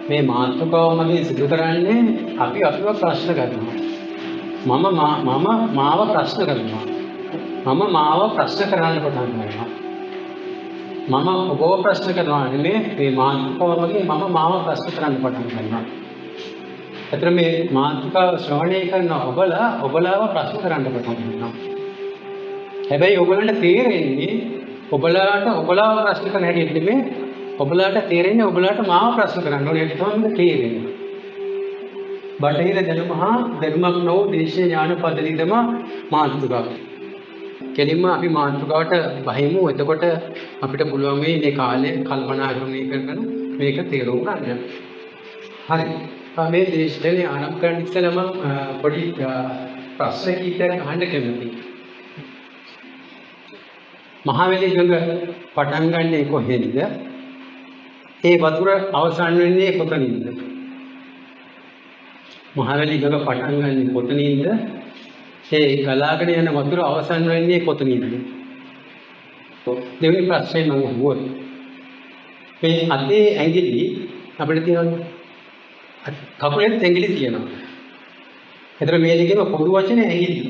මේ මාතෘකාව මගින් සිදු කරන්නේ අපි අපිව ප්‍රශ්න කරනවා. මාව ප්‍රශ්න කරනවා. මාව ප්‍රශ්න කරන්න පටන් ගන්නවා. ඔබව ප්‍රශ්න කරනවා නෙමෙයි මේ මාතෘකාව මගින් මාව ප්‍රශ්න කරන්න පටන් ගන්නවා. එතන මේ මාතෘකාව ශ්‍රවණය කරන ඔබලාව ප්‍රශ්න කරන්න පටන් ගන්නවා. හැබැයි ඔයගලන්ට තේරෙන්නේ ඔබලාව ප්‍රශ්න කරන හැටි නෙමෙයි ඔබලාට තේරෙන්නේ ඔබලාට මාව ප්‍රශ්න කරන්න ඕනේ තමයි තේරෙන්නේ. බටහිර දැනුම හා දැනුමක් නොවු දේශීය ඥාන පද්ධතිය තමයි මාතෘකාව. කෙලින්ම අපි මාතෘකාවට බහිමු. එතකොට අපිට පුළුවන් වෙයි මේ කාලය කල්පනාකරණය කරගෙන මේක තේරුම් ගන්න. හරි. මේ දේශනේ ආරම්භ කරන්න ඉස්සෙල්ලා මම පොඩි ප්‍රශ්න කීපයක් අහන්න කැමතියි. මහවැලි ගඟ පටන් ගන්නේ කොහෙන්ද? ඒ වතුර අවසන් වෙන්නේ කොතනින්ද? මහවැලි ගඟ පටන් ගන්නේ කොතනින්ද? ඒ ගලාගෙන යන වතුර අවසන් වෙන්නේ කොතනින්ද? දෙවෙනි ප්‍රශ්නේ මම අහුවොත් මේ අතේ ඇඟිලි අපිට තියෙනවා කකුලෙත් ඇඟිලි තියෙනවා. ඒතර මේ දෙකේම පොදු වචනේ ඇඟිලි.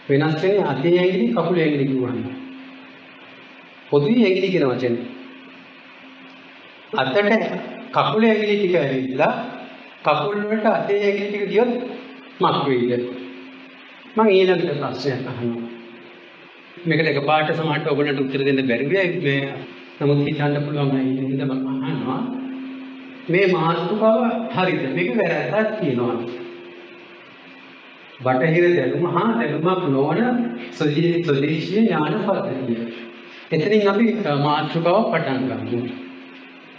වෙනස් වෙන්නේ අතේ ඇඟිලි කකුලේ ඇඟිලි කියවන්න. පොදුයි ඇඟිලි කියන වචනේ. අතට කකුලේ ඇඟිලි ටික ඇවිල්ලා කකුල් වලට අතේ ඇඟිලි ටික ගියොත් මක් වෙයිද? මම ඊළඟට ප්‍රශ්නයක් අහනවා. මේකට එකපාරට සමහරට ඔයගොල්ලන්ට උත්තර දෙන්න බැරි වෙයි. නමුත් හිතන්න පුළුවන් නේද මම අහනවා. මේ මාතෘකාව හරිද? මේක වැරද්දක් තියෙනවා. බටහිර දැනුම හා දැනුමක් නොවන ස්වදේශීය ඥාන පද්ධතිය. එතනින් අපි මාතෘකාව පටන් ගමු.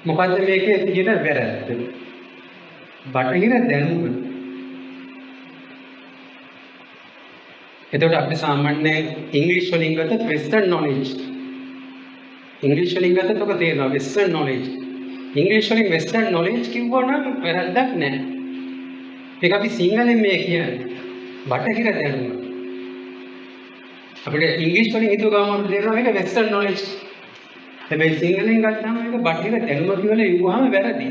මොකද්ද මේකේ තියෙන වැරද්ද? බටහිර දැනුම. එතකොට අපි සාමාන්‍යයෙන් ඉංග්‍රීසි වලින් ගත්තොත් වෙස්ටර්න් නොලෙජ්. ඉංග්‍රීසි වලින් ගත්තොත් ඔක තේරෙනවා වෙස්ටර්න් නොලෙජ්. ඉංග්‍රීසි වලින් වෙස්ටර්න් නොලෙජ් කිව්වොනම් වැරද්දක් නැහැ. ඒක අපි සිංහලෙන් මේ කියන්නේ බටහිර දැනුම. අපිට ඉංග්‍රීසි වලින් හිතුව ගමන් අපිට තේරෙනවා මේක වෙස්ටර්න් නොලෙජ්. හැබැයි සිංහලෙන් ගත්තාම මේක බටහිර දැනුම කියලා ඉවුවාම වැරදි.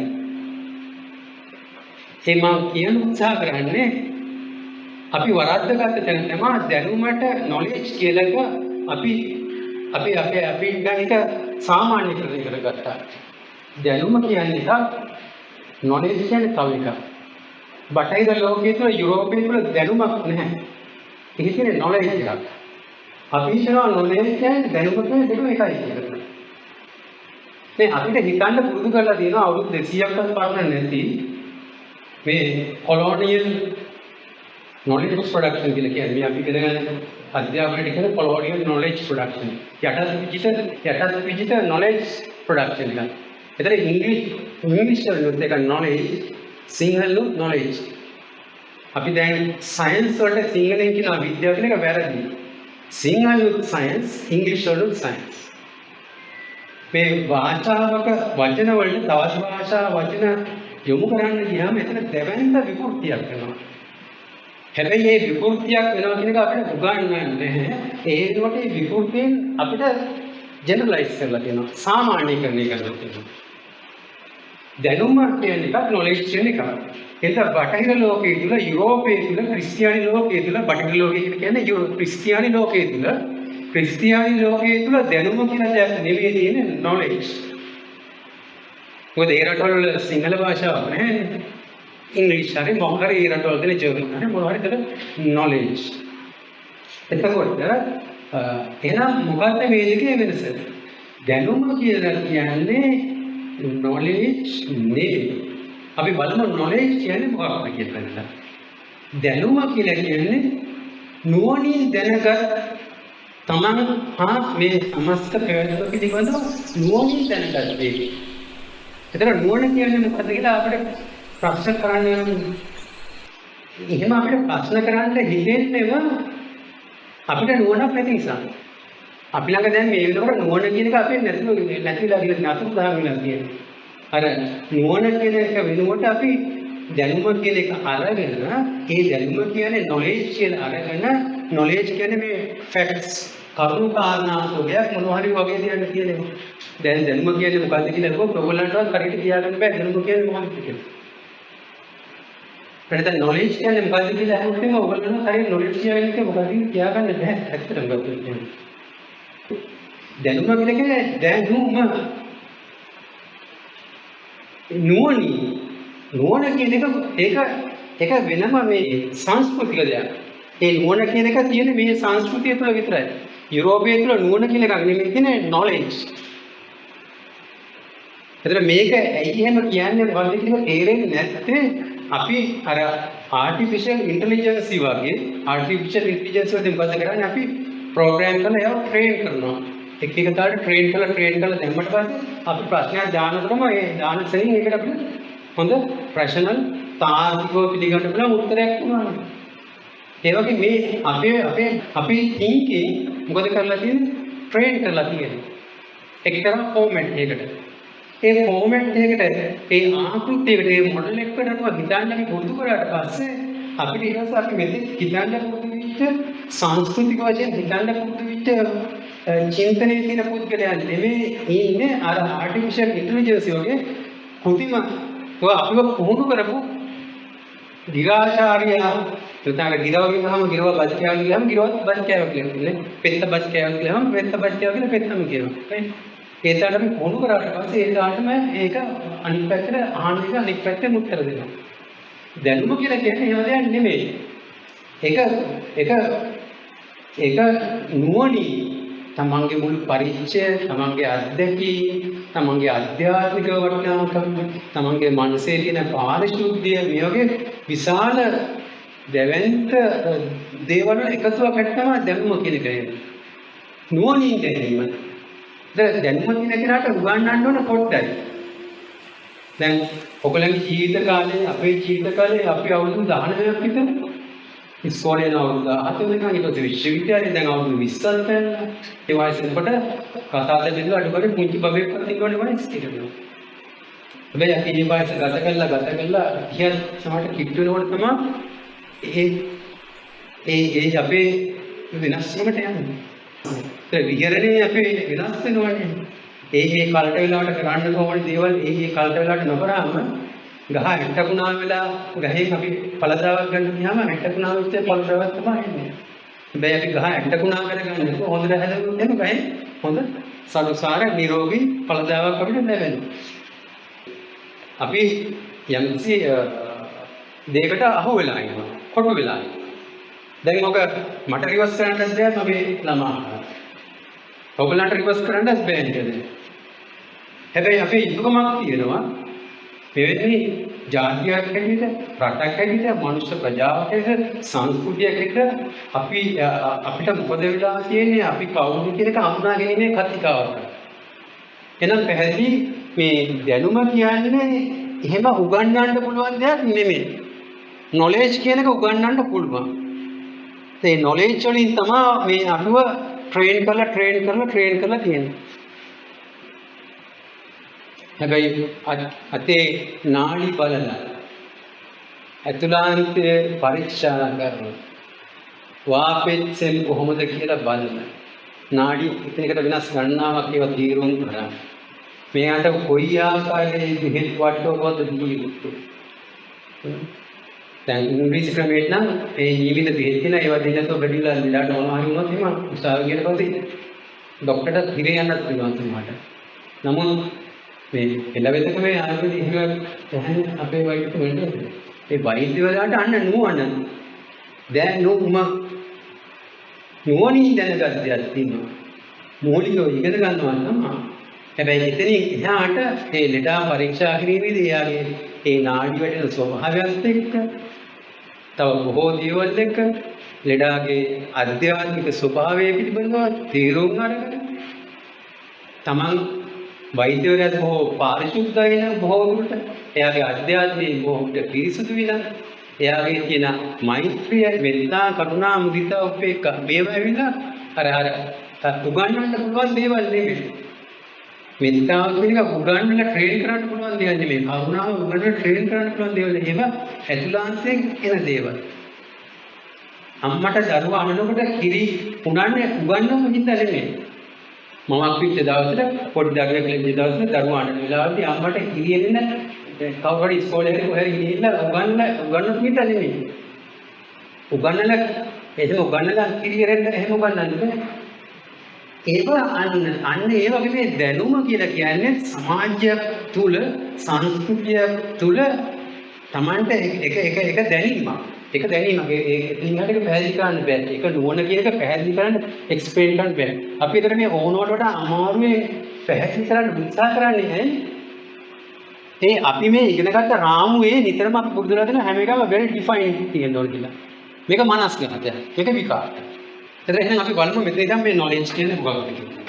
ඒ මම කියන උත්සාහ කරන්නේ අපි වරද්දගත්ත තැන තමයි දැනුමට නොලෙජ් කියලා එක අපි ගණිත සාමාන්‍යකරණය කරගත්තා. දැනුම කියන්නේ එකක් නොලෙජ් කියන්නේ තව එකක්. බටහිර ලෝකයේ තුල යුරෝපයේ තුල දැනුමක් නැහැ. ඒක කියන්නේ නොලෙජ් එකක්. අපි හිතනවා නොලෙජ් කියන්නේ දැනුම කියන්නේ දෙකම එකයි කියලා. මේ අපිට හිතන්න පුරුදු කරලා තියෙනවා අවුරුදු 200ක්වත් පරණ නැති මේ කොලොනියල් නොලෙජ් ප්‍රොඩක්ෂන් කියලා කියන්නේ මේ අපි ඉගෙන ගන්න අධ්‍යාපනයේ කියන කොලොනියල් නොලෙජ් ප්‍රොඩක්ෂන්. යටත් විජිත නොලෙජ් ප්‍රොඩක්ෂන් එක. ඒතර ඉංග්‍රීසි වලින් දෙක නොලෙජ් සිංහල නොලෙජ්. අපි දැන් සයන්ස් වලට සිංහලෙන් කියන විද්‍යාව කියන එක වැරදි. සිංහල සයන්ස් ඉංග්‍රීසි වල සයන්ස්. මේ භාෂාවක වචන වලට තවත් භාෂා වචන යොමු කරන්න ගියාම එතන දෙවැන්ත විකෘතියක් වෙනවා. හැබැයි මේ විකෘතියක් වෙනවා කියන එක අපිට උගන්වන්නේ නැහැ. ඒ වෙනකොට මේ විකෘතියෙන් අපිට ජෙනරලයිස් කරලා තියෙනවා. සාමාන්‍යීකරණය කරලා තියෙනවා. දැනුම කියන්නේ එකක් නොලෙජ් කියන එකක්. ඒක බටහිර ලෝකයේ තුල යුරෝපයේ තුල ක්‍රිස්තියානි ලෝකයේ තුල බටහිර ලෝකයේ කියන්නේ ක්‍රිස්තියානි ලෝකයේ තුල දැනුම කියන දෙයක් නෙවෙයි තියෙන්නේ නොලෙජ්. මොකද ඒ රටවල සිංහල භාෂාව නැහැ. ඉංග්‍රීසි හරි මොකක් හරි ඒ රටවල තියෙන ජර්මන් හරි මොනවා හරි දෙන නොලෙජ්. එතකොට එහෙනම් මොකක්ද මේ දෙකේ වෙනස? දැනුම කියලා කියන්නේ නොලෙජ් නෙවෙයි. අපි බලමු නොලෙජ් කියන්නේ මොකක්ද කියලා. දැනුම කියලා කියන්නේ නුවණින් දැනගත් තමන් හා මේ සමස්ත ප්‍රයත්න පිළිබඳව නුවණින් දැනගත් දේ. ඒතර නුවණ කියන්නේ මොකක්ද කියලා අපිට ප්‍රශ්න කරන්න යනවා. එහෙම අපිට ප්‍රශ්න කරන්න හිතෙන්නේම අපිට නුවණක් නැති නිසා. අපි ළඟ දැන් මේ වෙනකොට නුවණ කියන එක අපේ නැතිලා කියලා නතුරුදාන් වෙනවා කියන්නේ. අර නුවණ කියන එක වෙනුවට අපි දැනුම කියන එක අරගෙන ඒ දැනුම කියන්නේ නොලෙජ් කියලා අරගෙන නොලෙජ් කියන්නේ මේ ෆැක්ට්ස් කරුණු කාරණා වගේ මොනවා හරි වගේ දෙයක් කියනවා. දැන් දැනුම කියන්නේ මොකක්ද කියලා අහුවොත් ඔයගොල්ලන්ටවත් හරියට කියාගන්න බෑ දැනුම කියන්නේ මොකක්ද කියලා. නැත්නම් knowledge කියන්නේ මොකක්ද කියලා අහුවොත් එහෙනම් ඔයගොල්ලන්ට හරියට knowledge කියන්නේ මොකක්ද කියලා කියාගන්න බෑ. ඇත්තටම ගත්තොත්. දැනුම කියන්නේ දැනුම නුවණ කියන එක ඒක වෙනම මේ සංස්කෘතික දෙයක්. ඒ නුවණ කියන එක තියෙන්නේ මේ සංස්කෘතිය තුළ විතරයි. යුරෝපයේ තුළ නුවණ කියන එකක් නෙමෙයි තියෙන්නේ knowledge. එතන මේක ඇයි එහෙම කියන්නේ මොකද්ද කියලා තේරෙන්නේ නැත්තේ අපි අර artificial intelligence වගේ artificial intelligence වලින් මොකද කරන්නේ අපි program කරලා ඒවා train කරනවා. එක තාලට train කරලා දැම්මට පස්සේ අපි ප්‍රශ්නයක් දානකොටම ඒ දාන සෙයින් ඒකට අපිට හොඳ rational තාර්කිකව පිළිගන්න පුළුවන් උත්තරයක් වුණා. ඒ වගේ මේ අපේ thinking මොකද කරලා තියෙන්නේ train කරලා තියෙන්නේ. එක්තරා format එකකට. ඒ format එකකට ඒ ආකෘතියකට ඒ model එකකට අනුව හිතන්න අපි පුරුදු කරාට පස්සේ අපිට ඊට පස්සේ අපි මෙතෙක් හිතන්න පුරුදු වෙච්ච සංස්කෘතික වශයෙන් හිතන්න පුරුදු වෙච්ච චින්තනයේ තියෙන පුද්ගලයන් නෙමෙයි ඉන්නේ අර artificial intelligence වගේ කෘතිම අපිව පුහුණු කරපු දිරාචාරියා නැත්නම් ගිරව ගිහම ගිරව බස් කෑව ගිහම ගිරවත් බස් කෑව කියන්නේ පෙත්ත බස් කෑව ගිහම පෙත්ත බස් කෑව කියලා පෙත්තම කියනවා. ඒකට අපි පුහුණු කරාට පස්සේ ඒ දාටම ඒක අනිත් පැත්තට අහන්න එක අනිත් පැත්තෙන් උත්තර දෙනවා. දැනුම කියලා කියන්නේ එහෙම දෙයක් නෙමෙයි. ඒක නුවණින් තමන්ගේ මුළු පරිච්ඡය, තමන්ගේ අත්දැකීම්, තමන්ගේ ආධ්‍යාත්මික වටිනාකම්, තමන්ගේ මනසේ තියෙන පාරිශුද්ධිය මේ වගේ විශාල දැවැන්ත දේවල් එකතුවක් තමයි දැනුම කියන එක. නුවණින් දැනීම. දැනුම කියන කෙනාට උගන්වන්න ඕන පොඩ්ඩයි. දැන් ඔයගොල්ලන්ගේ ජීවිත කාලේ අපේ ජීවිත කාලේ අපි අවුරුදු 19ක් විතර ඉස්කෝලේ යන අවුරුදු 17 වෙනකන් ඊට පස්සේ විශ්වවිද්‍යාලේ දැන් අවුරුදු 20ක් යනවා. ඒ වයසෙන්කොට කතා දෙන්න අඩු කරේ පුංචි බබෙක් වගේ ඉන්නවනේ වයස් කියලා. හැබැයි අපි මේ වයස ගත කළා කියන සමහරට කිට්ටු වෙනකොට තමයි ඒ අපේ වෙනස් වීමට යන්නේ. ඒ විහරණේ අපේ වෙනස් වෙනවනේ. ඒ කලට වෙලාවට කරන්න ඕන දේවල් ඒ කලට වෙලාවට නොකරාම ගහ හැටකුණා වෙලා ගහෙන් අපි පළදාවක් ගන්න ගියාම හැටකුණා විතර පළදාවක් තමයි එන්නේ. හැබැයි අපි ගහ හැටකුණා කරගන්න හොඳට හැදුවොත් එන ගහෙන් හොඳ සරුසාර නිරෝගී පළදාවක් අපිට ලැබෙනවා. අපි යම්කිසි දෙයකට අහු වෙලා ඉන්නවා. කොටු වෙලා ඉන්නවා. දැන් ඔක මට රිවර්ස් කරන්නත් බෑ මගේ ළමා. ඔයගලන්ට රිවර්ස් කරන්නත් බෑ නේද? හැබැයි අපේ ඉදුකමක් තියෙනවා. මෙවැනි ජාතියක් හැටියට, රටක් හැටියට, මනුෂ්‍ය ප්‍රජාවක් හැටියට, සංස්කෘතියක් හැටියට අපිට මොකද වෙලා තියෙන්නේ? අපි කවුද කියන එක හඳුනා ගැනීමේ කතිකාවක්. එහෙනම් පැහැදිලි මේ දැනුම කියන්නේ එහෙම උගන්වන්න පුළුවන් දෙයක් නෙමෙයි. knowledge කියන එක උගන්වන්න පුළුවන්. ඒ knowledge වලින් තමයි මේ අනුව train කරලා තියෙන්නේ. හැබැයි අතේ නාඩි බලලා ඇතුළාන්තයේ පරීක්ෂා කරනවා. වාපෙච්චෙන් කොහොමද කියලා බලන්න. නාඩි එකිනෙකට වෙනස් ගණනාවක් ඒවා තීරුම් කරා. මෙයාට කොයි ආකාරයේ බෙහෙත් වට්ටුවක්ද දී යුතුද? දැන් ඉංග්‍රීසි ක්‍රමයට නම් ඒ ජීවිත බෙහෙත් කියන ඒවා දෙන්නතෝ බැරිලා ලඩට මොනවා හරි වුණොත් එහෙම උසාව කියන පස්සේ ડોක්ටර්ට හිරේ යන්නත් පුළුවන් තුමාට. නමුත් මේ එළවෙතක මේ ආයුර්වේද එහෙම තහන අපේ වෛද්‍ය වලට ඒ වෛද්‍යවලට අන්න නුවණ දැන් නුවණින් දැනගත් දෙයක් තියෙනවා. මූලිකව ඉගෙන ගන්නවා තමයි. හැබැයි එතනින් එහාට මේ ලෙඩා පරීක්ෂා කිරීමේදී එයාගේ ඒ නාඩි වැටෙන ස්වභාවයත් එක්ක තව බොහෝ දේවල් එක්ක ලෙඩාගේ අධ්‍යාත්මික ස්වභාවය පිළිබඳව තීරුම් අරගෙන තමන් වෛද්‍යවරයාට බොහෝ පාරිශුද්ධ වෙන බොහෝ දුරට එයාගේ අධ්‍යාත්මයේ බොහෝ පිරිසුදු වෙන එයාගේ තියෙන මෛත්‍රිය මෙත්තා කරුණා මුදිතා උපේක්ඛා මේවා ඇවිල්ලා අර උගන්වන්න පුළුවන් දේවල් නෙමෙයි. මෙත්තාව කියන එක උගන්වන්න ට්‍රේන් කරන්න පුළුවන් දේවල් නෙමෙයි. කරුණාව උගන්වන්න ට්‍රේන් කරන්න පුළුවන් දේවල්. ඒවා ඇතුළාන්තයෙන් එන දේවල්. අම්මට දරුවා අනනකොට කිරි උනන්නේ උගන්වන්න හින්දා නෙමෙයි. මමක් පිට දවසට පොඩ්ඩක් ලෙඩ දවසට දරුවාට වෙලාවදී අම්මට කිරියෙන්න කවුරු හරි ඉස්කෝලේ හරි කොහේ ගිහිල්ලා උගන්නපු විතර නෙමෙයි. උගන්නලා එහෙම උගන්නලා කිරියෙන්න එහෙම උගන්නන්නේ නෑ. ඒක අන්න ඒ වගේ මේ දැනුම කියලා කියන්නේ සමාජයක් තුල සංස්කෘතිය තුල Tamante එක දැනීමක්. ඒක දැනීමක්. ඒකින් හරියට පැහැදිලි කරන්න බෑ. ඒක නුවණ කියන එක පැහැදිලි කරන්න එක්ස්ප්ලেইন කරන්න බෑ. අපි ඒතර මේ ඕනවට වඩා අමාරුවේ පැහැදිලි කරන්න උත්සාහ කරන්නේ නැහැ. ඒ අපි මේ ඉගෙනගත්ත රාමුවේ නිතරම අපි පුරුදු වෙලා තියෙන හැම එකම very defined තියෙන්න ඕන කියලා. මේක මනස්ගතය. මේක විකාරය. එතන එහෙනම් අපි බලමු මෙතන ඉඳන් මේ knowledge කියන්නේ මොකක්ද කියලා.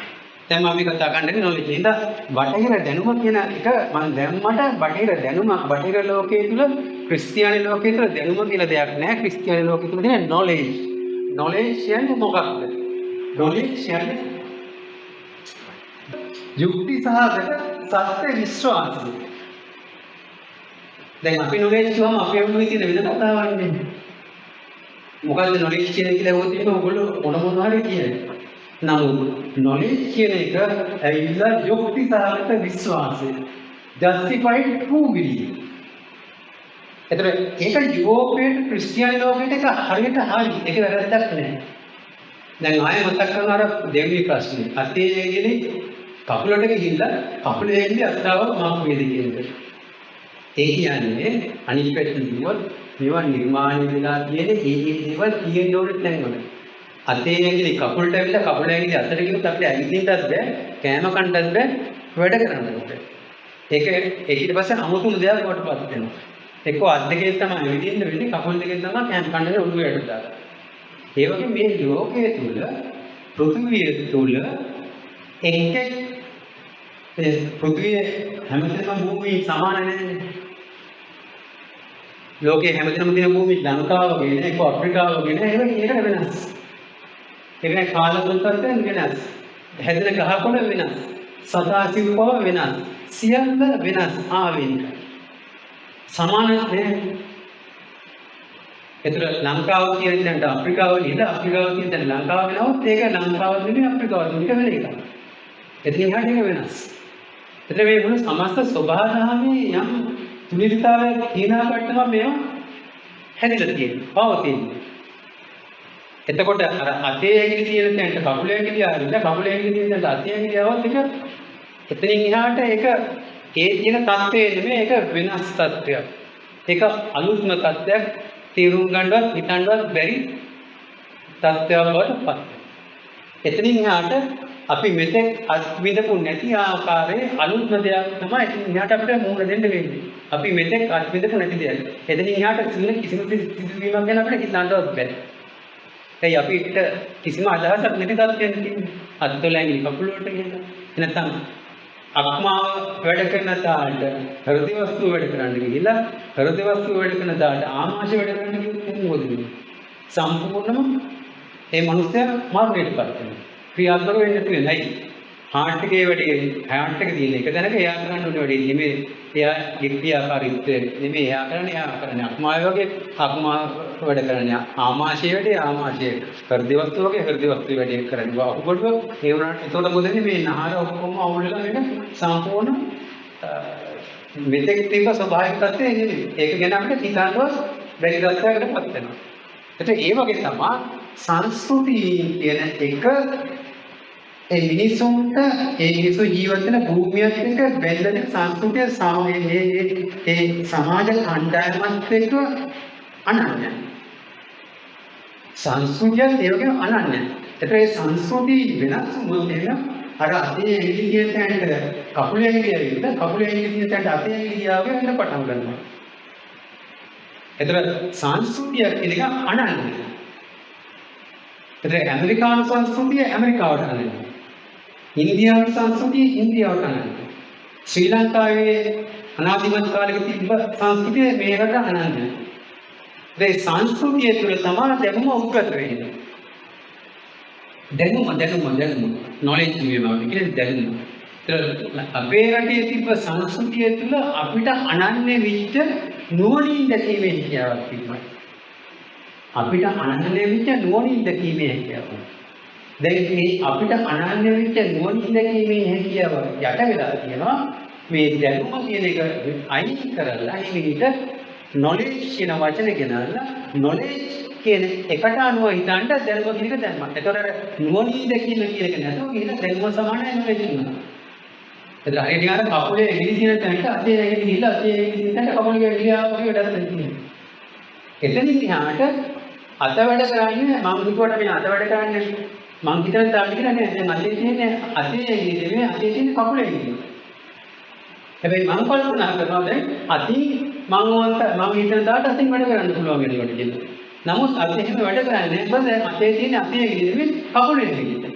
දැන් මම මේ කතා කරන්නේ knowledge. ඉතින් බටහිර දැනුම කියන එක මම දැම්මට බටහිර දැනුමක් බටහිර ලෝකයේ තුල ක්‍රිස්තියානි ලෝකයේ තුල දැනුම කියලා දෙයක් නැහැ. ක්‍රිස්තියානි ලෝකයේ තුල තියෙන knowledge. knowledge කියන්නේ මොකක්ද? knowledge කියන්නේ යුක්ති සහගත සත්‍ය විශ්වාසය. දැන් අපි knowledge කියවම අපේ වුණේ තියෙන වෙන කතාවක් නෙමෙයි. මොකද්ද knowledge කියන එක කියලා හොත් ඔයගොල්ලෝ මොන හරි කියන්නේ. නමුත් knowledge කියන එක ඇවිල්ලා යුක්ති සහගත විශ්වාසය. justified true belief. ඒතර ඒක යුරෝපයේ ක්‍රිස්තියානි ලෝකයට එක හරියට හරි. ඒක වැරද්දක් නෑ. දැන් ආයෙ මතක් කරනවා අර දෙවියන් ප්‍රශ්නේ. අතේ ඇඟිලි කකුලට ගිහිල්ලා කකුලේ ඇඟිලි අත්තාව මම වේද කියන එක. ඒ කියන්නේ අනිත් පැත්තට ගියොත් මේවා නිර්මාණය වෙලා තියෙන ඒ දේවල් තියෙන්න ඕනෙත් නැහැ. අතේ ඇඟිලි කකුලට ඇවිල්ලා කකුල ඇඟිලි අතට ගියොත් අපිට ඇඟිල්ලටත් බෑ, කෑම කන්නත් බෑ, වැඩ කරන්න බෑ. ඒක ඊට පස්සේ අමුතුම දෙයක් වටපත් වෙනවා. එක්ක අත් දෙකේ තමයි විදින්න වෙන්නේ, කකුල් දෙකෙන් තමයි කෑම කන්නේ ඔළුවට දාලා. ඒ වගේ මේ ලෝකයේ තුල පෘථිවිය තුල පෘථිවිය හැමතැනම භූමිය සමාන නැහැ. ලෝකයේ හැමතැනම තියෙන භූමිය ලංකාව වගේ නේ, ඒක අප්‍රිකාව වගේ නේ, ඒක වෙනස්. ඒක කාලතුලෙන් වෙනස්. හැදෙන ගහකොළ වෙනස්. සදාසිව්පව වෙනස්. සියල්ල වෙනස් ආවෙන්න. සමාන නැහැ. ඒතර ලංකාව කියන දැනට අප්‍රිකාව නේද? අප්‍රිකාව කියන දැන් ලංකාව වෙනවොත් ඒක ලංකාව නෙමෙයි අප්‍රිකාව නෙමෙයි වෙන එකක්. එතනින් එහාට ඒක වෙනස්. එතන මේ මුළු සමස්ත ස්වභාවධර්මයේ යම් තුලිතතාවයක් තියෙනාකට තමයි මේවා හැදිලා තියෙන්නේ. පවතින්නේ. එතකොට අර අතේ ඇඟිලි තියෙන තැනට කකුලේ ඇඟිලි ආවිල්ලා කකුලේ ඇඟිලි තියෙන තැනට අතේ ඇඟිලි ආවොත් ඒක එතනින් එහාට ඒක ඒ කියන தත්ත්වය නෙමෙයි, ඒක වෙනස් தත්ත්වයක්. ඒක අලුත්ම தත්ත්වයක්, තීරුම් ගන්නවත් හිතන්නවත් බැරි தත්ත්වයක් බවට පත් වෙනවා. එතනින් එහාට අපි මෙතෙක් අත්විඳපු නැති ආකාරයේ අලුත්ම දෙයක් තමයි එතනින් එහාට අපිට මුහුණ දෙන්න වෙන්නේ. අපි මෙතෙක් අත්විඳපු නැති දෙයක්. එතනින් එහාට කිසිම සිදුවීමක් ගැන අපිට හිතන්නවත් බැහැ. ඒ අපිට කිසිම අදහසක් නැති තත්ත්වයක් තියෙනවා. අත්වල ඇඟිලි කකුල වලට ගියලා. එනතම් අක්මාව වැඩ කරන තාලට හෘද වස්තු වැඩ කරන්න ගිහිල්ලා හෘද වස්තු වැඩ කරන තාලට ආමාශය වැඩ කරන්න ගියොත් මොකද වෙන්නේ? සම්පූර්ණම මේ මිනිස්සයා මරණයටපත් වෙනවා. ක්‍රියාත්මක වෙන්නේ නැති වෙනයි. හાર્ට් එකේ වැඩි හાર્ට් එක තියෙන එක දැනක එයා කරන්න ඕනේ වැඩි නෙමෙයි. එයා ක්‍රියාකාරීත්වය නෙමෙයි එයා කරන්නේ අක්මාව වගේ අක්මාව වැඩ කරන්නේ ආමාශය වැඩි ආමාශය හෘද වස්තු වගේ හෘද වස්තු වැඩි කරන්නේ. ඔබට ඒ වුණාට එතකොට මොකද මේ නහර ඔක්කොම අවුලලා මේක සම්පූර්ණ මෙතෙක් තිබ්බ ස්වභාවික තත්ත්වය නෙමෙයි. ඒක ගැන අපිට හිතන්නවත් බැරි තත්ත්වයකටපත් වෙනවා. ඒ වගේ තමයි සංස්කෘතිය කියන එක ඒ මිනිසුන්ට ඒ මිනිසු ජීවත් වෙන භූමියත් එක්ක බැඳෙන සංස්කෘතිය ඒ සමාජ කණ්ඩායමත් එක්ක අනන්‍යයි. සංස්කෘතිය ඒ වගේ අනන්‍යයි. ඒතර ඒ සංස්කෘතිය වෙනස් වුණොත් එන අර අතේ ඇඟිලි කියන තැනට කකුලේ ඇඟිලි ඇවිල්ලා කකුලේ ඇඟිලි කියන තැනට අතේ ඇඟිලි ගියාම වෙන පටන් ගන්නවා. ඒතර සංස්කෘතිය කියන එක අනන්‍යයි. ඒතර ඇමරිකානු සංස්කෘතිය ඇමරිකාවට අනන්‍යයි. ඉන්දියානු සංස්කෘතිය ඉන්දියාවට අනන්‍යයි. ශ්‍රී ලංකාවේ අනාදිමත් කාලෙක තිබ්බ සංස්කෘතිය මේකට අනන්‍යයි. ඒ සංස්කෘතිය තුළ තමයි දැනුම උත්පත් වෙන්නේ. දැනුම knowledge කියනවා කියන්නේ දැනුම. අපේ රටේ තිබ්බ සංස්කෘතිය තුළ අපිට අනන්‍ය විච්ච නුවණින් දැකීමේ හැකියාවක් තිබ්බා. අපිට අනන්‍ය විච්ච නුවණින් දැකීමේ හැකියාවක්. දැන් මේ අපිට අනන්‍ය වෙච්ච නුවණින් දැකීමේ හැකියාව යට වෙලා තියෙනවා. මේ දැනුම කියන එක අයින් කරලා හිමිට knowledge කියන වචනේ ගෙනල්ලා knowledge කියන එකට අනුව හිතන්න දැනුම කියන එක දැම්මා. ඒතකොට නුවණින් දැකීම කියන එක නැතුව ගිහින් දැනුම සමානයි නෙවෙයි. එතන හරියට අර කකුලේ ඇඟිලි තියෙන තැනට අතේ ඇඟිලි ගිහලා අතේ ඇඟිලි තියෙන තැනට කකුලේ ඇඟිලි ආවගේ වැඩක් තියෙනවා. එතනින් එහාට අත වැඩ කරන්නේ මම හිතුවට මේ අත වැඩ කරන්නේ මං හිතන තාම කියලා නෑ. දැන් අතේ තියෙන අතේ ඇඟිලි නෙමෙයි අතේ තියෙන කකුලේ ඇඟිලි. හැබැයි මම කල්පනා කරනවා දැන් අතින් මම හිතන දාට අතින් වැඩ කරන්න පුළුවන් වෙනකොට කියලා. නමුත් අතේ එහෙම වැඩ කරන්නේ නැහැ. මොකද අතේ තියෙන අතේ ඇඟිලි නෙමෙයි කකුලේ ඇඟිලි.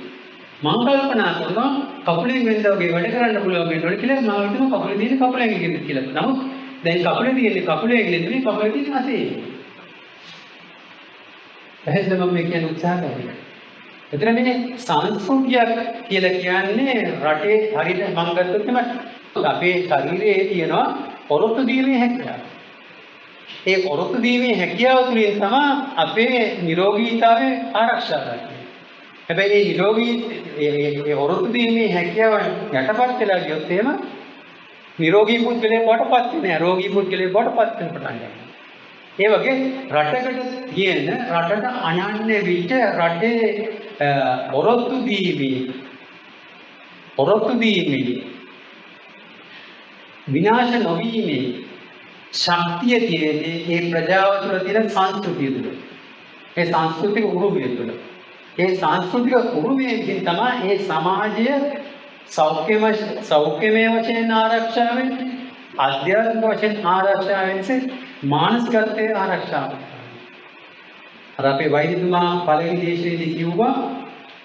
මම කල්පනා කරනවා කකුලෙන් වෙනද වගේ වැඩ කරන්න පුළුවන් වෙනකොට කියලා මම හිතනවා කකුලේ තියෙන කකුලේ ඇඟිලි කියලා. නමුත් දැන් කකුලේ තියෙන කකුලේ ඇඟිලි නෙමෙයි කකුලේ තියෙන අතේ. එහෙනම් මම මේ කියන උත්සාහ කරනවා. එතන මේ සංස්කෘතියක් කියලා කියන්නේ රටේ හරියට මම ගත්තොත් තමයි අපේ ශරීරයේ තියෙනවා ඔරොත්තු දීමේ හැකියාව. ඒ ඔරොත්තු දීමේ හැකියාව තුළින් තමයි අපේ නිරෝගීතාවය ආරක්ෂා කරන්නේ. හැබැයි මේ නිරෝගී ඒ ඔරොත්තු දීමේ හැකියාව යටපත් වෙලා ගියොත් එහෙම නිරෝගී පුද්ගලයෙක් වඩපත් වෙන්නේ නැහැ. රෝගී පුද්ගලයෙක් වඩපත් වෙන පටන් ගන්නවා. ඒ වගේ රටකට තියෙන රටට අනන්‍ය විච රටේ ඔරොත්තු දීමේ විනාශ නොවීමේ ශක්තිය තියෙන්නේ ඒ ප්‍රජාව තුළ තියෙන සංස්කෘතිය තුළ. ඒ සංස්කෘතික උරුමය තුළ. ඒ සංස්කෘතික උරුමයෙන් තමයි ඒ සමාජය සෞඛ්‍යමය වශයෙන් ආරක්ෂා වෙන්නේ, ආධ්‍යාත්මික වශයෙන් ආරක්ෂා වෙන්නේ, මානසිකත්වයේ ආරක්ෂා වෙන්නේ. අර අපේ වෛද්‍යතුමා පළවෙනි දේශයේදී කිව්වා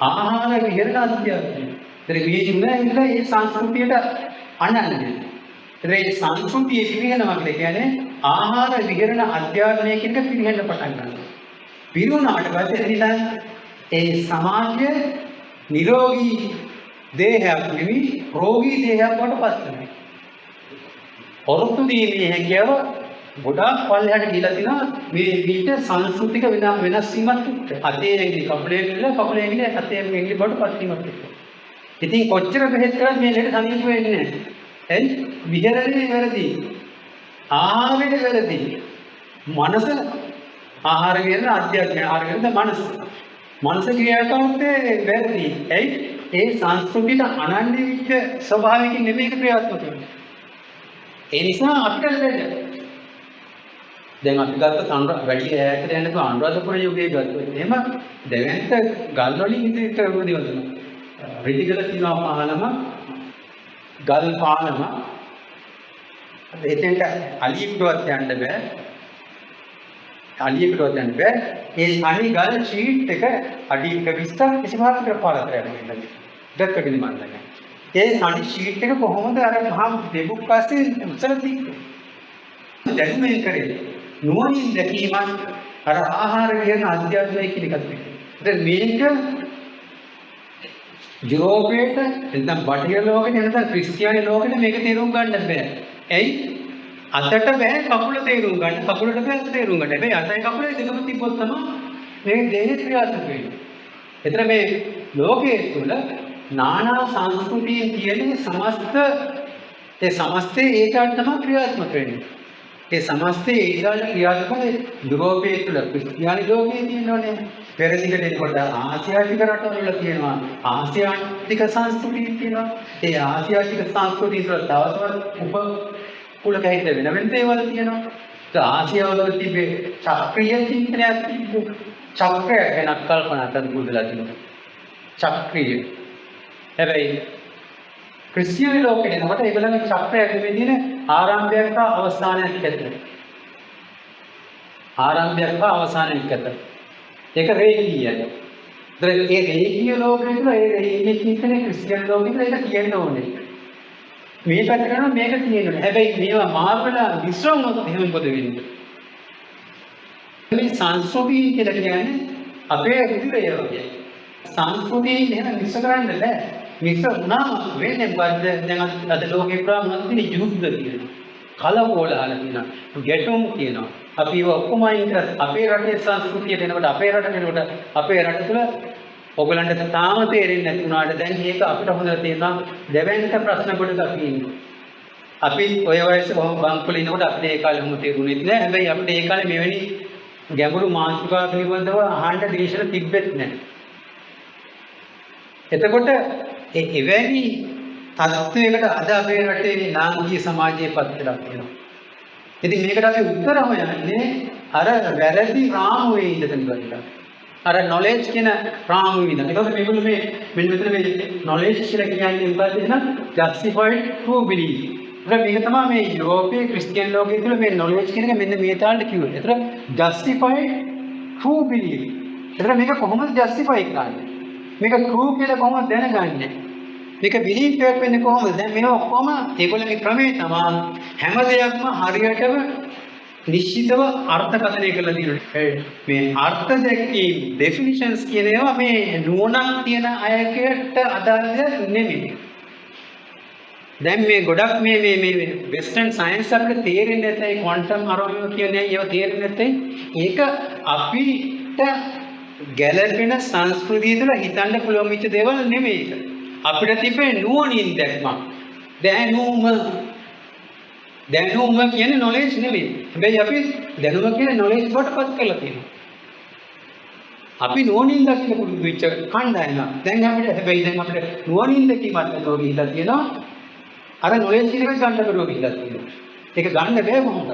ආහාර විහරණ අධ්‍යාත්මය. ඒතර මේ තුන ඉඳලා ඒ සංස්කෘතියට අනන්‍යයි. ඒ සංස්කෘතිය පිළිහෙනවා කියන්නේ ආහාර විහරණ අධ්‍යාත්මය කියන එක පිළිහෙන්න පටන් ගන්නවා. පිරුණාට පස්සේ එනිසා ඒ සමාජය නිරෝගී දේහයක් නෙවෙයි රෝගී දේහයක් වඩපත් වෙනවා. ඔරොත්තු දීමේ හැකියාව ගොඩාක් පල්ලෙහාට ගිහිලා තිනවා මේ විට සංස්කෘතික වෙනස් වීමක් එක්ක. අතේ ඇඟිලි කකුලේ ඇඟිලි කකුලේ ඇඟිලි අතේ ඇඟිලි වඩපත් වීමක් එක්ක. ඉතින් කොච්චර බෙහෙත් කරත් මේ ලෙඩ සනීප වෙන්නේ නැහැ. එයි විහෙරණේ වැරදි. ආහාරයේ වැරදි. මනස ආහාර කියන අධ්‍යාත්මය ආහාර කියන මනස. මනස ක්‍රියාකාරීත්වයේ වැරදි. එයි ඒ සංස්කෘතියට අනන්‍ය විච්ච ස්වභාවයකින් නෙමෙයි ක්‍රියාත්මක වෙන්නේ. ඒ නිසා අපිට ලෙඩ. දැන් අපි ගත්ත වැඩි ඈතට යනකොට අනුරාධපුර යුගයේ ගත්තොත් එහෙම දෙවැන්ත ගල් වලින් ඉදිරියට උදේවල රිටිගල තියෙනවා පහළම ගල් පානම එතෙන්ට අලියෙකුටවත් යන්න බෑ. අලියෙකුටවත් යන්න බෑ. ඒ අලි ගල් ෂීට් එක අඩි 120ක් කිසිම ආකාරයකට පාලතරයක් නෙමෙයි. දැක්කද මම දැන්. ඒ අලි ෂීට් එක කොහොමද අර මහා දෙබුක් පස්සේ උසල තින්නේ? දැනුමෙන් කරේ. නුවණින් දැකීමත් අර ආහාර කියන අධ්‍යාත්මය කියන එකත් එක්ක. දැන් මේක යුරෝපයට නැත්නම් බටහිර ලෝකෙට නැත්නම් ක්‍රිස්තියානි ලෝකෙට මේක තේරුම් ගන්න බෑ. ඇයි? අතට බෑ කකුල තේරුම් ගන්න. කකුලට බෑ අත තේරුම් ගන්න. හැබැයි අතයි කකුලයි දෙකම තිබ්බොත් තමයි මේ දෙහි ක්‍රියාත්මක වෙන්නේ. එතන මේ ලෝකයේ තුල නානා සංස්කෘතියෙන් කියන්නේ සමස්තේ ඒකට තමයි ක්‍රියාත්මක වෙන්නේ. ඒ සමස්තේ ඒකට ක්‍රියාත්මක යුරෝපයේ තුල ක්‍රිස්තියානි ලෝකයේ තියෙනවනේ. පෙරදිගට එනකොට ආසියාතික රටවල තියෙනවා ආසියාතික සංස්කෘතිය තියෙනවා. ඒ ආසියාතික සංස්කෘතිය තුළ තවතවත් උපකුලක හිට වෙන දේවල් තියෙනවා. ඒ ආසියාවල තිබේ චක්‍රීය චින්තනයක් තිබුණා. චක්‍රයක් ගැන කල්පනා කරන්න බුදුලා තියෙනවා. චක්‍රීය. හැබැයි ක්‍රිස්තියානි ලෝකෙට එනකොට ඒගොල්ලන්ගේ චක්‍රයක් නෙමෙයි ආරම්භයක් හා අවසානයක් ඇතුළත. ආරම්භයක් හා අවසානයක් ඇතුළත. ඒක රේඛීයයි. ඒ රේඛීය ලෝකෙ තුල ඒ රේඛීය චින්තනය ක්‍රිස්තියානි ලෝකෙ තුල ඒක කියන්න ඕනේ. මේ පැත්ත කරනවා මේක තියෙනවා. හැබැයි මේවා මාර්ගවල මිශ්‍ර වුණොත් එහෙම මොකද වෙන්නේ? මේ සංස්කෘතිය කියලා කියන්නේ අපේ විදිහේ වගේ. සංස්කෘතිය එහෙම මිශ්‍ර කරන්න බෑ. මිශ්‍ර වුණාම වෙන්නේ මොකද්ද? දැන් අද ලෝකේ ප්‍රාමණය තියෙන යුද්ධ තියෙනවා. කලකෝලහල තියෙනවා. ගැටුම් තියෙනවා. අපි ඔක්කොම අපේ රටේ සංස්කෘතියට එනකොට අපේ රට තුළ ඔයගලන්ට තාම තේරෙන්නේ නැති වුණාට දැන් මේක අපිට හොඳට තේරෙනවා දෙවෙනි ප්‍රශ්න කොටක අපි ඉන්නේ. අපි ඔය වයසේ කොහොම බංකුල ඉනකොට අපිට ඒ කාලේ මොකද තේරුනේ නැහැ. හැබැයි අපිට ඒ කාලේ මෙවැනි ගැඹුරු මාතෘකා පිළිබඳව අහන්න දේශන තිබෙත් නැහැ. එතකොට එවැනි තත්ත්වයකට අද අපේ රටේ ලාංකීය සමාජයේ පත් වෙලා තියෙනවා. ඉතින් මේකට අපි උත්තර හොයන්නේ අර වැරදි රාමුවේ ඉඳගෙන ඉවරලා. අර නොලෙජ් කියන රාමුවේ ඉඳන්. ඒකත් මේගොල්ලෝ මේ මෙන්න මෙතන මේ නොලෙජ් කියලා කියන්නේ මොකක්ද එහෙනම් justified true belief. මේක තමයි මේ යුරෝපීය ක්‍රිස්තියානි ලෝකයේ තුල මේ නොලෙජ් කියන එක මෙන්න මේ තාලට කිව්වේ. ඒතර justified true belief. ඒතර මේක කොහොමද justify කරන්නේ? මේක true කියලා කොහොමද දැනගන්නේ? මේක belief එකක් වෙන්නේ කොහොමද? දැන් මේවා ඔක්කොම ඒගොල්ලන්ගේ ක්‍රමේ තමයි හැම දෙයක්ම හරියටම නිශ්චිතව අර්ථකථනය කරලා තියෙනවා. මේ අර්ථ දැක්වීම definitions කියන ඒවා මේ නුවණක් තියෙන අයකට අදාළ නෙමෙයි. දැන් මේ ගොඩක් මේ වෙස්ටර්න් සයන්ස් අපිට තේරෙන්නේ නැතයි ක්වොන්ටම් අරෝමියෝ කියන්නේ ඒවා තේරෙන්නේ නැතයි ඒක අපිට ගැළපෙන සංස්කෘතිය තුළ හිතන්න පුළුවන් විච්ච දේවල් නෙමෙයි ඒක. අපිට තිබෙන නුවණින් දැක්මක්. දැනුම කියන්නේ නොලෙජ් නෙමෙයි. හැබැයි අපි දැනුම කියන්නේ නොලෙජ් වලටපත් කරලා තියෙනවා. අපි නුවණින් දැක්ක පුරුදු වෙච්ච කණ්ඩායම. දැන් අපිට නුවණින් දැකීමක් නැතුව ගිහිල්ලා තියෙනවා. අර නොලෙජ් එක ගන්න බැරුව ගිහිල්ලා තියෙනවා. ඒක ගන්න බෑ කොහොමද?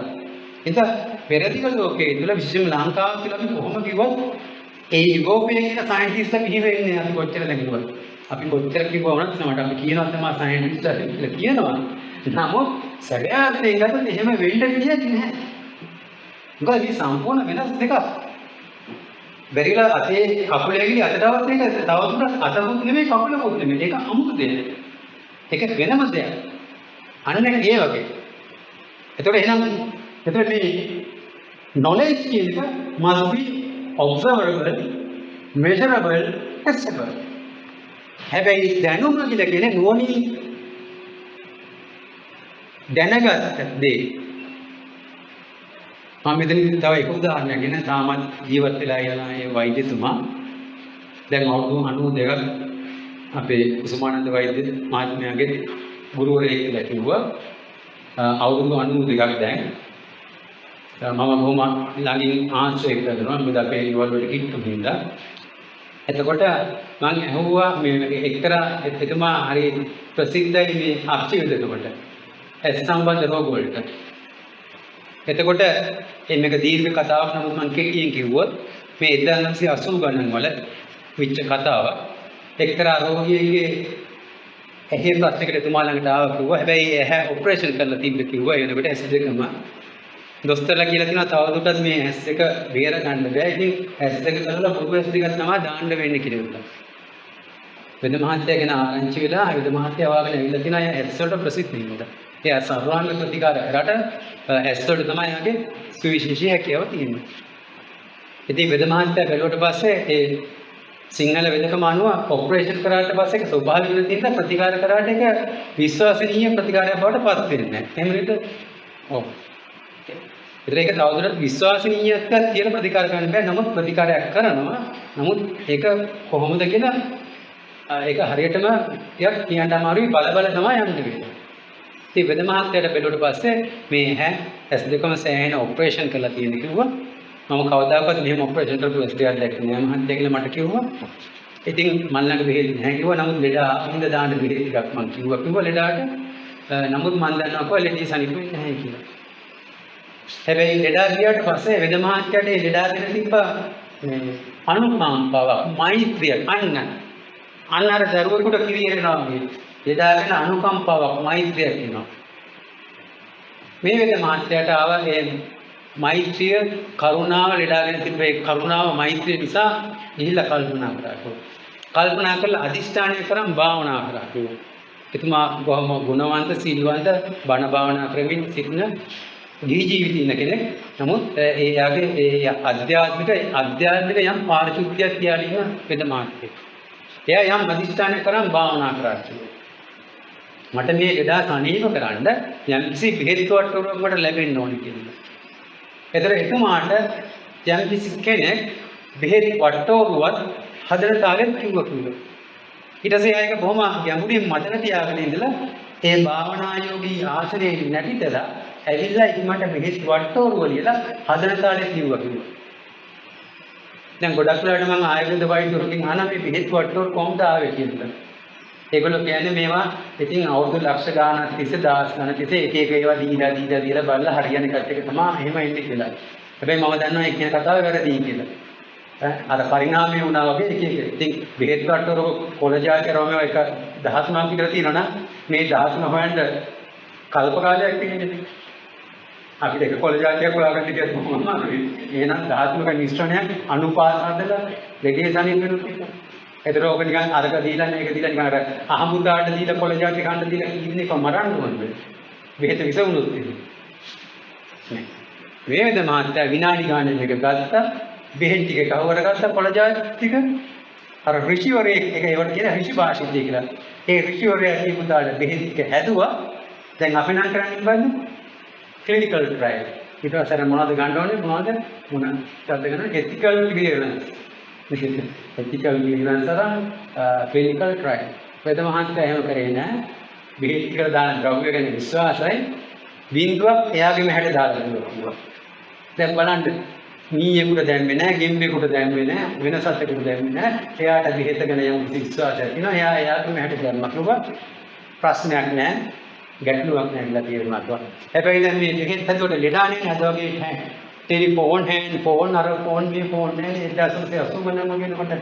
එතන පෙරදිග ලෝකයේ තුල විශේෂම ලංකාව කියලා අපි කොහොම කිව්වත් ඒ යුරෝපීය කියන සයන්ටිස්ට්ලා මෙහි වෙන්නේ අපි කොච්චර දැක්කුවත්. අපි කොච්චර කිව්වොත් සමහරවිට අපි කියනවා තමයි සයන්ටිස්ට්ලා කියලා කියනවා. නමුත් සැබෑවටම ගත්තොත් එහෙම වෙන්න විදියක් නැහැ. මොකද මේ සම්පූර්ණ වෙනස් දෙකක්. බැරිලා අතේ කකුලේ ගිලි අතටවත් ඒක තවදුරටත් අතකුත් නෙමෙයි කකුලකුත් නෙමෙයි. ඒක අමුතු දෙයක්. ඒක වෙනම දෙයක්. අන්න ඒ වගේ. එතකොට මේ knowledge කියන එක must be observable, measurable, testable. හැබැයි දැනුම කියලා කියන්නේ නුවණින් දැනගත්ත දේ. මම මෙතන තව එක උදාහරණයක් ගෙන තාමත් ජීවත් වෙලා යන ඒ වෛද්‍යතුමා දැන් අවුරුදු 92ක් අපේ කුසුමානන්ද වෛද්‍ය මහත්මයාගේ ගුරුවරයෙක් කියලා කිව්වා. අවුරුදු 92ක් දැන් මම බොහොම ළඟින් ආශ්‍රය කරනවා. මොකද අපේ ඊවල වලට කිට්ටු හින්දා. එතකොට මම ඇහුවා මේ එක්තරා එතුමා හරි ප්‍රසිද්ධයි මේ අක්ෂිවිදකට ඇස් සම්බන්ධ රෝග වලට. එතකොට මේක දීර්ඝ කතාවක් නමුත් මම කෙටියෙන් කිව්වොත් මේ 1980 ගණන් වල විච්ච කතාව. එක්තරා රෝගියෙක්ගේ ඇහි ප්‍රශ්නයකට එතුමා ළඟට ආවා කිව්වා. හැබැයි ඇහැ ඔපරේෂන් කරලා තිබ්බ කිව්වා. ඒ වෙනකොට ඇස් දෙකම දොස්තරලා කියලා කියනවා තවදුරටත් මේ ඇස් එක බේර ගන්න බෑ. ඉතින් ඇස් දෙක කරලා පොදු ඇස් දෙකක් තමයි දාන්න වෙන්නේ කියලා. වෙද මහත්තයාගෙන ආරංචි වෙලා වෙද මහත්තයා වාගෙන ඇවිල්ලා තිනා ඇස් වලට ප්‍රසිද්ධ වෙනවා. ඒ සර්වාංග ප්‍රතිකාර කරාට ඇස් වලට තමයි යගේ සුවිශේෂී හැකියාව තියෙන්නේ. ඉතින් වෙද මහත්තයා බැලුවට පස්සේ ඒ සිංහල වෙදකම අනුව ඔපරේෂන් කරාට පස්සේ ඒක ස්වභාවික විදිහට ප්‍රතිකාර කරාට ඒක විශ්වාසනීය ප්‍රතිකාරයක් බවට පත් වෙන්නේ නැහැ. එහෙම නේද? ඔව්. ඒක තවදුරටත් විශ්වාසනීයත්වයක් තියෙන ප්‍රතිකාර කරන්න බෑ. නමුත් ප්‍රතිකාරයක් කරනවා. නමුත් ඒක කොහොමද කියලා ඒක හරියටම ටිකක් කියන්න අමාරුයි. බල තමයි යන්න වෙන්නේ. ඉතින් වෙද මහත්තයාට බැලුවට පස්සේ මේ ඇස් දෙකම සෑහෙන ඔපරේෂන් කරලා තියෙන කිව්වා. මම කවදාකවත් මෙහෙම ඔපරේෂන් කරපු ඇස් දෙකක් දැක්කේ නෑ මහත්තයා කියලා මට කිව්වා. ඉතින් මම ළඟ බෙහෙත් නැහැ කිව්වා. නමුත් ලෙඩා හින්ද දාන්න බෙහෙත් ටිකක් මම කිව්වා ලෙඩාට. නමුත් මම දන්නවා කොහොමද ලෙඩේ සනීප වෙන්නේ නැහැ කියලා. හැබැයි ලෙඩා ගියාට පස්සේ වෙද මහත්තයාට ඒ ලෙඩා දෙන තිබ්බ මේ අනුකම්පාවක් මෛත්‍රිය අන්න අර දරුවෙකුට කිරියනවා වගේ ලෙඩා ගැන අනුකම්පාවක් මෛත්‍රියක් වෙනවා. මේ වෙද මහත්තයාට ආව ඒ මෛත්‍රිය කරුණාව ලෙඩා ගැන තිබ්බ ඒ කරුණාව මෛත්‍රිය නිසා ගිහිල්ලා කල්පනා කරලා අදිෂ්ඨානය කරන් භාවනා කරා කිව්වා. එතුමා බොහොම ගුණවන්ත සීලවන්ත බණ භාවනා කරමින් සිටින ගිහි ජීවිතේ ඉන්න කෙනෙක්. නමුත් ඒ යාගේ ඒ අධ්‍යාත්මික යම් පාරිශුද්ධියක් තියාගෙන වෙද මාත්‍යෙක්. එයා යම් අධිෂ්ඨානය කරන් භාවනා කරා කියලා. මට මේ ලෙඩා සනීප කරන්න යම් කිසි බෙහෙත් වට්ටුවක් මට ලැබෙන්න ඕනේ කියලා. ඒතර එතුමාට යම් කිසි කෙනෙක් බෙහෙත් වට්ටුවක් හදන තාලෙත් කිව්වා කියලා. ඊට පස්සේ ආයක බොහොම ගැඹුරින් මතක තියාගෙන ඉඳලා ඒ භාවනා යෝගී ආශ්‍රයේ නැතිතලා ඇවිල්ලා ඉක්මනට මෙහෙත් වට්ටෝරුව ලියලා හදන තාලෙත් කිව්වා කියලා. දැන් ගොඩක් වෙලාවට මම ආයුර්වේද වෛද්‍යවරුන්ගෙන් අහනවා මේ මෙහෙත් වට්ටෝරුව කොහොමද ආවේ කියලා. ඒගොල්ලෝ කියන්නේ මේවා ඉතින් අවුරුදු ලක්ෂ ගාණක් තිස්සේ දහස් ගාණක් තිස්සේ එක එක ඒවා දීලා බලලා හරියන එකත් එක තමයි එහෙම එන්නේ කියලා. හැබැයි මම දන්නවා ඒ කියන කතාව වැරදි කියලා. අර පරිණාමය වුණා වගේ එක එක. ඉතින් බෙහෙත් වට්ටෝරුව කොලජා කරවම එක 13ක් විතර තියෙනවා නම් මේ 13 හොයන්න කල්ප කාලයක් තියෙන්නේ. අපිට එක කොලජාතියක් හොයාගන්න කියත් මොකක්ම අමාරුයි. එහෙනම් 13ක මිශ්‍රණයක් අනුපාත හදලා දෙකේ සනින් වෙනුත් තියෙනවා. ඒතර ඔක නිකන් අරක දීලා මේක දීලා නිකන් අර අහමුදාට දීලා කොලජාති කන්න දීලා ඉන්නේ කො මරන්න ඕනේ. බෙහෙත විස වුණොත් නේ. වේද මහත්තයා විනාඩි ගානක් එක ගත්තා. බෙහෙත් ටික කවර ගත්තා කොලජාති ටික. අර ඍෂිවරයෙක් එක ඒවට කියන ඍෂි භාෂිතය කියලා. ඒ ඍෂිවරයා කියපුවාට බෙහෙත් ටික හැදුවා. දැන් අපි නම් කරන්නේ බලන්න. Clinical trial. ඊට පස්සේ මොනවද ගන්න ඕනේ මොනවද ශබ්ද ගන්න ethical clearance. ethical clearance තරම් ක්ලිනිකල් ට්‍රයල්. වෙද මහත්තයා එහෙම කරේ නෑ. බෙහෙත් ටික දාන ද්‍රව්‍ය ගැන විශ්වාසයි. බින්දුවක් එයාගේම හැඩ දාලා දුන්නා. දැන් බලන්න මීයෙකුට දැම්මේ නෑ, ගෙම්බෙකුට දැම්මේ නෑ, වෙන සතෙකුට දැම්මේ නෑ. එයාට බෙහෙත ගැන යම් විශ්වාසයක් තියෙනවා. එයා එයාගේම හැඩ දැම්මා කිව්වා. ප්‍රශ්නයක් නෑ. ගැටලුවක් නැතිලා තියෙනවා අතව. හැබැයි දැන් මේ දෙකෙන් හදුවට ලෙඩානේ අද වගේ ටෙලිෆෝන් හෑන්ඩ් ෆෝන් අර ෆෝන් මේ ෆෝන් නේ 1980 ගණන් වගේ නකොට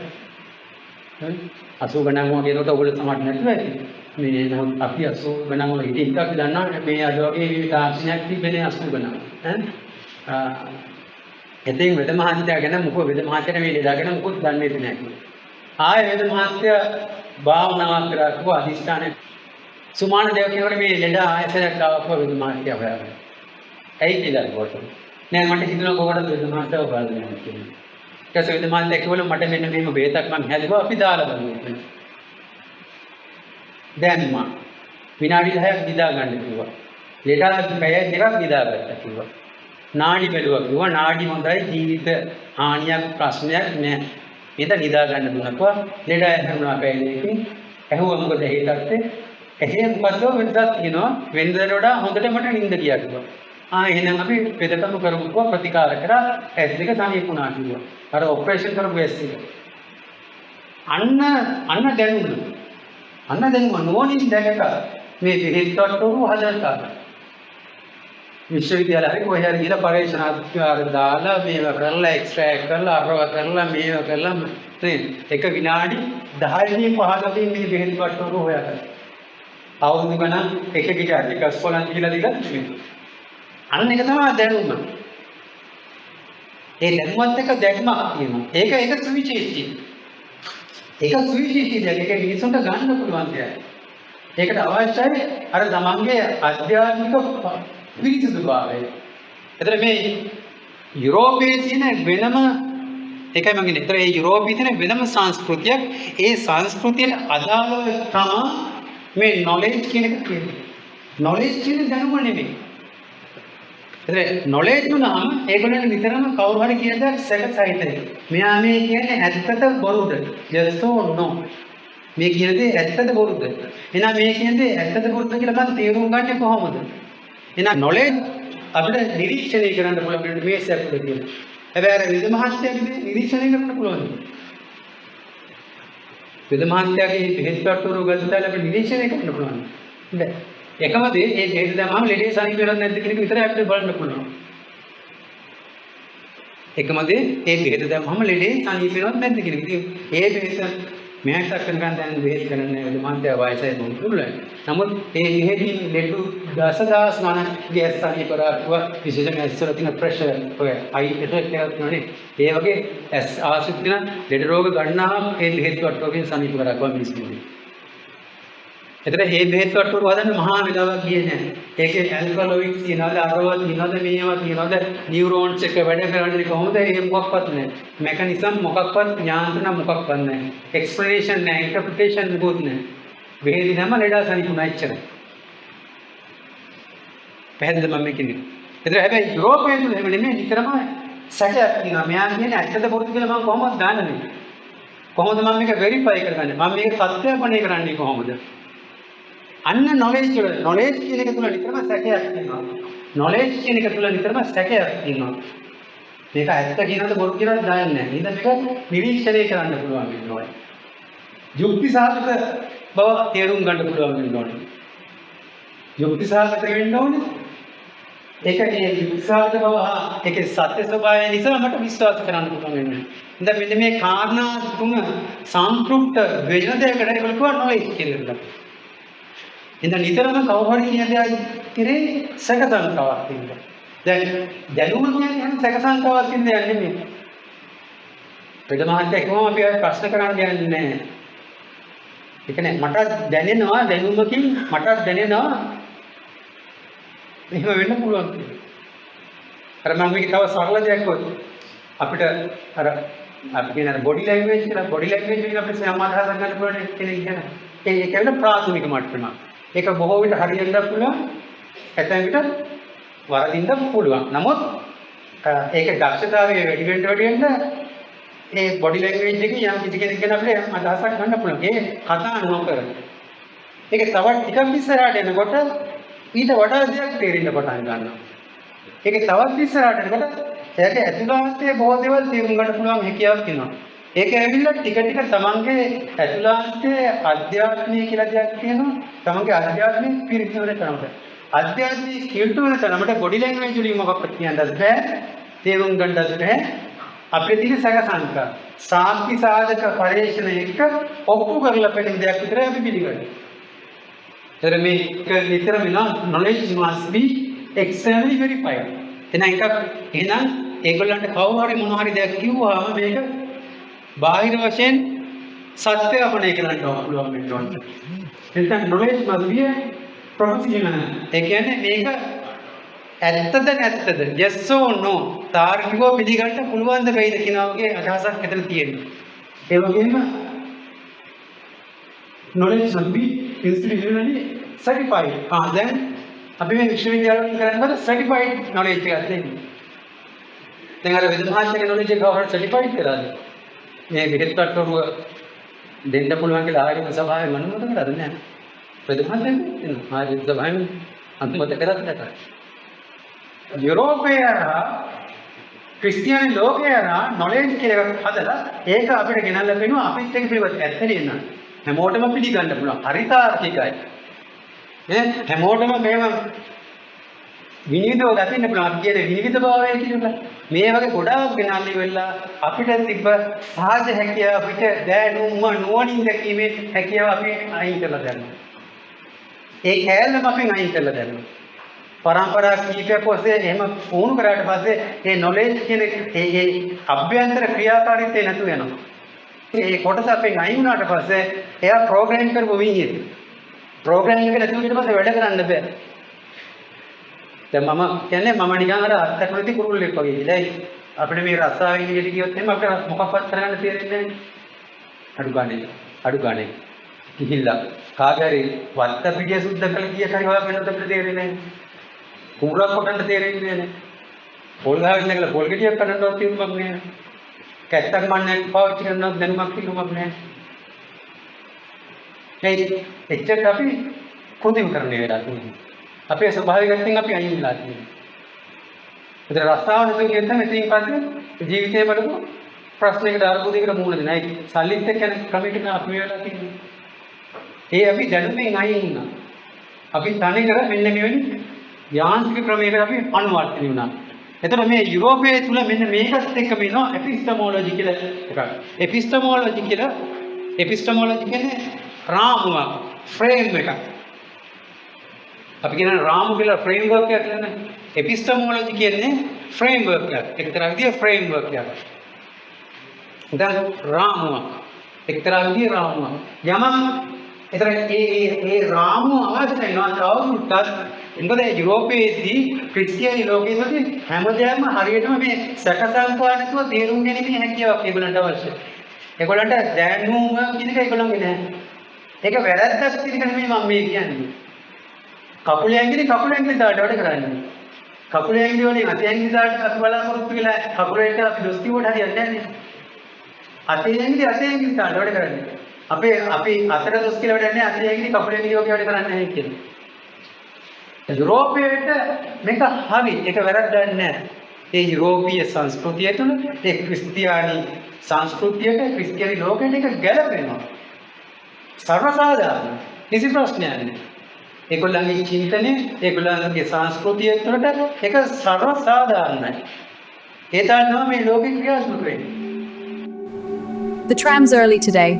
80 ගණන් වගේ නකොට ඔයගොල්ලෝ සමහර නැතුව ඇති. මේ නමුත් අපි 80 ගණන් වල හිටින් එකක් දන්නවා මේ අද වගේ තාක්ෂණයක් තිබෙන්නේ 80 ගණන්. එතෙන් වෙද මහත්තයා ගැන මොකෝ වෙද මහත්තයාට මේ ලෙඩා ගැන මොකොත් දන්නේ නැහැ. ආයෙ වෙද මහත්තයා භාවනාවක් කරා කිව්වා අදිස්ථානේ සුමාන දේව කියනකොට මේ ලෙඩ ආයතනයක් ආවම වෙද මහත්තයා හොයාගන්න. ඇයි කියලා කොට. නෑ මට හිතුණා කොහොමද වෙද මහත්තයා බලන්නේ කියලා. ඊට පස්සේ වෙද මහත්තයා කිව්වලු මට මෙන්න මේක බේතක් මම හැදුවා අපි දාලා බලමු කියලා. දැන් මම විනාඩි 10ක් නිදා ගන්න කිව්වා. ලෙඩ පැය දෙකක් නිදාගත්තා කිව්වා. නාඩි බැලුවා කිව්වා නාඩි හොඳයි ජීවිත හානියක් ප්‍රශ්නයක් නෑ. මේක නිදා ගන්න දුන්නා. ලෙඩ හැරුණා පැය දෙකකින්. ඇහුවා මොකද හේතක්ද? එහෙම මොකද වෙනසක් තියෙනවා වෙනදට වඩා හොඳට මට නිින්ද ගියා කිව්වා. එහෙනම් අපි වෙදකම කරමුකෝ ප්‍රතිකාර කරා S2 සනීප වුණා කිව්වා. අර ඔපරේෂන් කරපු S2. අන්න දැනුම නෝනින් දැකක මේ බෙහෙත්වට්ටෝරුව හදලා විශ්වවිද්‍යාලය හරි කොහේ හරි ගිහලා පරීක්ෂණාත්මක දාලා මේවා කරලා එක්ස්ට්‍රැක්ට් කරලා අරව කරලා මේවා කරලා එක විනාඩි 10 15 මේ බෙහෙත්වට්ටෝරුව හොයාගත්තා. අවුරුදු ගණන් එක ස්කෝලෙන් ගිහලා දිගට අන්න එක තමයි දැනුම. ඒ දැනුමත් එක දැක්මක් තියෙනවා. ඒක සුවිශේෂී. ඒක දෙයක්. ඒක මිනිසුන්ට ගන්න පුළුවන් දෙයක්. ඒකට අවශ්‍යයි අර තමන්ගේ අධ්‍යාත්මික පිරිසිදුභාවය. එතන මේ යුරෝපයේ තියෙන වෙනම ඒකයි මම කියන්නේ. ඒතර ඒ යුරෝපයේ තියෙන වෙනම සංස්කෘතියක්. ඒ සංස්කෘතියට අදාළව තමයි මේ knowledge කියන එක කියන්නේ. knowledge කියන්නේ දැනුම නෙමෙයි. ඒතර knowledge වුණාම ඒගොල්ලන් විතරම කවුරු හරි කියන දේ සැකසහිතයි. මෙයා මේ කියන්නේ ඇත්තද බොරුද? yes or no. මේ කියන දේ ඇත්තද බොරුද? එහෙනම් මේ කියන දේ ඇත්තද බොරුද කියලා මම තේරුම් ගන්නේ කොහොමද? එහෙනම් knowledge අපිට නිරීක්ෂණය කරන්න පුළුවන් මේ සැපුල කියන. හැබැයි අර විද මහත්යාගේ නිරීක්ෂණය කරන්න පුළුවන්. වෙද මහත්යාගේ බෙහෙත්වට්ටෝරුව ගත්තාම අපිට නිරීක්ෂණය කරන්න පුළුවන්. නේද? එකම දේ මේ බෙහෙත් දැම්මම ලෙඩේ සනීප වෙනවද නැද්ද කියන එක විතරයි අපිට බලන්න පුළුවන්. එකම දේ මේ බෙහෙත් දැම්මම ලෙඩේ සනීප වෙනවද නැද්ද කියන එක. ඉතින් ඒ බෙහෙත් මෙහෙට කරගන්න දැන් බෙහෙත් කරන්නේ වෙද මහත්යා වයසයි මොකද? නමුත් මේ බෙහෙතින් ලෙඩු දසදහස් ගණන් ගෑස් සනීප කරාවා විශේෂයෙන්ම ඇස්වල තියෙන ප්‍රෙෂර් ඔය හයි එෆෙක්ට් එකක් තියෙනනේ. ඒ වගේ ඇස් ආශ්‍රිත වෙන ලෙඩ රෝග ගන්නාම මේ බෙහෙත් වට්ටෝරුවකින් සනීප කරාවා මිනිස්සුන්ට. එතන මේ බෙහෙත් වට්ටෝරුව හදන්න මහා වෙලාවක් ගියේ නැහැ. ඒකේ ඇල්කලොයිඩ්ස් තියනවාද අරවා තියනවාද මේවා තියනවාද නියුරෝන්ස් එක වැඩ කරන්නේ කොහොමද ඒ මොකක්වත් නැහැ. මෙකනිසම් මොකක්වත් ඥාන මොකක්වත් නැහැ. එක්ස්ප්ලනේෂන් නැහැ, ඉන්ටර්ප්‍රිටේෂන් මොකුත් නැහැ. බෙහෙත් නම ලෙඩා සනීපුණා ඉච්චරයි. පැහැදිලිද මම කියන්නේ? එතන හැබැයි යුරෝපයේ තුල එහෙම නෙමෙයි නිතරම සැකයක් තියෙනවා. මෙයා කියන්නේ ඇත්තද බොරුද කියලා මම කොහොමද දන්නේ? කොහොමද මම මේක වෙරිෆයි කරගන්නේ? මම මේක සත්‍යපණය කරන්නේ කොහොමද? අන්න නොලෙජ් කියන එක තුල නිතරම සැකයක් තියෙනවා. නොලෙජ් කියන එක තුල නිතරම සැකයක් තියෙනවා. මේක ඇත්ත කියනද බොරු කියනද දන්නේ නැහැ. ඉතින් මේක නිරීක්ෂණය කරන්න පුළුවන් වෙනවා. යුක්ති සාධක බව තේරුම් ගන්න පුළුවන් වෙනවා. යුක්ති සාධක වෙන්න ඕනේ. ඒකේ යුක්ති සාධක බව ඒකේ සත්‍ය ස්වභාවය නිසා මට විශ්වාස කරන්න පුළුවන් වෙනවා. ඉතින් මෙන්න මේ කාරණා තුන සම්ප්‍රයුක්ත වෙන දෙයකට ඒක කියනවා නොලෙජ් කියලා. ඉතින් නිතරම කවුරු හරි කියන දේ ඉතිරේ සැකසංකාවක් තියෙනවා. දැන් දැනුම කියන්නේ හැම සැකසංකාවක් කියන දෙයක් නෙමෙයි. පෙළ මහත්තයා කිව්වම අපි ප්‍රශ්න කරන්න යන්නේ නැහැ. ඒ කියන්නේ මට දැනෙනවා දැනුමකින් මට දැනෙනවා මෙහෙම වෙන්න පුළුවන් කියලා. අර මම මේක තව සරල දෙයක් කිව්වොත් අපිට අර අපි කියන බොඩි ලැන්ග්වේජ් කියලා බොඩි ලැන්ග්වේජ් එක අපිට සමාදාහ ගන්න පුළුවන් කෙනෙක් ගැන. ඒක කියන්නේ ප්‍රාථමික මට්ටම. ඒක බොහෝ විට හරියන්න පුළුවන්. ඇතැම් විට වරදින්න පුළුවන්. නමුත් ඒකේ දක්ෂතාවය වැඩි වෙන්න ඒ බොඩි ලැන්ග්වේජ් එකේ යම් කිසි කෙනෙක් ගැන අපිට අදහසක් ගන්න පුළුවන්. ඒ කතා නොකර. ඒක තවත් ටිකක් ඉස්සරහට එනකොට ඊට වඩා දෙයක් තේරෙන්න පටන් ගන්නවා. ඒකේ තවත් ඉස්සරහට එනකොට එයාගේ ඇතුළාන්තයේ බොහෝ දේවල් තේරුම් ගන්න පුළුවන් හැකියාවක් තියෙනවා. ඒක ඇවිල්ලා ටික ටික තමන්ගේ ඇතුළාන්තයේ අධ්‍යාත්මය කියලා දෙයක් තියෙනවා. තමන්ගේ අධ්‍යාත්මික පිරිසිදු කරනකොට අධ්‍යාත්මික කිල්ටුවන තරමට බොඩි ලැන්ග්වේජ් වලින් මොකක්වත් කියන්නත් බෑ. තේරුම් ගන්නත් බෑ. අපිට තියෙන සැකසංකා සාක්ෂි සාධක පරීක්ෂණ එක්ක ඔප්පු කරලා පෙන්නන දෙයක් විතරයි අපි පිළිගන්නේ. ඒතර මේක නිතරම knowledge must be externally verified. එහෙනම් ඒගොල්ලන්ට කවුරු හරි මොන හරි දෙයක් කිව්වම මේක බාහිර වශයෙන් සත්‍යපණය කරන්න පුළුවන් වෙනවා. එතන knowledge must be professional. ඒ කියන්නේ මේක ඇත්තද නැත්තද yes or no තාර්කිකව පිළිගන්න පුළුවන් ද බැයිද කියන වගේ අදහසක් මෙතන තියෙනවා. ඒ වගේම knowledge must be institutionally certified. දැන් අපි මේ විශ්වවිද්‍යාලවලින් කරන්නේ certified knowledge එකක් දෙන්නේ. දැන් අර විද්‍යාඥයෙක් knowledge එක කවුරුහරි certified කරාද? මේ විහෙත්කට්ටරුව දෙන්න පුළුවන් කියලා ආයතන සභාවේ අනුමත කරාද නැහැ. විද්‍යාඥයෙක් දෙනවා. ආයතන සභාවෙන් අනුමත කරාද නැහැ. යුරෝපයේ ක්‍රිස්තියානි ලෝකයේ knowledge කියලා එකක් හදලා ඒක අපිට ගෙනල්ලා පෙන්නුවා අපිත් එක්ක පිළිවෙත් ඇත්තනේ නේද? හැමෝටම පිළිගන්න පුළුවන්. හරිතාර්කිකයි. හැමෝටම මේව විනිවිදව දකින්න පුළුවන්. අපි කියන්නේ විනිවිද භාවය කියලා. මේ වගේ ගොඩාක් ගෙනල්ලි වෙලා අපිට තිබ්බ සහජ හැකියාව අපිට දැනුම නුවණින් දැකීමේ හැකියාව අපි අයින් කරලා දැම්මා. ඒ කැලලම අපි අයින් කරලා දැම්මා. පරම්පරා කීපයක් ඔස්සේ එහෙම වුණු කරාට පස්සේ මේ knowledge කියන ඒ අභ්‍යන්තර ක්‍රියාකාරීත්වය නැතු වෙනවා. ඒ කොටස අපෙන් අයින් වුණාට පස්සේ එයා ප්‍රෝග්‍රෑම් කරපු විදිහට ප්‍රෝග්‍රෑම් එක නැතුව ඊට පස්සේ වැඩ කරන්න බෑ. දැන් මම කියන්නේ මම නිකන් අර අත්කෘති කුරුල්ලෙක් වගේ කියලා. අපිට මේ රස්සාවෙන් එළියට ගියොත් එහෙම අපිට මොකක්වත් කරගන්න තේරෙන්නේ නැහැ. අඩු ගානේ කිහිල්ලා කාගේ හරි වත්ත පිටිය සුද්ධ කළ කීයක් හරි හොයාගන්නත් අපිට තේරෙන්නේ නැහැ. කුඹරක් කොටන්න තේරෙන්නේ නැහැ. පොල් ගහගෙන නැගලා පොල් ගෙඩියක් කඩන්නවත් තියුමක් නැහැ. කැත්තක් මන්නක් පාවිච්චි කරනවත් දැනුමක් තියුමක් නැහැ. එච්චර අපි කුදිම කරන්නේ වෙලා තියෙනවා. අපේ ස්වභාවිකයෙන් අපි අයින් වෙලා තියෙනවා. ඒතර රස්සාව නැතුව කියද්දී ඉතින් පස්සේ ජීවිතේ බලපො ප්‍රශ්නයකට අරුබුදයකට මුහුණ දෙනවා. ඒ සල්ලිත් එක්ක යන ක්‍රමයකට අපි වෙලා තියෙනවා. ඒ අපි දැනුමින් අයින් වුණා. අපි තනි කර මෙන්න මෙවැනි යාන්ත්‍රික ක්‍රමයකට අපි අනුවර්තනය වුණා. එතකොට මේ යුරෝපයේ තුල මෙන්න මේකත් එක්ක වෙනවා එපිස්ටමෝලොජි කියලා එකක්. එපිස්ටමෝලොජි කියන්නේ රාමුවක්, ෆ්‍රේම් එකක්. අපි කියන රාමු කියලා ෆ්‍රේම්වර්ක් එකක් කියන්නේ. එපිස්ටමෝලොජි කියන්නේ ෆ්‍රේම්වර්ක් එකක්. එක්තරා විදිහේ ෆ්‍රේම්වර්ක් එකක්. දැන් රාමුවක්. එක්තරා විදිහේ රාමුවක්. යමක් එතන ඒ රාමුව අවශ්‍ය වෙනවා තවදුරටත්. මොකද යුරෝපයේදී ක්‍රිස්තියානි ලෝකයේදී හැමදේම හරියටම මේ සැකසංකා නැතුව තේරුම් ගැනීමේ හැකියාවක් ඒගොල්ලන්ට අවශ්‍යයි. ඒගොල්ලන්ට දැනුම කියන එක ඒගොල්ලන්ගේ නැහැ. ඒක වැරද්දක් කියන එක නෙමෙයි මම මේ කියන්නේ. කකුල ඇඟිලි දාට වැඩ කරන්නේ. කකුල ඇඟිලි වලින් අත ඇඟිලි දාට අපි බලාපොරොත්තු වෙලා කකුල එක අපි දොස් කිව්වට හරියන්නේ නැහැ. අතේ ඇඟිලි තාන්න වැඩ කරන්නේ. අපි අතට දොස් කියලා වැඩ නැහැ අතේ ඇඟිලි කකුලේ ඇඟිලි වගේ වැඩ කරන්නේ නැහැ කියලා. යුරෝපයට මේක හරි ඒක වැරද්දක් නැහැ. ඒ යුරෝපීය සංස්කෘතිය තුළ ඒ ක්‍රිස්තියානි සංස්කෘතියට ක්‍රිස්තියානි ලෝකයට ඒක ගැලපෙනවා. සර්වසාධාරණ. කිසි ප්‍රශ්නයක් නැහැ. ඒගොල්ලන්ගේ චින්තනය, ඒගොල්ලන්ගේ සංස්කෘතිය තුළට ඒක සර්වසාධාරණයි. ඒ තමයි මේ ලෝකේ ක්‍රියාත්මක වෙන්නේ. The tram's early today.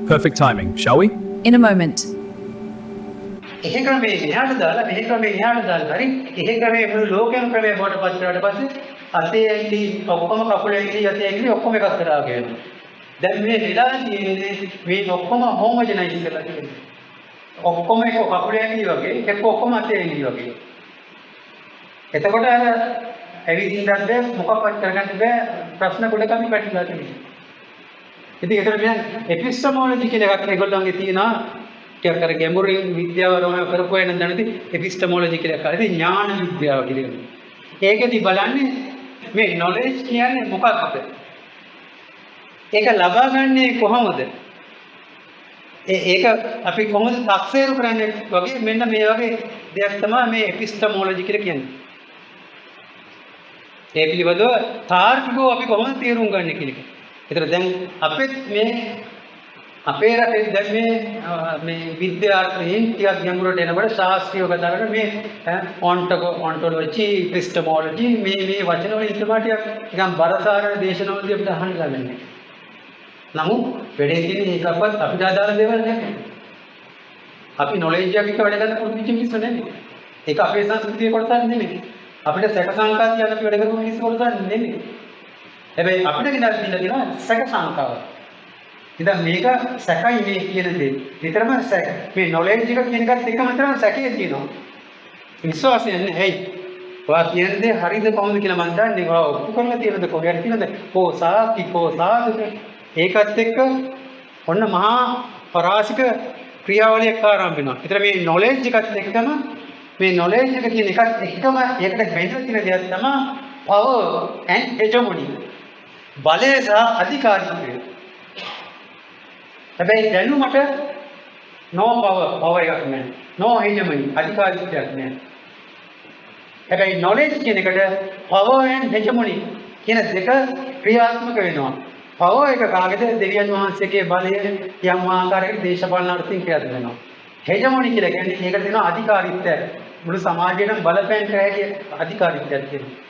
Perfect timing, shall we? In a moment. එහෙ ක්‍රමයේ එහාට දාලා මෙහෙ ක්‍රමයේ එහාට දාලා හරි එහෙ ක්‍රමයේ මුළු ලෝකෙම ක්‍රමයේ බවට පත් කරාට පස්සේ අතේ ඇඟිලි ඔක්කොම කකුලේ ඇඟිලි අතේ ඇඟිලි ඔක්කොම එකක් කරා කියනවා. දැන් මේ වෙලා තියෙන්නේ මේ ඔක්කොම හෝමජනයිස් කරලා තියෙන්නේ. ඔක්කොම එක කකුලේ ඇඟිලි වගේ එක්ක ඔක්කොම අතේ ඇඟිලි වගේ. එතකොට අර ඇවිදින්නත් බෑ මොකක්වත් කරගන්න බෑ ප්‍රශ්න ගොඩක් අපි පැටලලා තියෙනවා. ඉතින් ඒකට මෙයන් එපිස්ටමෝලොජි කියන එකක් ඒගොල්ලන්ගේ තියෙනවා. ටිකක් අර ගැඹුරින් විද්‍යාව රෝම කරපු වෙන දැනති එපිස්ටමෝලොජි කියලා එකක්. ඉතින් ඥාන විද්‍යාව කියලා. ඒකෙදි බලන්නේ මේ නොලෙජ් කියන්නේ මොකක්ද? ඒක ලබා ගන්නේ කොහොමද? ඒක අපි කොහොමද සක්සේරු කරන්නේ වගේ මෙන්න මේ වගේ දෙයක් තමයි මේ එපිස්ටමෝලොජි කියලා කියන්නේ. ඒ පිළිබඳව තාර්කිකව අපි කොහොමද තේරුම් ගන්න කියන එක. ඒතර දැන් අපිත් මේ අපේ රටේ දැන් මේ විද්‍යාර්ථීන් ටිකක් ගැඹුරට එනකොට ශාස්ත්‍රීය කතා කරන මේ ඔන්ටොලොජි, එපිස්ටමෝලොජි මේ වචන වල ඉතමා ටිකක් නිකන් බරසාර දේශනාවලදී අපිට අහන්න ලැබෙන්නේ. නමුත් වැඩේ තියෙන්නේ ඒකවත් අපිට අදාළ දේවල් නෙමෙයි. අපි නොලෙජ් එකක් වැඩ ගන්න පුරුදු මිනිස්සු නෙමෙයි. ඒක අපේ සංස්කෘතියේ කොටසක් නෙමෙයි. අපිට සැක සංකා කියන අපි වැඩ කරපු මිනිස්සු කොටසක් නෙමෙයි. හැබැයි අපිට ගෙනල්ලා දීලා තියෙනවා සැක සංකාව. ඉතින් මේක සැකයි මේ කියන දේ. විතරම සැක. මේ නොලෙජ් එක කියන එකත් එකම තමයි සැකේ තියෙනවා. විශ්වාසය නැහැ. හයි. ඔයා කියන දේ හරිද කොහොමද කියලා මම දන්නේ. ඔයා ඔප්පු කරලා තියෙනද කොහේද තියෙනද? සාධු. ඒකත් එක්ක ඔන්න මහා පරාසික ක්‍රියාවලියක් ආරම්භ වෙනවා. ඒතර මේ නොලෙජ් එකත් එක්කම මේ නොලෙජ් එක කියන එකත් එක්කම ඒකට බැඳලා තියෙන දෙයක් තමයි power and hegemony. බලය සහ අධිකාරීත්වය. හැබැයි දැනුමට no power එකක් නැහැ. no hegemony අධිකාරීත්වයක් නැහැ. හැබැයි knowledge කියන එකට power and hegemony කියන දෙක ක්‍රියාත්මක වෙනවා. power එක කාගේද? දෙවියන් වහන්සේගේ බලය යම් ආකාරයකට දේශපාලන අර්ථයෙන් ක්‍රියාත්මක වෙනවා. hegemony කියලා කියන්නේ ඒකට දෙනවා අධිකාරීත්වය. මුළු සමාජයටම බලපෑම් කර හැකි අධිකාරීත්වයක් තියෙනවා.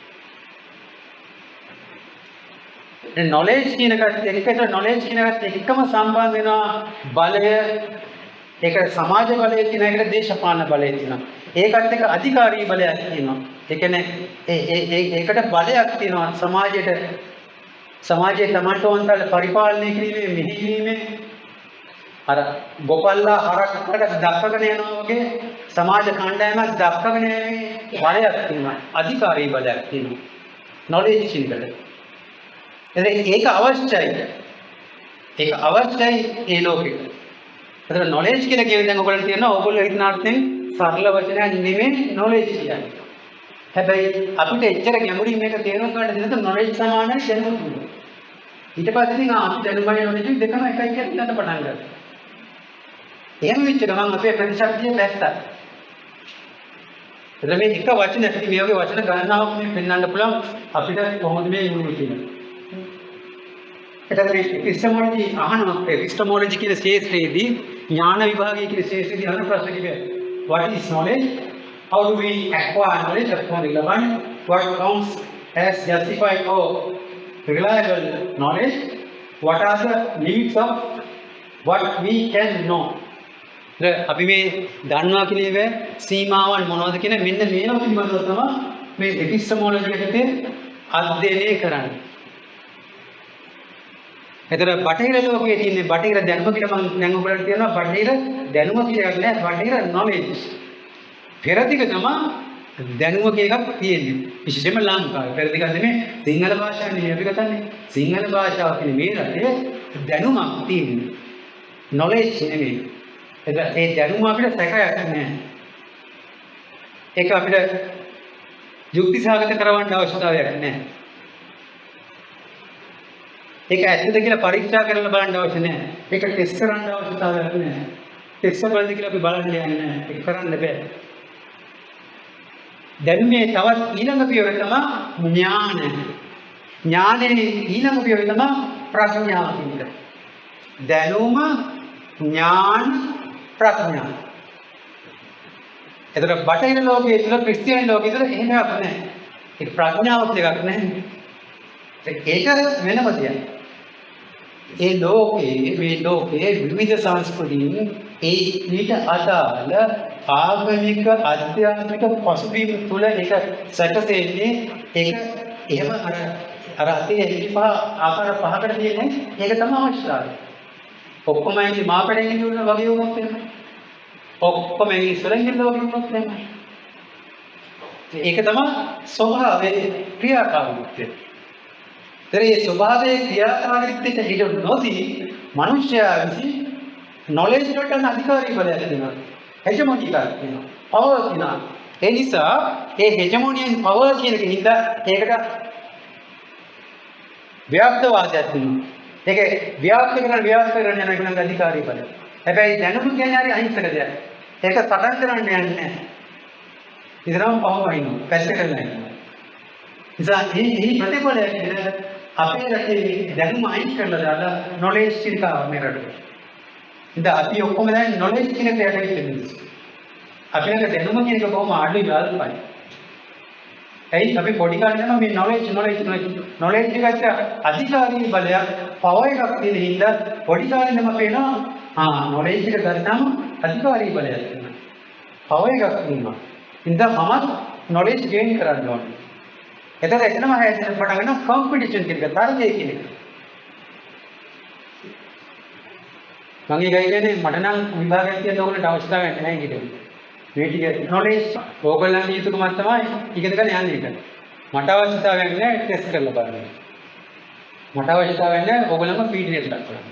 knowledge කියන එකට knowledge කියන එකට එකම සම්බන්ධ වෙනවා බලය. ඒක සමාජ බලය කියන එකට දේශපාලන බලය තියෙනවා. ඒකත් එක්ක අධිකාරී බලයක් තියෙනවා. ඒ කියන්නේ ඒකට බලයක් තියෙනවා සමාජයේ තමන්ට ඕනතර පරිපාලනය කිරීමේ මෙහෙයීමේ අර ගොපල්ලා හරකට දක්වගෙන යනවා වගේ සමාජ කණ්ඩායමක් දක්වගෙන යන්නේ බලයක් තියෙනවා. අධිකාරී බලයක් තියෙනවා. knowledge කියන එකට. ඒක අවශ්‍යයි. ඒක අවශ්‍යයි ඒ ලෝකෙට. ඒතර knowledge කියලා කියන්නේ දැන් ඔයගොල්ලෝ කියනවා ඔයගොල්ලෝ හිතන අර්ථයෙන් සරල වචනයක් නෙමෙයි knowledge කියන්නේ. හැබැයි අපිට එච්චර ගැඹුරින් මේක තේරුම් ගන්න දෙන්න knowledge සමානයි දැනුම. ඊට පස්සේ ඉතින් අපි දැනුමයි knowledge දෙකම එකයි කියලා හිතන්න පටන් ගන්නවා. එහෙම වෙච්ච ගමන් අපේ ප්‍රතිශක්තිය නැත්තා. එතන මේ එක වචනයක් මේ වගේ වචන ගණනාවක් මේ පෙන්වන්න පුළුවන් අපිට කොහොමද මේ යුරු කියන්නේ. එතකොට එපිස්ටමෝලොජි එපිස්ටමෝලොජි කියන ශාස්ත්‍රයේදී ඥාන විභාගයේ කියන ශාස්ත්‍රයේදී අහන ප්‍රශ්න කිව්වේ what is knowledge, how do we acquire knowledge upon relevant, what counts as justified or reliable knowledge, what are the limits of what we can know. අපි මේ දන්නවා කියන ඒවා සීමාවන් මොනවද කියන මෙන්න මේවා පිළිබඳව තමයි මේ එපිස්ටමෝලොජි එකේ අධ්‍යයනය කරන්නේ. එතන බටහිර ලෝකයේ තියෙන බටහිර දැනුම කියලා මම දැන් ඔයගොල්ලන්ට කියනවා බටහිර දැනුම කියලා එකක් නෑ බටහිර knowledge. පෙරදිග තමයි දැනුම කියන එකක් තියෙන්නේ. විශේෂයෙන්ම ලංකාවේ. පෙරදිග නෙමෙයි සිංහල භාෂාව නෙමෙයි අපි කතාන්නේ. සිංහල භාෂාව කියන මේ රටේ දැනුමක් තියෙන්නේ. knowledge නෙමෙයි. ඒ දැනුම අපිට සැකයක් නෑ. ඒක අපිට යුක්ති සහගත කරවන්න අවශ්‍යතාවයක් නෑ. ඒක ඇත්තද කියලා පරීක්ෂා කරලා බලන්න අවශ්‍ය නැහැ. ඒක ටෙස්ට් කරන්න අවශ්‍යතාවයක් නැහැ. ටෙස්ට් කරලාද කියලා අපි බලන්න යන්නේ නැහැ. ඒක කරන්න බෑ. දැන් මේ තවත් ඊළඟ පියවර තමයි ඥාන. ඥානයේ ඊළඟ පියවර තමයි ප්‍රඥාව කියන්නේ. දැනුම ඥාන ප්‍රඥා. එතකොට බටහිර ලෝකයේ තුල ක්‍රිස්තියානි ලෝකයේ තුල එහෙම එකක් නැහැ. ඒක ප්‍රඥාවක් දෙකක් නැහැ. ඒක වෙනම දෙයක්. මේ ලෝකයේ විවිධ සංස්කෘතීන් ඊට අදාළ ආගමික අධ්‍යාත්මික පසුබිම් තුල ඒක සැකසෙන්නේ ඒක එහෙම අර අතේ හිපහ ආකාර පහකට තියෙන්නේ ඒක තමයි අවශ්‍යතාවය. ඔක්කොම ඇයි මාපැඩෙන් ඉන්න වගේ වුණොත් එහෙම. ඔක්කොම ඇයි ඉස්සරහින් ඉන්න වගේ වුණොත් එහෙම. ඒක තමයි ස්වභාවයේ ක්‍රියාකාරීත්වය. ඒ ස්වභාවයේ ක්‍රියාකාරීත්වයට හිත නොදී මනුෂ්‍යයා විසින් නොලෙජ් වලට අධිකාරී බලයක් දෙනවා. හෙජමොනි එකක් දෙනවා. පවර් දෙනවා. ඒ නිසා මේ හෙජමොනියෙන් පවර් කියන කෙනින්ද ඒකට ව්‍යාප්තවාදයක් තියෙනවා. ඒක ව්‍යාප්ත කරන යන එකනම් අධිකාරී බලය. හැබැයි දැනුම කියන්නේ හරි අහිංසක දෙයක්. ඒක සටන් කරන්න යන්නේ නැහැ. ඉතරම් පවර් වයින්නවා. පැත්තකට නෑ. නිසා මේ ප්‍රතිඵලයක් විදිහට අපේ රටේ දැනුම අයින් කරලා දාලා නොලෙජ් ටිකාව මේ රටේ. ඉතින් අපි ඔක්කොම දැන් නොලෙජ් කියන දෙයට ඉන්නේ. අපි ළඟ දැනුම කියන එක බොහොම අඩුයි යාළුවයි. ඇයි අපි පොඩි කාලේ යනවා මේ නොලෙජ් එකට අධිකාරී බලයක් පවර් එකක් තියෙන හින්දා පොඩි කාලේම පේනවා නොලෙජ් එක ගත්තාම අධිකාරී බලයක් තියෙනවා. පවර් එකක් තියෙනවා. ඉතින් මම නොලෙජ් ගේන් කරන්න ඕනේ. එතකොට එතනම හැදෙන පටන් ගන්න කම්පිටිෂන් කියන එක තරගය කියන එක. මම කියන්නේ මට නම් විභාගයක් තියෙන ඕගොල්ලන්ට අවශ්‍යතාවයක් නැහැ කියන්නේ. මේ ටික නොලෙජ් ඕගොල්ලන්ගේ යුතුයකමක් තමයි ඉගෙන ගන්න යන්නේ ඒක. මට අවශ්‍යතාවයක් නැහැ ටෙස්ට් කරලා බලන්න. මට අවශ්‍යතාවයක් නැහැ ඕගොල්ලන්ම පීඩනයක් දක්වන්න.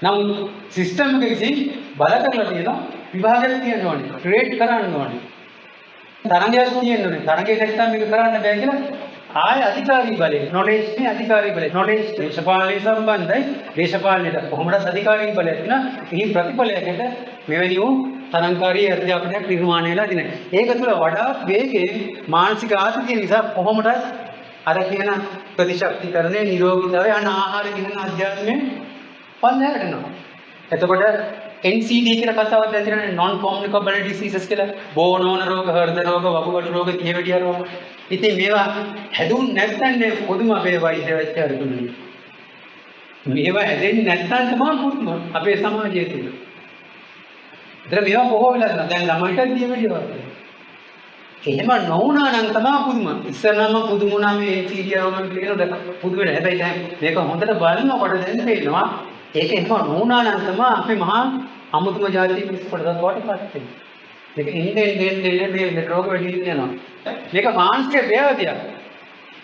නමුත් සිස්ටම් එක විසින් බල කරලා තියෙනවා විභාගයක් තියෙන්න ඕනේ. ක්‍රියේට් කරන්න ඕනේ. තරගයක් තියෙන්න ඕනේ. තරගයක් නැත්නම් මේක කරන්න බෑ කියලා ආය අධිකාරී බලය නොලෙජ් නේ අධිකාරී බලය නොලෙජ් දේශපාලනයේ සම්බන්ධයි දේශපාලනයට කොහොමද අධිකාරී බලය තියෙන එහි ප්‍රතිඵලයකට මෙවැනි වූ තරංකාරී අධ්‍යාපනයක් නිර්මාණය වෙලා තියෙනවා. ඒක තුළ වඩා වේගයෙන් මානසික ආතතිය නිසා කොහොමද අර කියන ප්‍රතිශක්තිකරණය නිරෝගීතාවය අන ආහාර කියන අධ්‍යාත්මයෙන් පල්ලෙහාට යනවා. එතකොට NCD කියලා කතාවක් දැන් තියෙනවා non communicable diseases කියලා බෝනෝන රෝග හෘද රෝග වකුගඩු රෝග කියවෙඩිය රෝග. ඉතින් මේවා හැදුන් නැත්නම් පොදුම අපේ වෛද්‍ය වෛද්‍යවරුන් මේවා හැදෙන්නේ නැත්නම් තමයි පුදුම අපේ සමාජය තුළ. ඒතර මේවා බොහෝ වෙලා තියෙනවා. දැන් ළමයිට කියවෙඩිය වගේ. එහෙම නොවුනා නම් තමයි පුදුම. ඉස්සරනම පුදුම වුණා මේ NCD රෝග කියන පුදුම වෙන. හැබැයි දැන් මේක හොඳට බලනකොට දැන් තේරෙනවා ඒක එහෙම නොවුනා නම් තමයි අපි මහා අමුතුම ජාතික කොටසක් වටපත් වෙන්නේ. මේක ඉන්නේ රෝග වැඩි වෙනවා. මේක මානසික ව්‍යාධියක්.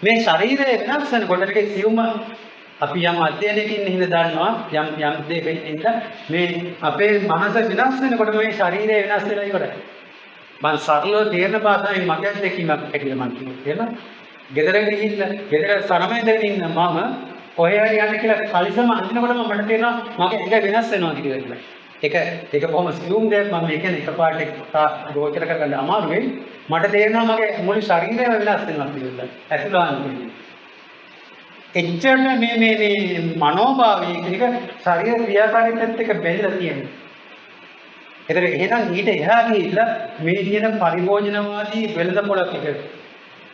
මේ ශරීරය වෙනස් වෙනකොට මේක සියුම අපි යම් අධ්‍යයනයකින් හිඳ දන්නවා යම් දෙයකින් හිඳ මේ අපේ මනස වෙනස් වෙනකොට මේ ශරීරය වෙනස් වෙලා ඉවරයි. මම සරලව තේරෙන භාෂාවෙන් මගක් දෙකීමක් ඇටියට මම කියනවා. ගෙදර ගිහිල්ලා ගෙදර සරමෙන්දගෙන ඉන්න මම කොහේ හරි යන්න කියලා කලිසම අඳිනකොටම මට තේරෙනවා මගේ ඇඟ වෙනස් වෙනවා කියලා. ඒක කොහොම සියුම් දෙයක් මම මේ කියන්නේ එකපාරට ගෝචර කරගන්න අමාරුයි. මට තේරෙනවා මගේ මුළු ශරීරයම වෙනස් වෙනවා කියලා. ඇතුළාන්තයෙන්. එච්චරම මේ මනෝභාවය කියන එක ශරීර ක්‍රියාකාරීත්වයත් එක්ක බැඳලා තියෙනවා. ඒතර එහෙනම් ඊට එහා ගිහිල්ලා මේ කියන පරිභෝජනවාදී වෙළඳපොළක් එක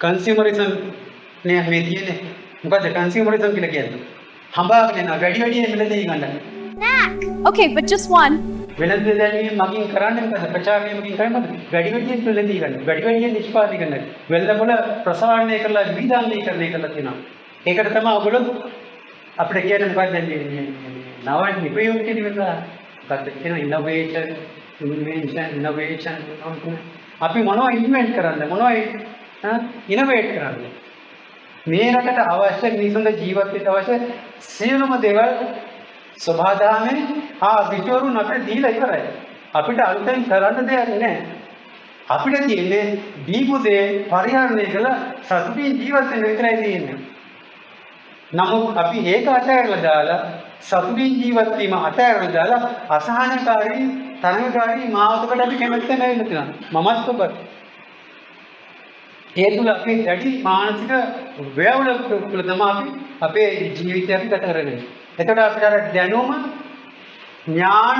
කන්සියුමරිසම් නේ මේ තියෙන්නේ. මොකද කන්සියුමරිසම් කියලා කියන්නේ? හඹාගෙන යන වැඩි මිලදී ගන්න. Okay, but just one. වෙළඳ දැනීම මගින් කරන්නේ මොකද? ප්‍රචාරණය මගින් කරන්නේ මොකද? වැඩි මිලදී ගන්න. වැඩි නිෂ්පාදනය කරන්න. වෙළඳපොළ ප්‍රසාරණය කරලා විවිධාංගීකරණය කරලා තියෙනවා. ඒකට තමයි ඔයගොල්ලෝ අපිට කියන්නේ මොකක්ද මේ නව නිපයුම් කියන එක. මොකක්ද කියන ඉනෝවේෂන් අපි මොනවා ඉන්වෙන්ට් කරන්නේ මොනවා ඉනෝවේට් කරන්නේ මේ රටට අවශ්‍ය මිනිසුන්ගේ ජීවත් වෙන්න අවශ්‍ය සියලුම දේවල් සබහාදාමේ විචාරුන් අපිට දීලා ඉවරයි. අපිට අලුතෙන් කරන්න දෙයක් නැහැ. අපිට තියෙන්නේ දීපු දේ පරිහරණය කළ සතුටින් ජීවත් වෙන්න විතරයි තියෙන්නේ. නමුත් අපි ඒක අතහැරලා දාලා සතුටින් ජීවත් වීම අතහැරලා දාලා අසහනකාරී තරඟකාරී මාවතකට අපි කැමැත්ත නැවෙන්න තියෙනවා. මමත් ඔබත්. ඒ තුල අපි දැඩි මානසික වේවුල තුල තමයි අපි අපේ ජීවිතය අපි ගත කරන්නේ. එතකොට අපිට අර දැනුම ඥාන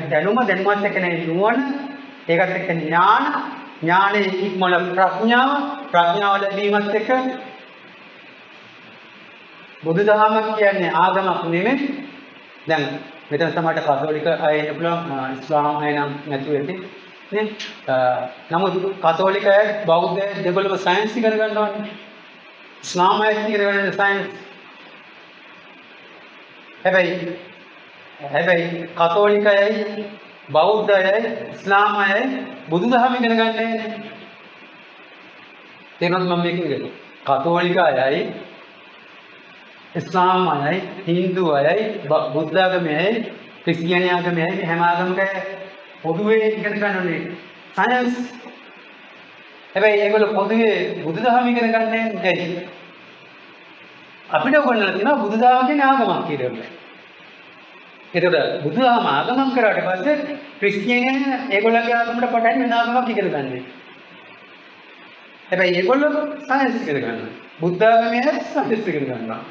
දැනුමත් එක්ක නුවණ ඒකත් එක්ක ඥානයේ ඉක්මන ප්‍රඥාව ලැබීමත් එක්ක බුදුදහම කියන්නේ ආගමක් නෙමෙයි. දැන් මෙතන සමහරට කතෝලික අය ඉන්න පුළුවන්, ඉස්ලාම් අය නම් නැතුව ඇති නේ. නමුත් කතෝලික අය බෞද්ධ අය දෙගොල්ලම සයන්ස් ඉගෙන ගන්නවානේ. ඉස්ලාම් අය ඉගෙන ගන්න සයන්ස්. හැබැයි කතෝලික අය බෞද්ධ අය ඉස්ලාම් අය බුදුදහම ඉගෙන ගන්නේ නැහැ. තේරුණාද මම මේක කියන්නේ? කතෝලික අයයි ඉස්ලාම් අයයි හින්දු අයයි බුද්ධ ආගමයි ක්‍රිස්තියානි ආගමයි හැම ආගමක පොදුවේ ඉගෙන ගන්නනේ සයන්ස්. හැබැයි ඒගොල්ලෝ පොදුවේ බුදුදහම ඉගෙන ගන්නේ නැහැ. අපිට ඕගොල්ලෝ තියෙනවා බුදුදහම කියන්නේ ආගමක් කියලා. ඒතකොට බුදුදහම ආගමක් කරාට පස්සේ ක්‍රිස්තියානි ඒගොල්ලන්ගේ ආගමකට පටන් වෙන ආගමක් ඉගෙන ගන්නවා. හැබැයි ඒගොල්ලෝ සයන්ස් ඉගෙන ගන්නවා. බුද්ධ ආගමේ සයන්ස් ඉගෙන ගන්නවා.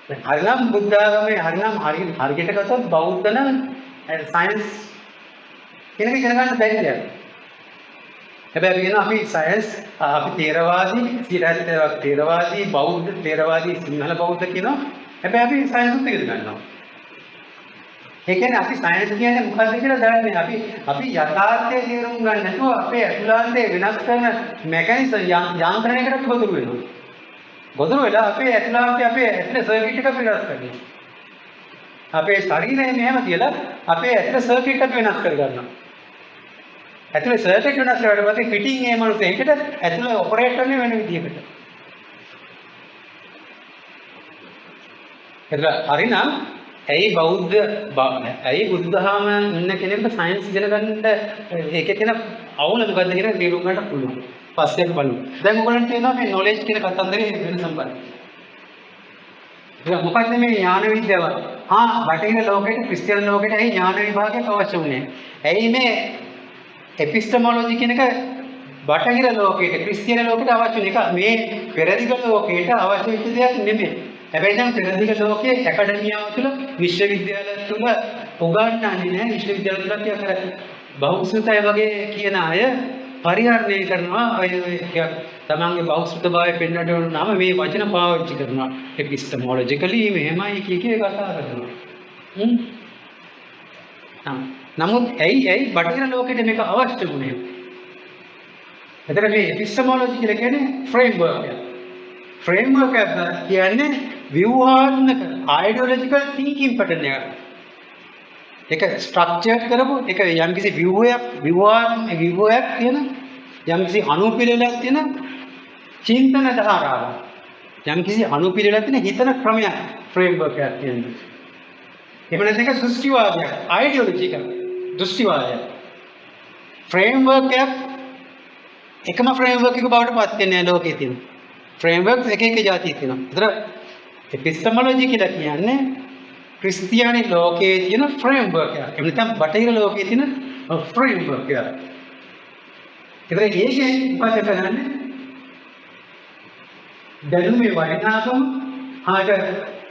හරිනම් බුද්ධ ආගමේ හරියට ගත්තොත් බෞද්ධ නම් සයන්ස් කෙනෙක් ඉගෙන ගන්න බැරි දෙයක්. හැබැයි අපි අපි සයන්ස් අපි තේරවාදී බෞද්ධ තේරවාදී සිංහල බෞද්ධ කියනවා. හැබැයි අපි සයන්ස් උත් ඉගෙන ගන්නවා. ඒ කියන්නේ අපි සයන්ස් කියන්නේ මොකක්ද කියලා දන්නේ. අපි යථාර්ථය තේරුම් ගන්න නැතුව අපේ අතුලාන්තය වෙනස් කරන මෙකැනිසම් යාන්ත්‍රණයකට ගොදුරු වෙනවා. ගොදුරු වෙලා අපේ ඇතුළාන්තය අපේ ඇතුලේ සර්කිට් එක වෙනස් කරනවා. අපේ ශරීරය මෙහෙම තියලා අපේ ඇතුලේ සර්කිට් එක වෙනස් කර ගන්නවා. ඇතුලේ සර්කිට් වෙනස් කරලා පස්සේ ෆිටින් ඒ මනුස්සයෙකුට ඇතුලේ ඔපරේට් කරන්නේ වෙන විදිහකට. එතන හරිනම් ඇයි බුදුදහම ඉන්න කෙනෙකුට සයන්ස් ඉගෙන ගන්නට ඒකේ තියෙන අවුල මොකද්ද කියලා තේරුම් ගන්න පුළුවන්. පස්සේ බලමු. දැන් ඔයගොල්ලන්ට තේරෙනවා මේ නොලෙජ් කියන කතන්දරේ වෙන සම්බන්ධය. ඒක මොකක්ද මේ ඥාන විද්‍යාව? බටහිර ලෝකෙට ක්‍රිස්තියානි ලෝකෙට ඇයි ඥාන විභාගයක් අවශ්‍ය වුනේ? ඇයි මේ එපිස්ටමොලොජි කියන එක බටහිර ලෝකෙට ක්‍රිස්තියානි ලෝකෙට අවශ්‍ය වෙන එක මේ පෙරදිග ලෝකෙට අවශ්‍ය වෙච්ච දෙයක් නෙමෙයි. හැබැයි දැන් පෙරදිග ලෝකයේ ඇකඩමියාව තුළ විශ්වවිද්‍යාල තුළ උගන්වන්නේ නැහැ. විශ්වවිද්‍යාල තුළ අර බහුසුතය වගේ කියන අය පරිහරණය කරනවා. ඔය තමන්ගේ බෞද්ධභාවය පෙන්වන්නට ඕන නම් මේ වචන පාවිච්චි කරනවා. එපිස්ටමොලොජිකලි මෙහෙමයි කිය කතා කරනවා. නමුත් ඇයි බටහිර ලෝකෙට මේක අවශ්‍ය වුණේ? එතන මේ එපිස්ටමොලොජි කියලා කියන්නේ ෆ්‍රේම්වර්ක් එක. ෆ්‍රේම්වර්ක් එක කියන්නේ ව්‍යුහාත්මක අයිඩියොලොජිකල් තින්කින් පැටර්න් එකක්. ඒක ස්ට්‍රක්චර්ඩ් කරපු ඒක යම්කිසි ව්‍යුහයක් තියෙන යම්කිසි අනුපිළිවෙලක් තියෙන චින්තන ධාරාවක්. යම්කිසි අනුපිළිවෙලක් තියෙන හිතන ක්‍රමයක් ෆ්‍රේම්වර්ක් එකක් කියන්නේ. එහෙම නැත්නම් ඒක දෘෂ්ටිවාදයක්, අයිඩියොලොජි එකක්, දෘෂ්ටිවාදයක්. ෆ්‍රේම්වර්ක් එකක් එකම ෆ්‍රේම්වර්ක් එක බවට පත් වෙන්නේ නැහැ ලෝකයේ තියෙන. ෆ්‍රේම්වර්ක්ස් එක જાති තියෙනවා. ඒතර එපිස්ටමොලොජි කියලා කියන්නේ ක්‍රිස්තියානි ලෝකයේ තියෙන ෆ්‍රේම්වර්ක් එකක්. එහෙම නැත්නම් බටහිර ලෝකයේ තියෙන ෆ්‍රේම්වර්ක් එකක්. ඒතර ඒකේ මොකද කරන්නේ? දැනුමේ වටිනාකම ආට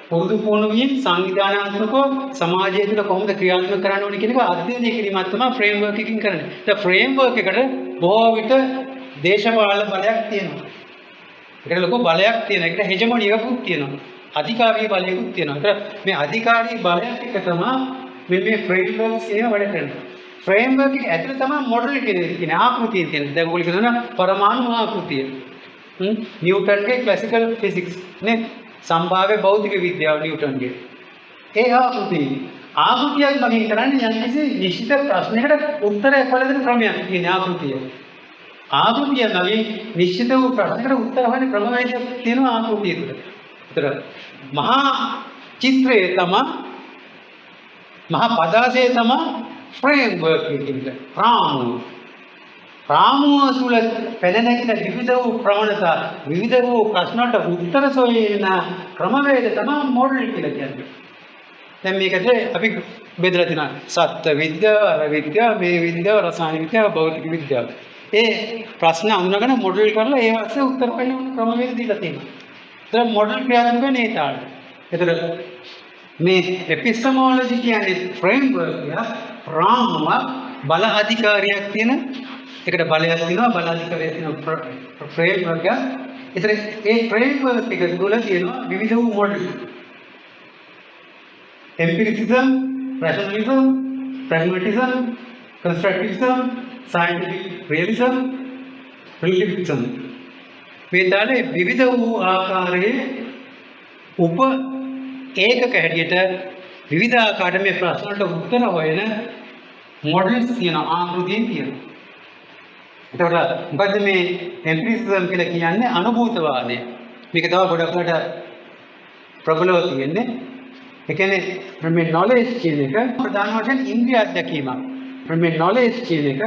පුරුදු පුහුණුවීම් සංවිධානාත්මකව සමාජය තුළ කොහොමද ක්‍රියාත්මක කරන්න ඕනේ කියන එක අධ්‍යයනය කිරීමක් තමයි ෆ්‍රේම්වර්ක් එකකින් කරන්නේ. ඒ ෆ්‍රේම්වර්ක් එකට බොහෝ විට දේශපාලන බලයක් තියෙනවා. ඒකට ලොකු බලයක් තියෙනවා. ඒකට හෙජමොනියකුත් තියෙනවා. අධිකාරී බලයකුත් තියෙනවා. ඒත් මේ අධිකාරී බලයක් එක තමයි මේ ෆ්‍රේම්වර්ක්ස් එක වැඩ කරන්නේ. ෆ්‍රේම්වර්ක් එක ඇතුළේ තමයි මොඩලිටි කියන්නේ ආකෘතිය තියෙන්නේ. දැන් ඔයගොල්ලෝ කියනවා පරමාණු ආකෘතිය. නිව්ටන්ගේ ක්ලාසිකල් ෆිසික්ස් නේ සම්භාව්‍ය භෞතික විද්‍යාව නිව්ටන්ගේ. ඒ ආකෘතියයි මම කරන්නේ යම්කිසි නිශ්චිත ප්‍රශ්නයකට උත්තරයක් හොයන ක්‍රමයක් කියන ආකෘතිය. ආකෘතිය නම් නිශ්චිත වූ ප්‍රශ්නකට උත්තර හොයන ක්‍රමවේදයක් තියෙනවා ආකෘතිය තුළ. ඒතර මහා චිත්‍රයේ තමයි මහා පදාසයේ තමයි ෆ්‍රේම්වර්ක් කියන්නේ. රාමුව. රාමුව තුළ පැන නැගින විවිධ වූ ප්‍රවණතා විවිධ වූ ප්‍රශ්නවලට උත්තර සොයන ක්‍රමවේද තමයි මොඩල් කියලා කියන්නේ. දැන් මේකට අපි බෙදලා තිනවා සත්ත්ව විද්‍යාව, අර විද්‍යාව, මේ විද්‍යාව, රසායන විද්‍යාව, භෞතික විද්‍යාව. ඒ ප්‍රශ්න අඳුනගෙන මොඩල් කරලා ඒ වගේ උත්තර හොයන ක්‍රමවේද දීලා තියෙනවා. ඒතර මොඩල් ක්‍රියාත්මක වෙන්නේ ඒ තාලෙ. ඒතර මේ එපිස්ටමෝලොජි කියන්නේ ෆ්‍රේම්වර්ක් එක රාමුව බල අධිකාරියක් තියෙන එකට බලයක් තියෙනවා බල අධිකාරියක් තියෙන ෆ්‍රේම්වර්ක් එක. ඒතර ඒ ෆ්‍රේම්වර්ක් එක තුළ තියෙනවා විවිධ වූ model. empiricism, rationalism, pragmatism, constructivism, scientific realism, relativism. මේ දාලේ විවිධ වූ ආකාරයේ උප ඒකක හැටියට විවිධ ආකාරයේ මේ ප්‍රශ්න වලට උත්තර හොයන මොඩල්ස් තියෙන ආකෘතියෙන් තියෙනවා. ඒතකොට මොකද්ද මේ empiricism කියලා කියන්නේ අනුභූතවාදය. මේක තමයි ගොඩක් වෙලාට ප්‍රබලව තියෙන්නේ. ඒ කියන්නේ මේ knowledge කියන එක ප්‍රධාන වශයෙන් ඉන්ද්‍රිය අත්දැකීමක්. මේ knowledge කියන එක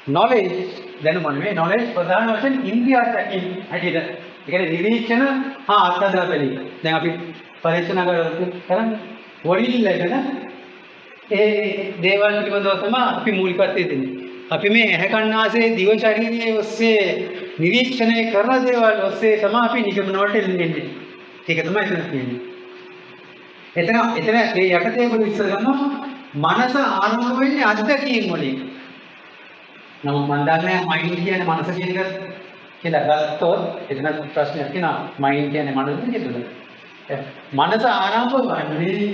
knowledge දැනුම නෙවෙයි knowledge ප්‍රධාන වශයෙන් ඉන්ද්‍රිය අත්දැකීම් හැටියට. ඒ කියන්නේ නිරීක්ෂණ අත්දැක බැලීම. දැන් අපි පරීක්ෂණ කරන්නේ වඩිල් එකන ඒ දේවල් පිළිබඳව තමයි අපි මූලිකත්වයේ දෙන්නේ. අපි මේ ඇහැ කන නාසය දිව ශරීරයේ ඔස්සේ නිරීක්ෂණය කරන දේවල් ඔස්සේ තමයි අපි නිගමන වලට එන්නේ. ඒක තමයි එතන කියන්නේ. එතන මේ යටතේ වල ඉස්සර ගන්නවා මනස ආරම්භ වෙන්නේ අත්දැකීම් වලින්. නමුත් මම දන්නේ මයින්ඩ් කියන්නේ මනස කියන එක කියලා ගත්තොත් එතන ප්‍රශ්නයක් තියෙනවා මයින්ඩ් කියන්නේ මනස කියලාද? මනස ආරම්භ වන්නේ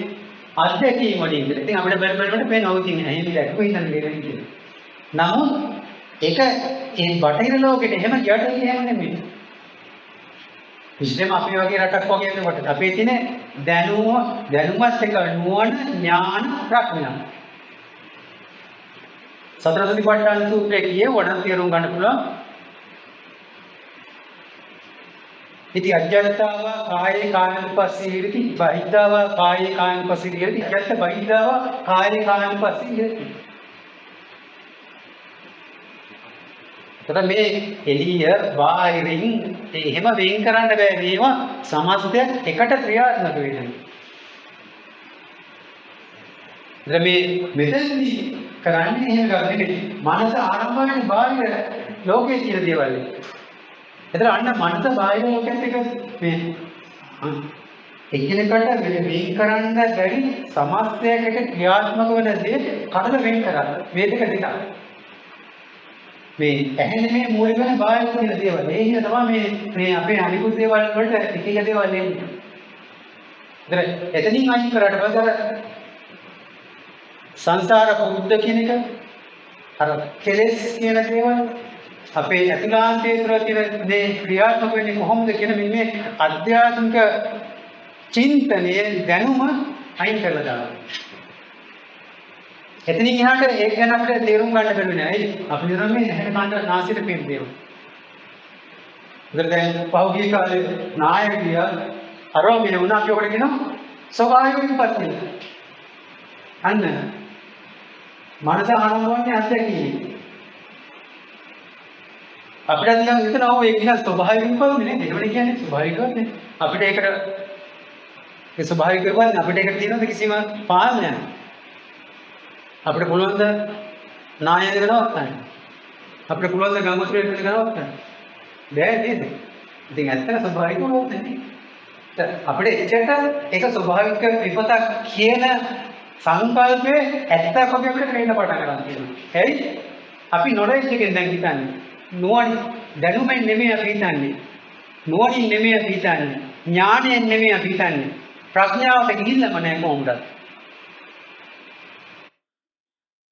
අත්දැකීම් වලින්. ඉතින් අපිට බැලුවට පේනවා ඉතින් එහෙම දැක්කෝ හිතන්නේ වෙන්නේ කියලා. නමුත් ඒක ඒ බටහිර ලෝකෙට එහෙම යටි එහෙම නෙමෙයි. විශේෂයෙන්ම අපි වගේ රටක් වගේ වෙනකොට අපේ තියෙන දැනුමත් එක්ක නුවණ ඥාන ප්‍රඥා. සතර සතිපට්ඨාන සූත්‍රයේ කියවන තේරුම් ගන්න පුළුවන්. ඉති අජ්ජත්තාව කායේ කායනුපස්සී විරති බහිද්ධාව කායේ කායනුපස්සී විරති අජ්ජත් බහිද්ධාව කායේ කායනුපස්සී විරති. මේ එළිය බාහිරින් එහෙම වෙන් කරන්න බෑ මේවා සමස්තයක් එකට ක්‍රියාත්මක වෙනවා. මේ මෙතනදී කරන්නේ එහෙම ගන්නේ මනස ආරම්භ වෙන්නේ බාහිර ලෝකයේ තියෙන දේවල්. ඒතර අන්න මනස බාහිර ලෝකෙත් එක මේ එකිනෙකට වෙන් කරන්න බැරි සමස්තයකට ක්‍රියාත්මක වෙන දේ කඩලා වෙන් කරා. මේ දෙක දෙක. මේ ඇහෙන්නේ මේ මූලික වෙන බාහිර තියෙන දේවල්. ඒ හින්දා තමයි මේ අපේ අනිකුත් දේවල් වලට එක එක දේවල් එන්නේ. එතනින් අයින් කරාට පස්සේ සංසාර පුරුද්ද කියන එක අර කෙලෙස් කියන දේවල් අපේ අතුලාන්තයේ තුර තියෙන දේ ක්‍රියාත්මක වෙන්නේ කොහොමද කියන මේ අධ්‍යාත්මික චින්තනයේ දැනුම අයින් කරලා දානවා. එතනින් එහාට ඒක ගැන අපිට තේරුම් ගන්න බැරි නෑ. අපි නිතරම මේ ඇහැට කනට නාසයට පෙම් දෙනවා. උදේ දැන් පහුගිය කාලේ නායකය අරෝමින වුණා කියෝකට කියනවා ස්වභාවික විපත්ති. අන්න මනස ආරම්භවන්නේ අත්දැකීම. අපිට නිකන් හිතනවා ඔය ඒක නිකන් ස්වභාවික විපත්ති නේ. ඒකනේ කියන්නේ ස්වභාවිකවත් නේ. අපිට ඒකට ඒ ස්වභාවික විපත්ති අපිට ඒකට තියෙනවද කිසිම පාලනයක්? අපිට පුළුවන් ද නායක වෙනවක් නැහැ. අපිට පුළුවන් ද ගංගොත්‍රේ වෙනවක් නැහැ. බෑ නේද? ඉතින් ඇත්තට ස්වභාවිකව නෝන්නේ. අපිට එච්චරට ඒක ස්වභාවික විපතක් කියන සංකල්පයේ ඇත්තක් වගේ අපිට තේරෙන්න පටන් ගන්නවා කියනවා. ඇයි? අපි නොලෙජ් එකෙන් දැන් හිතන්නේ. නුවණ දැනුමෙන් නෙමෙයි අපි හිතන්නේ. නුවණින් නෙමෙයි අපි හිතන්නේ. ඥාණයෙන් නෙමෙයි අපි හිතන්නේ. ප්‍රඥාවට ගිහිල්ලාම නැහැ කොහොමද?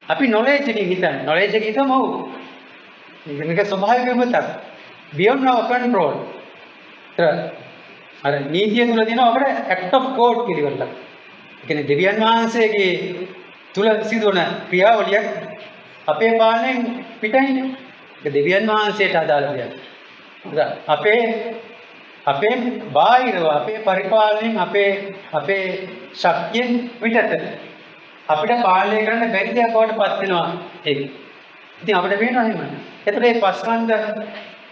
අපි knowledge එකකින් හිතන්නේ. knowledge එක හිතම ඔව්. මේක ස්වභාවික විපතක්. beyond our control. අර නීතිය තුල තියෙන අපිට act of God පිළිවෙලක්. ඒ කියන්නේ දෙවියන් වහන්සේගේ තුල සිදුවන ක්‍රියාවලියක් අපේ පාලනයෙන් පිටයිනේ. ඒක දෙවියන් වහන්සේට අදාළ දෙයක්. අපේ බාහිරව අපේ පරිපාලනයෙන් අපේ ශක්තියෙන් පිටත අපිට පාලනය කරන්න බැරි දෙයක් වඩ පත් වෙනවා ඒක. ඉතින් අපිට වෙනවා එහෙම. ඒතර මේ පස්කන්ධ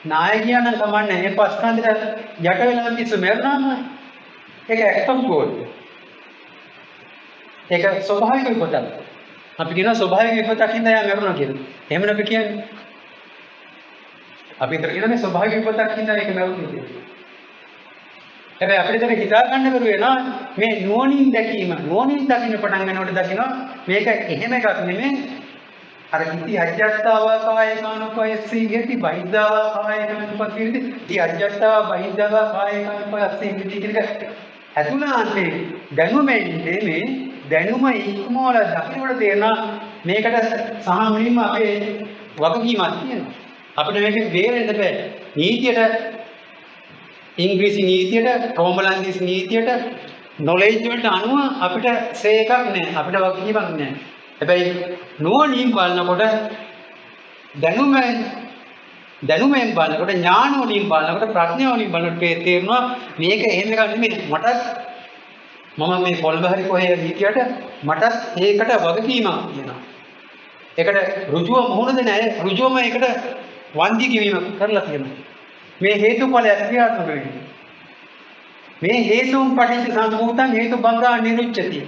නායකයන් නම් කමන්නේ මේ පස්කන්ධට යට වෙලා මිනිස්සු මරනවාම ඒක ඇක්ට් ඔෆ් ගෝඩ්. ඒක ස්වභාවික විපතක්. අපි කියනවා ස්වභාවික විපතක් හින්දා යා මරනවා කියලා. එහෙමනේ අපි කියන්නේ. අපි හිතන මේ ස්වභාවික විපතක් හින්දා ඒක මරුනේ කියලා. හැබැයි අපිට දැන් හිතා ගන්න බැරුව වෙනවා මේ නුවණින් දැකීම නුවණින් දකින්න පටන් ගන්නකොට දකිනවා මේක එහෙම එකක් නෙමෙයි අර කිති අජ්ජත්තාව කායකානුපයස්සී යති බහිද්ධාව කායකානුපස්සීති ති අජ්ජත්තාව බහිද්ධාව කායකානුපස්සී යති කියන එක ඇතුළාන්තේ දැනුමෙන් මේ දැනුම ඉක්මවල දකින්නට තේරෙනවා මේකට සහ මුලින්ම අපේ වගකීමක් තියෙනවා අපිට මේකෙන් බේරෙන්න බෑ නීතියට ඉංග්‍රීසි නීතියට රෝමලන්දිස් නීතියට නොලෙජ් වලට අනුව අපිට සේ එකක් නැහැ අපිට වගකීමක් නැහැ හැබැයි නුවණින් බලනකොට දැනුමෙන් බලනකොට ඥාන වලින් බලනකොට ප්‍රඥාව වලින් බලනකොට තේරෙනවා මේක එහෙම එකක් නෙමෙයි මට මම මේ පොල්බහරි කොහේ හිටියට මටත් ඒකට වගකීමක් තියෙනවා ඒකට ඍජුව මොහොනද නැහැ ඍජුවම ඒකට වන්දි කිවීම කරලා තියෙනවා මේ හේතුඵලය ක්‍රියාත්මක වෙන්නේ මේ හේතුන් පටිච්ච සමුප්පාදං හේතු බංගා නිරුච්චති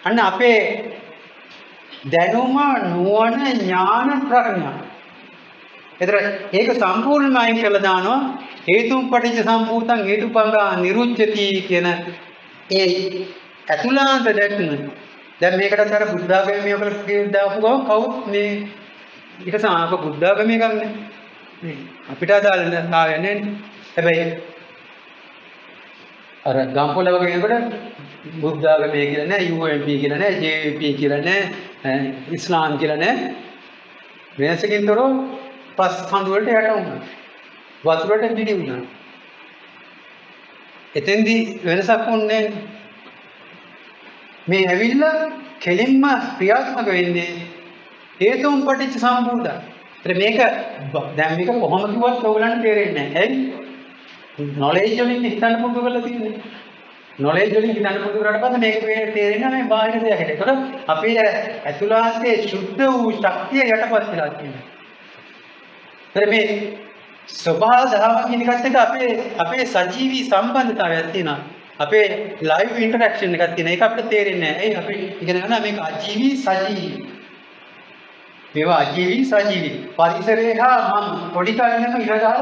අන්න අපේ දැනුම නුවණ ඥාන ප්‍රඥා ඒතර ඒක සම්පූර්ණයෙන්ම අයින් කරලා දානවා හේතුන් පටිච්ච සමුප්පාදං හේතු බංගා නිරුච්චති කියන ඒ අතුලාන්ත දැක්ම දැන් මේකට අර බුද්ධාගමේ මේකල දාපු ගමන් කවුත් මේ ඊට සමාන බුද්ධාගමේ ගන්නේ අපිට අදාළ නැහැ හැබැයි අර ගම්පොළ වගේ කෙනෙකුට බුද්ධ ආගමේ කියලා නෑ UMP කියලා නෑ JVP කියලා නෑ ඉස්ලාම් කියලා නෑ වෙනසකින් තොරව පස් කඳු වලට යට වුණා වතුරට පිටි වුණා එතෙන්දී වෙනසක් වුණේ මේ ඇවිල්ලා කෙලින්ම ක්‍රියාත්මක වෙන්නේ හේතුන් පටිච්ච සමුප්පාදං මේක දැන් මේක කොහොම කිව්වත් ඔයගලන්ට තේරෙන්නේ නැහැ. ඇයි? නොලෙජ් වලින් හිතන්න පුරුදු කරලා තියෙන්නේ. නොලෙජ් වලින් හිතන්න පුරුදු කරාට පස්සේ මේක තේරෙන්නේ නැහැ මේ බාහිර දෙයකට. ඒතකොට අපේ ඇතුළාන්තයේ සුද්ධ වූ ශක්තිය යටපත් වෙලා තියෙනවා. ඒතර මේ ස්වභාව ධර්ම කියන එකත් එක්ක අපේ සජීවී සම්බන්ධතාවයක් තියෙනවා. අපේ ලයිව් ඉන්ටරැක්ෂන් එකක් තියෙනවා. ඒක අපිට තේරෙන්නේ නැහැ. ඒ අපි ඉගෙන ගන්නවා මේක අජීවී සජීවී මේවා අජීවී සජීවී පරිසරය හා මම පොඩි කාලේ ඉඳන් ඉර ගහලා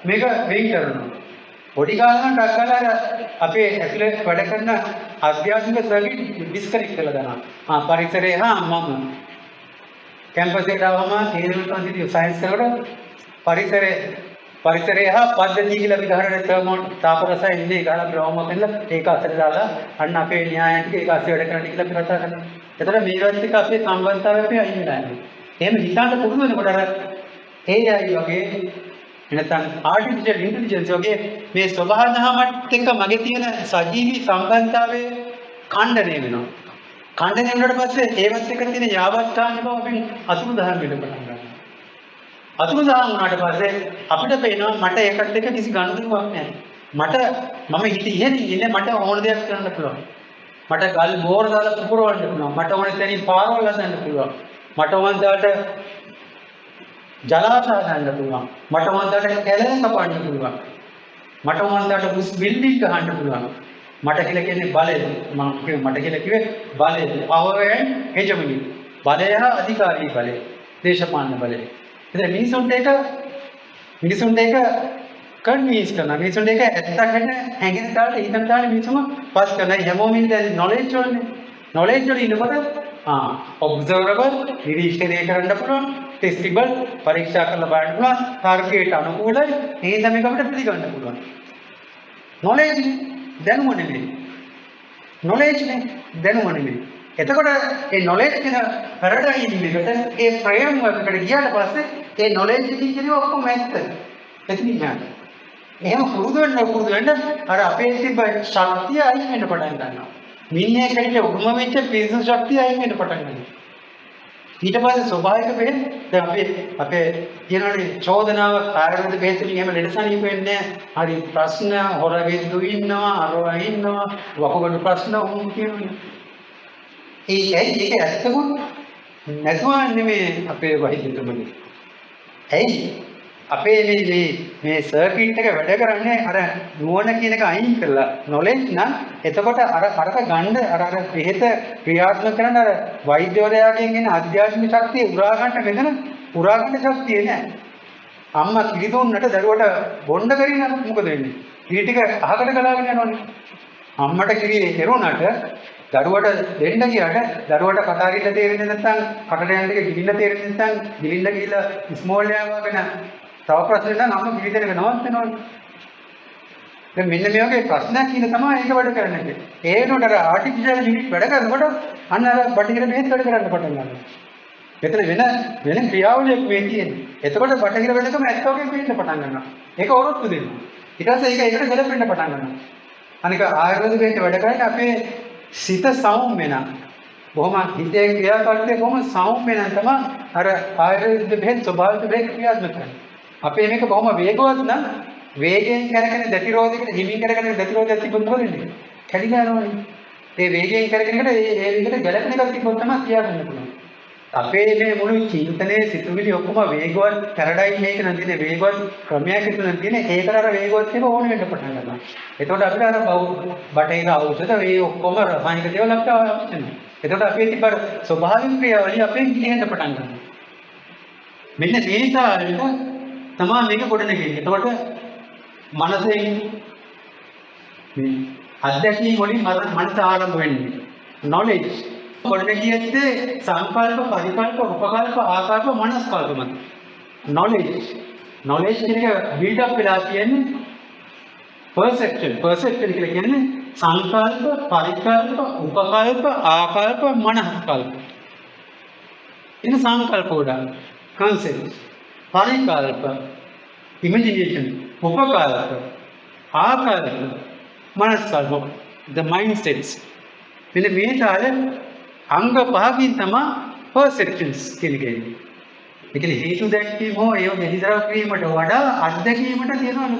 මේක වෙන් කරනවා පොඩි කාලේ නම් ටක්කලා අපේ ඇතුලේ වැඩ කරන අධ්‍යාත්මික සර්කිට් ඩිස්කනෙක්ට් කරලා දානවා පරිසරය හා මම කැම්පස් එකට ආවම තේරෙන්නේ සයන්ස් කරනකොට පරිසරය හා පද්ධතිය කියලා අපි ගහන තර්මෝන් තාපරසය ඉන්නේ ගහලා බ්‍රවුම කරලා ඒක අතට දාලා අන්න අපේ න්‍යායන් ටික ඒක අස්සේ වැඩ කරන්න කියලා අපි කතා කරනවා එතකොට මේවත් එක්ක අපේ සම්බන්ධතාවය අපි අයින් වෙනවා එහෙම හිතන්න පුරුදු වෙනකොට අර AI වගේ නැත්නම් ආටිෆිෂල් ඉන්ටෙලිජන්ස් වගේ මේ ස්වභාව දහමත් එක්ක මගේ තියෙන සජීවී සම්බන්ධතාවයේ ඛණ්ඩණය වෙනවා. ඛණ්ඩණය වුණාට පස්සේ ඒවත් එක්ක තියෙන යාවත්කාන බව අපි අතුරුදහන් වෙන්න පටන් ගන්නවා. අතුරුදහන් වුණාට පස්සේ අපිට පේනවා මට ඒකට එක්ක කිසි ගනුදෙනුවක් නැහැ. මම ඉතින් ඉන්නේ මට ඕන දෙයක් කරන්න පුළුවන්. මට ගල් බෝර දාලා පුපුරවන්න පුළුවන්. මට ඕන තැනින් පාරවල් හදන්න පුළුවන්. මට වන්දාට ජලාශය හදන්න පුළුවන් මට වන්දාට කැලේ කපන්න පුළුවන් මට වන්දාට බුස් බිල්ඩින් ගහන්න පුළුවන් මට කියලා කියන්නේ බලය මම මට කියලා කිව්වේ බලය power and hegemony බලය හා අධිකාරී බලය දේශපාලන බලය ඉතින් මිනිසුන්ට ඒක කන්වින්ස් කරනවා මිනිසුන්ට ඒක ඇත්තකට හැඟෙන තාලට හිතන තාලට මිනිසුම පස් කරනවා හැමෝම ඉන්නේ නොලෙජ් වලනේ නොලෙජ් වල ඉන්නකොට ඔබ්සර්වරබල් නිරීක්ෂණය කරන්න පුළුවන් ටෙස්ටිබල් පරීක්ෂා කරලා බලන්න පුළුවන් ටාර්ගට් අනුකූලයි ඒ තමයි අපිට පිළිගන්න පුළුවන් නොලෙජ් දැනුම නෙමෙයි එතකොට ඒ නොලෙජ් කියන පැරඩයිම් එකට ඒ ෆ්‍රේම් එකට ගියාට පස්සේ ඒ නොලෙජ් කියන්නේ ඔක්කොම ඇත්ත එතනින් යනවා එහෙම පුරුදු වෙන්න අර අපේ තිබ්බ ශක්තිය අයින් වෙන්න පටන් ගන්නවා මිනිහෙක්ට උරුම වෙච්ච පිරිස ශක්තිය අයින් වෙන්න පටන් ගන්නවා. ඊට පස්සේ ස්වභාවික බෙහෙත් දැන් අපේ කියනවානේ චෝදනාව ආයුර්වේද බෙහෙත් වලින් එහෙම ලෙඩසනීප වෙන්නේ හරි ප්‍රශ්න හොර වෙද්දු ඉන්නවා අරවා ඉන්නවා වකුගඩු ප්‍රශ්න වුන් කියනවා. ඒක ඇත්තකුත් නැතුව නෙමේ අපේ වෛද්‍යතුමනි. ඇයි? අපේ මේ සර්කිට් එක වැඩ කරන්නේ අර නුවණ කියන එක අයින් කරලා නොලෙජ් නම් එතකොට අරක ගන්න අර බෙහෙත ක්‍රියාත්මක කරන අර වෛද්‍යවරයාගෙන් එන අධ්‍යාත්මික ශක්තිය උරා ගන්න මෙතන උරා ගන්න ශක්තිය නැහැ. අම්මා කිරි දුන්නට දරුවට බොන්න බැරි නම් මොකද වෙන්නේ? කිරි ටික අහකට ගලාගෙන යනවනේ. අම්මට කිරි එරුණාට දරුවට දෙන්න ගියාට දරුවට කතාරින්න තේරෙන්නේ නැත්නම් කටට යන ටික ගිලින්න තේරෙන්නේ නැත්නම් ගිලින්න ගිහලා ස්මෝල් යාවගෙන තව ප්‍රශ්න නම් අම්ම කිරි දෙනක නවත්තනවනේ. දැන් මෙන්න මේ වගේ ප්‍රශ්නයක් කියන තමයි ඒක වැඩ කරන්නේ. ඒ වෙනකොට අර ආටිෆිෂල් යුනිට් වැඩ කරනකොට අන්න අර බටහිර බෙහෙත් වැඩ කරන්න පටන් ගන්නවා. මෙතන වෙන ක්‍රියාවලියක් මේ තියෙන්නේ. එතකොට බටහිර වෙනකම ඇත්ත වගේ පේන්න පටන් ගන්නවා. ඒක ඔරොත්තු දෙනවා. ඊට පස්සේ ඒක ඒකට ගැලපෙන්න පටන් ගන්නවා. අනික ආයුර්වේද බෙහෙත් වැඩ කරන්නේ අපේ සිත සෞම්‍ය නම්. බොහොම හිතේ ක්‍රියාකාරීත්වය බොහොම සෞම්‍ය නම් තමයි අර ආයුර්වේද බෙහෙත් ස්වභාවික බෙහෙත් ක්‍රියාත්මක කරන්නේ. අපේ මේක බොහොම වේගවත් නම් වේගයෙන් කරගෙන දැතිරෝධයකට හිමින් කරගෙන දැතිරෝධයක් තිබුණොත් මොකද වෙන්නේ? කැඩිලා යනවනේ. ඒ වේගයෙන් කරගෙනකට ඒ විදිහට ගැලපෙන එකක් තිබුණොත් තමයි ක්‍රියාත්මක වෙන්නේ. අපේ මේ මුළු චින්තනයේ සිතුවිලි ඔක්කොම වේගවත් පැරඩයිම් මේක නම් තියෙන වේගවත් ක්‍රමයක් හිතන තියෙන ඒකට අර වේගවත් එක ඕන වෙන්න පටන් ගන්නවා. එතකොට අපිට අර බටහිර ඖෂධ මේ ඔක්කොම රසායනික දේවල් අපිට අවශ්‍ය නැහැ. එතකොට අපේ තිබර ස්වභාවික ක්‍රියාවලිය අපෙන් ගිලිහෙන්න පටන් ගන්නවා. මෙන්න මේ තාලෙට තමයි මේක ගොඩනගෙන්නේ. එතකොට මනසෙන් මේ අධ්‍යක්ෂණය වලින් මනස ආරම්භ වෙන්නේ. knowledge ගොඩනගියද්දී සංකල්ප, පරිකල්ප, උපකල්ප, ආකල්ප, මනස්කල්ප මත. knowledge කියන එක build up වෙලා තියෙන්නේ perception කියලා කියන්නේ සංකල්ප, පරිකල්ප, උපකල්ප, ආකල්ප, මනස්කල්ප. ඉතින් සංකල්ප වල concept, පරිකල්ප, imagination, උපකල්ප, ආකල්ප, මනස්කල්ප, the mindsets. මෙන්න මේ තාල අංග පහකින් තමයි perceptions කියන්නේ. ඒ කියන්නේ හේතු දැක්වීම හෝ ඒව මෙහිදරව් කිරීමට වඩා අත්දැකීමට තියෙන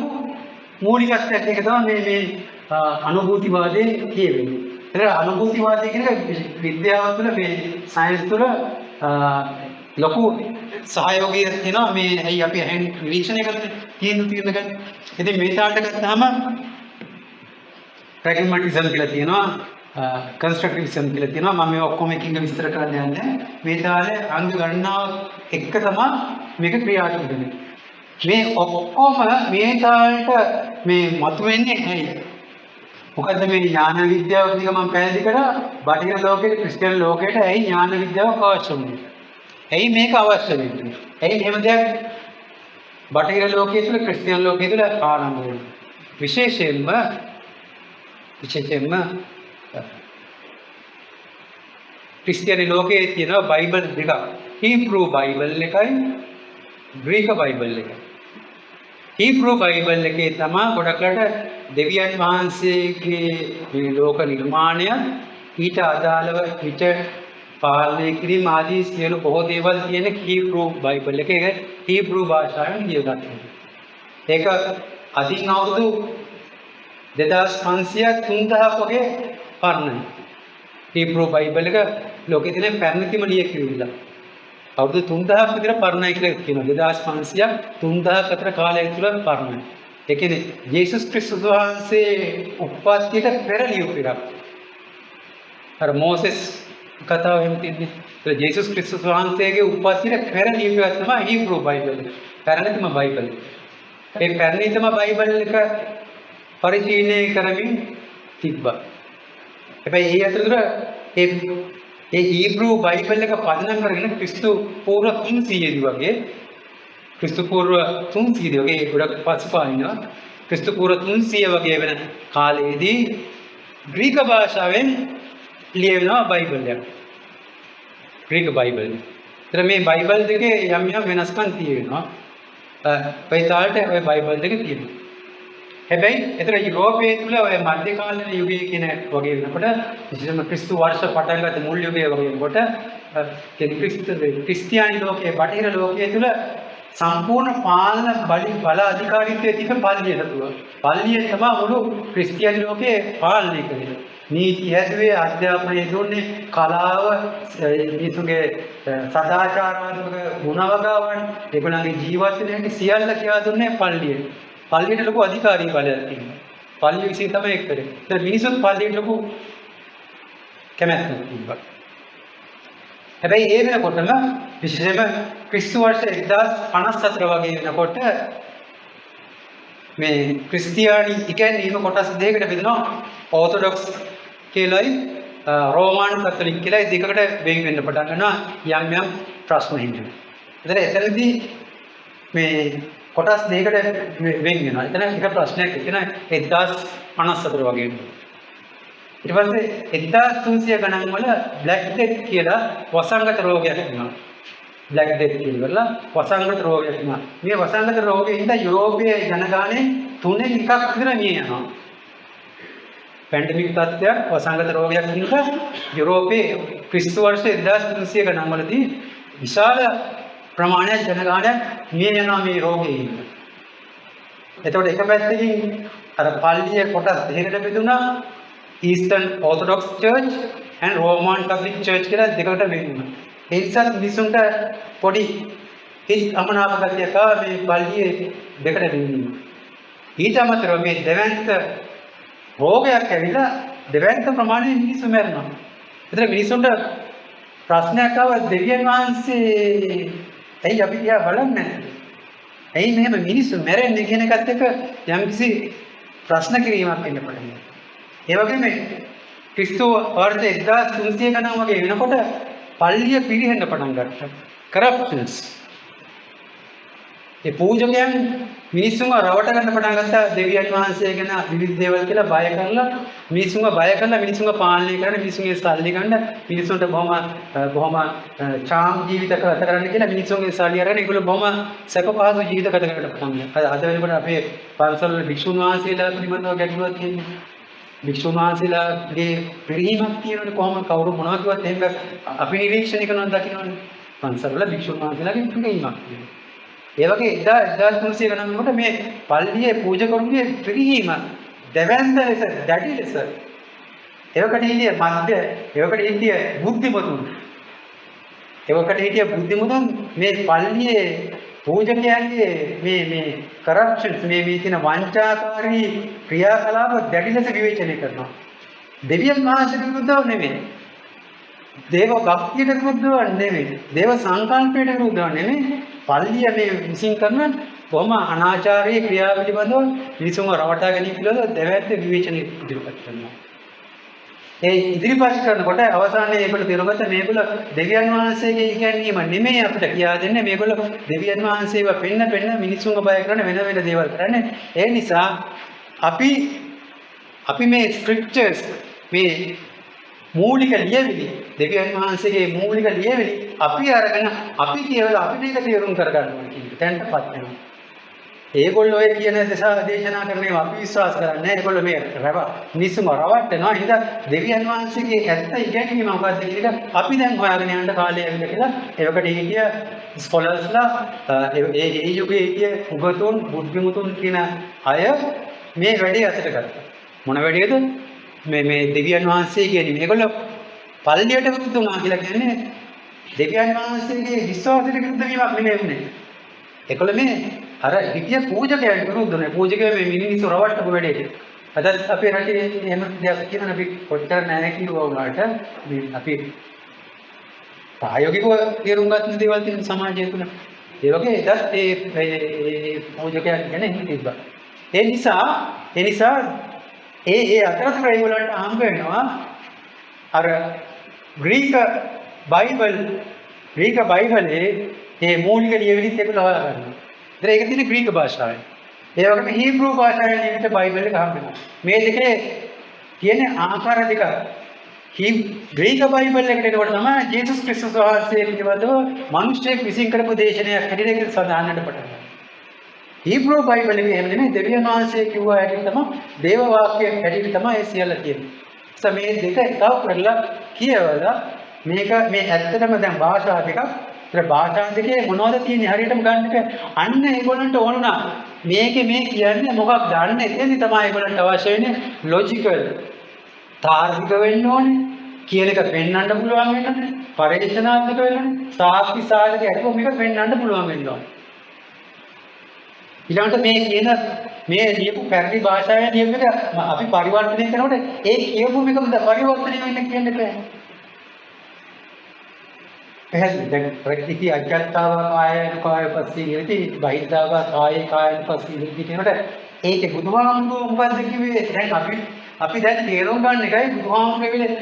මූලිකත්වයක් එක තමයි මේ අනුභූතිවාදයේ කියවෙන්නේ. ඒතර අනුභූතිවාදය කියන එක විද්‍යාව තුළ මේ සයන්ස් තුළ ලොකු සහයෝගයක් තියෙනවා. මේ ඇයි අපි ඇහෙන් නිරීක්ෂණය කරන්නේ තියෙන ගන්න. ඉතින් මේ තාලට ගත්තාම ප්‍රැග්මැටිසම් කියලා තියෙනවා. කන්ස්ට්‍රක්ටිවිසම් කියලා තියෙනවා. මම මේ ඔක්කොම එකින් විස්තර කරන්න යන්නේ. මේ තාලේ අංග ගණනාව එක තමයි මේක ක්‍රියාත්මක වෙන්නේ. මේ ඔක්කොම මේ තාලෙට මේ මතුවෙන්නේ ඇයි? මොකද මේ ඥාන විද්‍යාව කියන එක මම පැහැදිලි කරා. බටහිර ලෝකයේ ක්‍රිස්තියානි ලෝකයට ඇයි ඥාන විද්‍යාව අවශ්‍ය වුනේ? ඇයි මේක අවශ්‍ය වෙන්නේ? ඇයි මෙහෙම දෙයක් බටහිර ලෝකයේ තුල ක්‍රිස්තියානි ලෝකයේ තුල ආරම්භ වුනේ? විශේෂයෙන්ම ක්‍රිස්තියානි ලෝකයේ තියෙන බයිබල් දෙකක්. හීබ්‍රු බයිබල් එකයි ග්‍රීක බයිබල් එකයි. හීබ්‍රු බයිබල් එකේ තමයි ගොඩක්ලට දෙවියන් වහන්සේගේ මේ ලෝක නිර්මාණය ඊට අදාළව හිත පාලනය කිරීම ආදී සියලු බොහෝ දේවල් තියෙන හීබ්‍රු බයිබල් එකේ හීබ්‍රු භාෂාවෙන් ලියගත්තා. ඒක අදින් අවුරුදු 2500 3000 වගේ පරණයි. හීබ්‍රු බයිබල් එක ලෝකේ තියෙන පැරණිතම ලියකියවිල්ල. අවුරුදු 3000ක් විතර පරණයි කියලා කියනවා. 2500 3000ක් අතර කාලය තුල පරණයි. ඒ කියන්නේ යේසුස් ක්‍රිස්තුස් වහන්සේ උප්පත්තියට පෙර ලියපු එකක්. අර මෝසෙස් කතාව එහෙම තියන්නේ. ඒ යේසුස් ක්‍රිස්තුස් වහන්සේගේ උප්පත්තියට පෙර ලියපු එක තමයි හීබ්‍රු බයිබල් එක. පැරණිතම බයිබල්. ඒ පැරණිතම බයිබල් එක පරිශීලනය කරමින් තිබ්බා. හැබැයි ඒ අතරතුර ඒ හීබ්‍රු බයිබල් එක පදනම් කරගෙන ක්‍රිස්තු පූර්ව 300 දී වගේ ක්‍රිස්තු පූර්ව 300 දී වගේ ගොඩක් පසුපානිනවා. ක්‍රිස්තු පූර්ව 300 වගේ වෙන කාලයේදී ග්‍රීක භාෂාවෙන් ලියවෙනවා බයිබල් එක. Greek Bible. ඒතර මේ බයිබල් දෙකේ යම් වෙනස්කම් තියෙනවා. ඒ තාලට ඔය බයිබල් දෙක තියෙනවා. හැබැයි ඒතර යුරෝපයේ තුල ඔය මධ්‍ය කාලීන යුගයේ කියන වගේ වෙනකොට විශේෂයෙන්ම ක්‍රිස්තු වර්ෂ පටන් ගත්ත මුල් යුගයේ වගේ වෙනකොට ක්‍රිස්තියානි ලෝකයේ බටහිර ලෝකයේ තුල සම්පූර්ණ පාලන බල අධිකාරීත්වයේ තිබෙන පල්ලිය තුල. පල්ලිය තමයි මුළු ක්‍රිස්තියානි ලෝකයේ පාලනය කරන්නේ. නීති හැදුවේ අධ්‍යාපනය දුන්නේ කලාව මිනිසුන්ගේ සදාචාරාත්මක ගුණවගාවන් ඒගොල්ලන්ගේ ජීවත් වෙන හැටි සියල්ල කියලා දුන්නේ පල්ලියට. පල්ලියට ලොකු අධිකාරී බලයක් තියෙනවා. පල්ලිය විසින් තමයි ඒක කරේ. ඒත් මිනිසුන් පල්ලියට ලොකු කැමැත්තක් තිබ්බා. හැබැයි ඒ වෙනකොටම විශේෂයෙන්ම ක්‍රිස්තු වර්ෂ 1054 වගේ වෙනකොට මේ ක්‍රිස්තියානි ඉගැන්වීම කොටස් දෙකකට බෙදෙනවා. ඕර්තොඩොක්ස් කියලායි රෝමානු කතෝලික කියලායි දෙකකට වෙන් වෙන්න පටන් ගන්නවා යම් යම් ප්‍රශ්න හින්දා. එතනදී මේ කොටස් දෙකකට වෙන් වෙනවා. එතන එක ප්‍රශ්නයක් තියෙනවා 1054 වගේ. ඊට පස්සේ 1300 ගණන් වල බ්ලැක් ඩෙත් කියලා වසංගත රෝගයක් වෙනවා. බ්ලැක් ඩෙත් කියලා වසංගත රෝගයක් වෙනවා. මේ වසංගත රෝගයෙන් යුරෝපීය ජනගහනයේ 3න් 1ක් විතර මිය යනවා. පැන්ඩමික් තත්ත්වයක් වසංගත රෝගයක් නිසා යුරෝපයේ ක්‍රිස්තු වර්ෂ 1300 ගණන් වලදී විශාල ප්‍රමාණයක් ජනගහනයක් මිය යනවා මේ රෝගයෙන්. එතකොට එක පැත්තකින් අර පල්ලිය කොටස් දෙකකට බෙදුණා. Eastern Orthodox Church and Roman Catholic Church කියලා දෙකකට වෙන්නවා. ඒ නිසා මිනිසුන්ට පොඩි හිස් අමනාප ගතියක් මේ පල්ලියේ දෙකට වෙන්නවා. ඊට අමතරව මේ දෙවන්ත රෝගයක් ඇවිල්ලා දෙවන්ත ප්‍රමාණය මිනිස්සු මැරෙනවා. ඒතර මිනිසුන්ට ප්‍රශ්නයක් ආව දෙවියන් වහන්සේ ඇයි අපි දිහා බලන්නේ නැත්තේ? ඇයි මෙහෙම මිනිස්සු මැරෙන්නේ කියන එකත් එක්ක යම්කිසි ප්‍රශ්න කිරීමක් එන්න පටන් ගන්නවා. ඒ වගේම ක්‍රිස්තු වර්ෂ 1300 ගණන් වගේ වෙනකොට පල්ලිය පිරිහෙන්න පටන් ගත්තා. කරප්ෂන්ස්. ඒ පූජකයන් මිනිස්සුන්ව රවට ගන්න පටන් ගත්තා දෙවියන් වහන්සේ ගැන විවිධ දේවල් කියලා බය කරලා මිනිස්සුන්ව පාලනය කරන මිනිස්සුන්ගේ සල්ලි ගන්න මිනිස්සුන්ට බොහොම චාම් ජීවිත ගත කරන්න කියලා මිනිස්සුන්ගේ සල්ලි අරගෙන ඒගොල්ලෝ බොහොම සැප පහසු ජීවිත ගත කරන්න පටන් ගත්තා. අද වෙනකොට අපේ පන්සල් වල භික්ෂුන් වහන්සේලා පිළිබඳව ගැටලුවක් තියෙනවා. භික්ෂුන් වහන්සේලාගේ පිරිහීමක් තියෙනවනේ කොහොම කවුරු මොනවා කිව්වත් එහෙම අපි නිරීක්ෂණය කරනවා දකින්නනේ. පන්සල් වල භික්ෂුන් වහන්සේලාගේ පිරිහීමක් තියෙනවා. ඒ වගේ 1300 ගණන් වලට මේ පල්ලියේ පූජකරුන්ගේ පිරිහීම දෙවැන්ද ලෙස දැඩි ලෙස ඒවකට හිටිය මැද ඒවකට හිටිය බුද්ධිමතුන් මේ පල්ලියේ පූජකයන්ගේ මේ කරප්ෂන්ස් මේ තියෙන වංචාකාරී ක්‍රියාකලාප දැඩි ලෙස විවේචනය කරනවා. දෙවියන් වහන්සේට විරුද්ධව නෙමෙයි. දේව භක්තියට විරුද්ධව නෙමෙයි. දේව සංකල්පයට විරුද්ධව නෙමෙයි. පල්ලිය මේ විසින් කරන බොහොම අනාචාරී ක්‍රියා පිළිබඳව මිනිසුන්ව රවටා ගැනීම පිළිබඳව දෙවැත්ත විවේචන ඉදිරිපත් කරනවා. ඒ ඉදිරිපත් කරනකොට අවසානයේ ඒගොල්ලෝ තේරුම්ගත්ත මේගොල්ලෝ දෙවියන් වහන්සේගේ ඉගැන්වීම නෙමෙයි අපිට කියා දෙන්නේ. මේගොල්ලෝ දෙවියන් වහන්සේව පෙන්න මිනිසුන්ව බය කරන වෙන දේවල් කරන්නේ. ඒ නිසා අපි මේ ස්ක්‍රිප්චර්ස් මේ මූලික ලියවිලි දෙවියන් වහන්සේගේ මූලික ලියවිලි අපි අරගෙන අපි කියවලා අපි මේක තේරුම් කරගන්නවා කියන තැනටපත් වෙනවා. ඒගොල්ලෝ ඔය කියන දේශනා කරන්නේ අපි විශ්වාස කරන්නේ නැහැ. ඒගොල්ලෝ මේ මිනිස්සුම රවට්ටනවා. ඒ නිසා දෙවියන් වහන්සේගේ ඇත්ත ඉගැන්වීම මොකක්ද කියන එක අපි දැන් හොයාගෙන යන්න කාලය ඇවිල්ලා කියලා ඒවකට හිටිය ස්කෝලර්ස්ලා ඒ යුගයේ හිටිය උගතුන් බුද්ධිමතුන් කියන අය මේ වැඩේ අතට ගත්තා. මොන වැඩේද? මේ දෙවියන් වහන්සේ කියන්නේ මේගොල්ලෝ පල්ලියට විරුද්ධ වුණා කියලා කියන්නේ දෙවියන් වහන්සේගේ විශ්වාසයට විරුද්ධ වීමක් නෙමෙයි. ඒගොල්ලෝ මේ අර හිටිය පූජකයන්ට විරුද්ධ නේ. පූජකයෝ මේ මිනිස්සු රවට්ටපු වැඩේට. අද අපේ රටේ එහෙම දෙයක් කියන අපි කොච්චර නැහැ කිව්වා වුණාට මේ අපි ප්‍රායෝගිකව තේරුම් ගන්න දේවල් තියෙන සමාජය තුළ. ඒ වගේ එදත් ඒ පූජකයන් ගැන හිත තිබ්බා. ඒ නිසා ඒ අතරතුර ඒගොල්ලන්ට හම්බ වෙනවා අර ග්‍රීක බයිබලයේ මේ මූලික ලියවිලිත් ඒගොල්ලෝ හොයාගන්නවා. ඒක තියෙන ග්‍රීක භාෂාවෙන්. ඒ වගේම හීබ්‍රු භාෂාවෙන් ලියවිච්ච බයිබල් එක හම්බ වෙනවා. මේ දෙකේ තියෙන ආකාර දෙක. ග්‍රීක බයිබල් එකට එනකොට තමයි ජේසුස් ක්‍රිස්තුස් වහන්සේ පිළිබඳව මිනිස්සෙක් විසින් කරපු දේශනයක් හැටියට සඳහන් වෙන්න පටන් ගන්නවා. හීබ්‍රු බයිබල් එකේ එහෙම නෙමෙයි දෙවියන් වහන්සේ කිව්වා හැටියට තමයි දේව වාක්‍ය හැටියට තමයි ඒ සියල්ල තියෙන්නේ. මේ දෙක එකව කරලා කියවලා මේක මේ ඇත්තටම දැන් භාෂා දෙකක්. ඒ භාෂා දෙකේ මොනවද තියෙන්නේ හරියටම ගන්න එක අන්න ඒගොල්ලන්ට ඕන වුණා. මේකේ මේ කියන්නේ මොකක්ද? අන්න එතෙන්දි තමයි ඒගොල්ලන්ට අවශ්‍ය වෙන්නේ ලොජිකල් තාර්කික වෙන්න ඕනේ. කියන එක පෙන්වන්න පුළුවන් වෙන්න ඕනේ. පරිේශනාත්මක වෙන්න ඕනේ. සාක්ෂි සාධක ඇතුව මේක පෙන්වන්න පුළුවන් වෙන්න ඕනේ. ඊළඟට මේ කියන මේ ලියපු පැරදි භාෂාවේ ලියපු එක අපි පරිවර්තනය කරනකොට ඒ කියපු එකම පරිවර්තනය වෙන්න කියන්න බෑ. එහෙනම් දැන් ප්‍රතිති අජත්තව කාය පස්සීති බහිද්ධාව කාය පස්සීති කියනකොට ඒකේ බුදුහාමුදුරුවෝ මොකද්ද කිව්වේ? දැන් අපි දැන් තේරුම් ගන්න එකයි බුදුහාමුදුරුවෝ කියන්නේ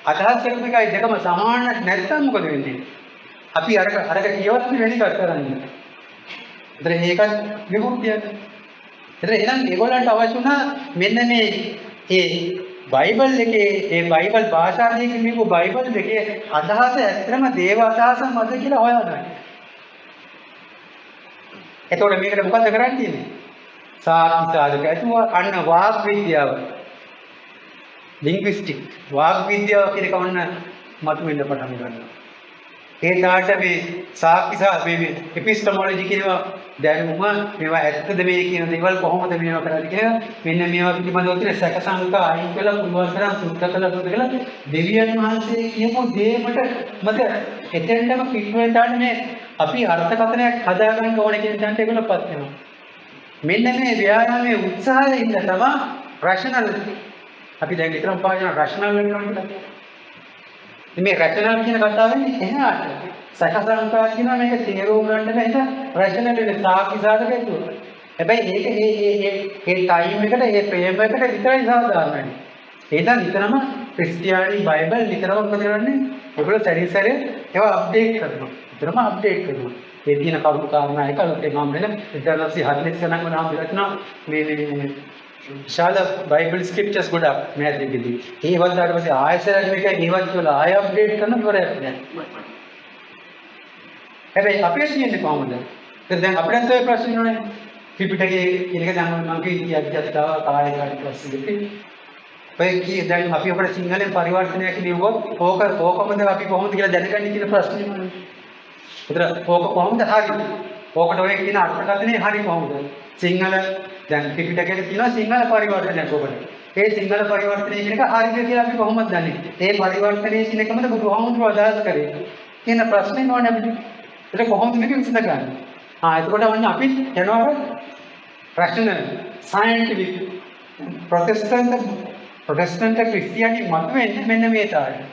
අදහස් කරපු එකයි දෙකම සමාන නැත්නම් මොකද වෙන්නේ? අපි අරක කියවත් වෙන එකක් කරන්නේ. ඒතර ඒකත් විමුක්තියද? ඒතර එහෙනම් ඒගොල්ලන්ට අවශ්‍ය වුණා මෙන්න මේ ඒ බයිබල් එකේ ඒ බයිබල් භාෂාවෙන් කියපු බයිබල් දෙකේ අදහස ඇත්තම දේව අදහස මත කියලා හොයාගන්න. එතකොට මේකට මොකද කරන්න තියෙන්නේ? සාක්ෂි සාධක ඇතුව අන්න වාග් විද්‍යාව. ලින්ග්විස්ටික් වාග් විද්‍යාව කියන එක ඔන්න මතුවෙන්න පටන් ගන්නවා. ඒ තාට මේ සාක්ෂි මේ එපිස්ටමොලොජි කියනවා දැනුම මේවා ඇත්තද මේ කියන දේවල් කොහොමද මේවා කරන්නේ කියලා මෙන්න මේවා පිළිබඳව තියෙන සැක සංකා අයින් කළා පුළුවන් තරම් සුද්ධ කළා දෙවියන් වහන්සේ කියපු දේකට මත එතෙන්ටම පිටුවෙන්ට මේ අපි අර්ථකථනයක් හදාගන්න ඕනේ කියන තැනට ඒගොල්ලෝපත් වෙනවා. මෙන්න මේ ව්‍යායාමයේ උත්සාහයෙන් ඉන්න තමයි රෂනල් අපි දැන් විතරක් පාවිච්චි කරන රෂනල් වෙනවා කියලා. මේ රෂනල් කියන කතාව වෙන්නේ එහාට. සකසංකා කියන මේක තේරුම් ගන්න බැහැ රෂනල් වෙන සාක්ෂි සාධක ඇතුව. හැබැයි ඒක ඒ ටයිම් එකට ඒ ෆ්‍රේම් එකට විතරයි සාධාරණයි. ඒක නිතරම ක්‍රිස්තියානි බයිබල් නිතරම මොකද කරන්නේ? ඒගොල්ලෝ සැරිසැරේ ඒවා අප්ඩේට් කරනවා. නිතරම අප්ඩේට් කරනවා. ඒ තියෙන කරුණු කාරණා එක ලොකේ මම වෙන 1940 ගණන් වුණාම ඉරත්නා මේ විශාල බයිබල් ස්ක්‍රිප්චර්ස් ගොඩක් මෑත් දෙකදී. ඒ වන්දාට පස්සේ ආයසරයක් මේක ඒවත් කියලා ආය අප්ඩේට් කරන ඉවරයක් නෑ. හැබැයි අපේ තියෙන්නේ කොහොමද? දැන් අපිට ඔය ප්‍රශ්න නෝනේ. ත්‍රිපිටකයේ කියන එක දැන් මම කිව්වා අධ්‍යාත්මතාව කායකාරී ප්‍රශ්නෙදී. ඔය කී දැන් අපි අපේ සිංහලෙන් පරිවර්තනයක් ලියුවොත් ඕකමද අපි කොහොමද කියලා දැනගන්නේ කියන ප්‍රශ්නේ නෝනේ. ඒතර ඕක කොහොමද හරියන්නේ? ඕකට ඔය කියන අර්ථකථනය හරි කොහොමද? සිංහල දැන් ත්‍රිපිටකයේ තියෙනවා සිංහල පරිවර්තනයක් ඔබට. ඒ සිංහල පරිවර්තනය කියන එක හරියද කියලා අපි කොහොමද දන්නේ? ඒ පරිවර්තනයේ කියන එකමද බුදුහාමුදුරුවෝ අදහස් කරේ. කියන ප්‍රශ්නේ නෝනේ අපිට. ඒක කොහොමද මේක විසඳගන්නේ? එතකොට වන්නේ අපි යනවා රෂනල් සයන්ටිෆික් ප්‍රොටෙස්ටන්ට් ක්‍රිස්තියානි මත වෙන්නේ මෙන්න මේ තාලෙ.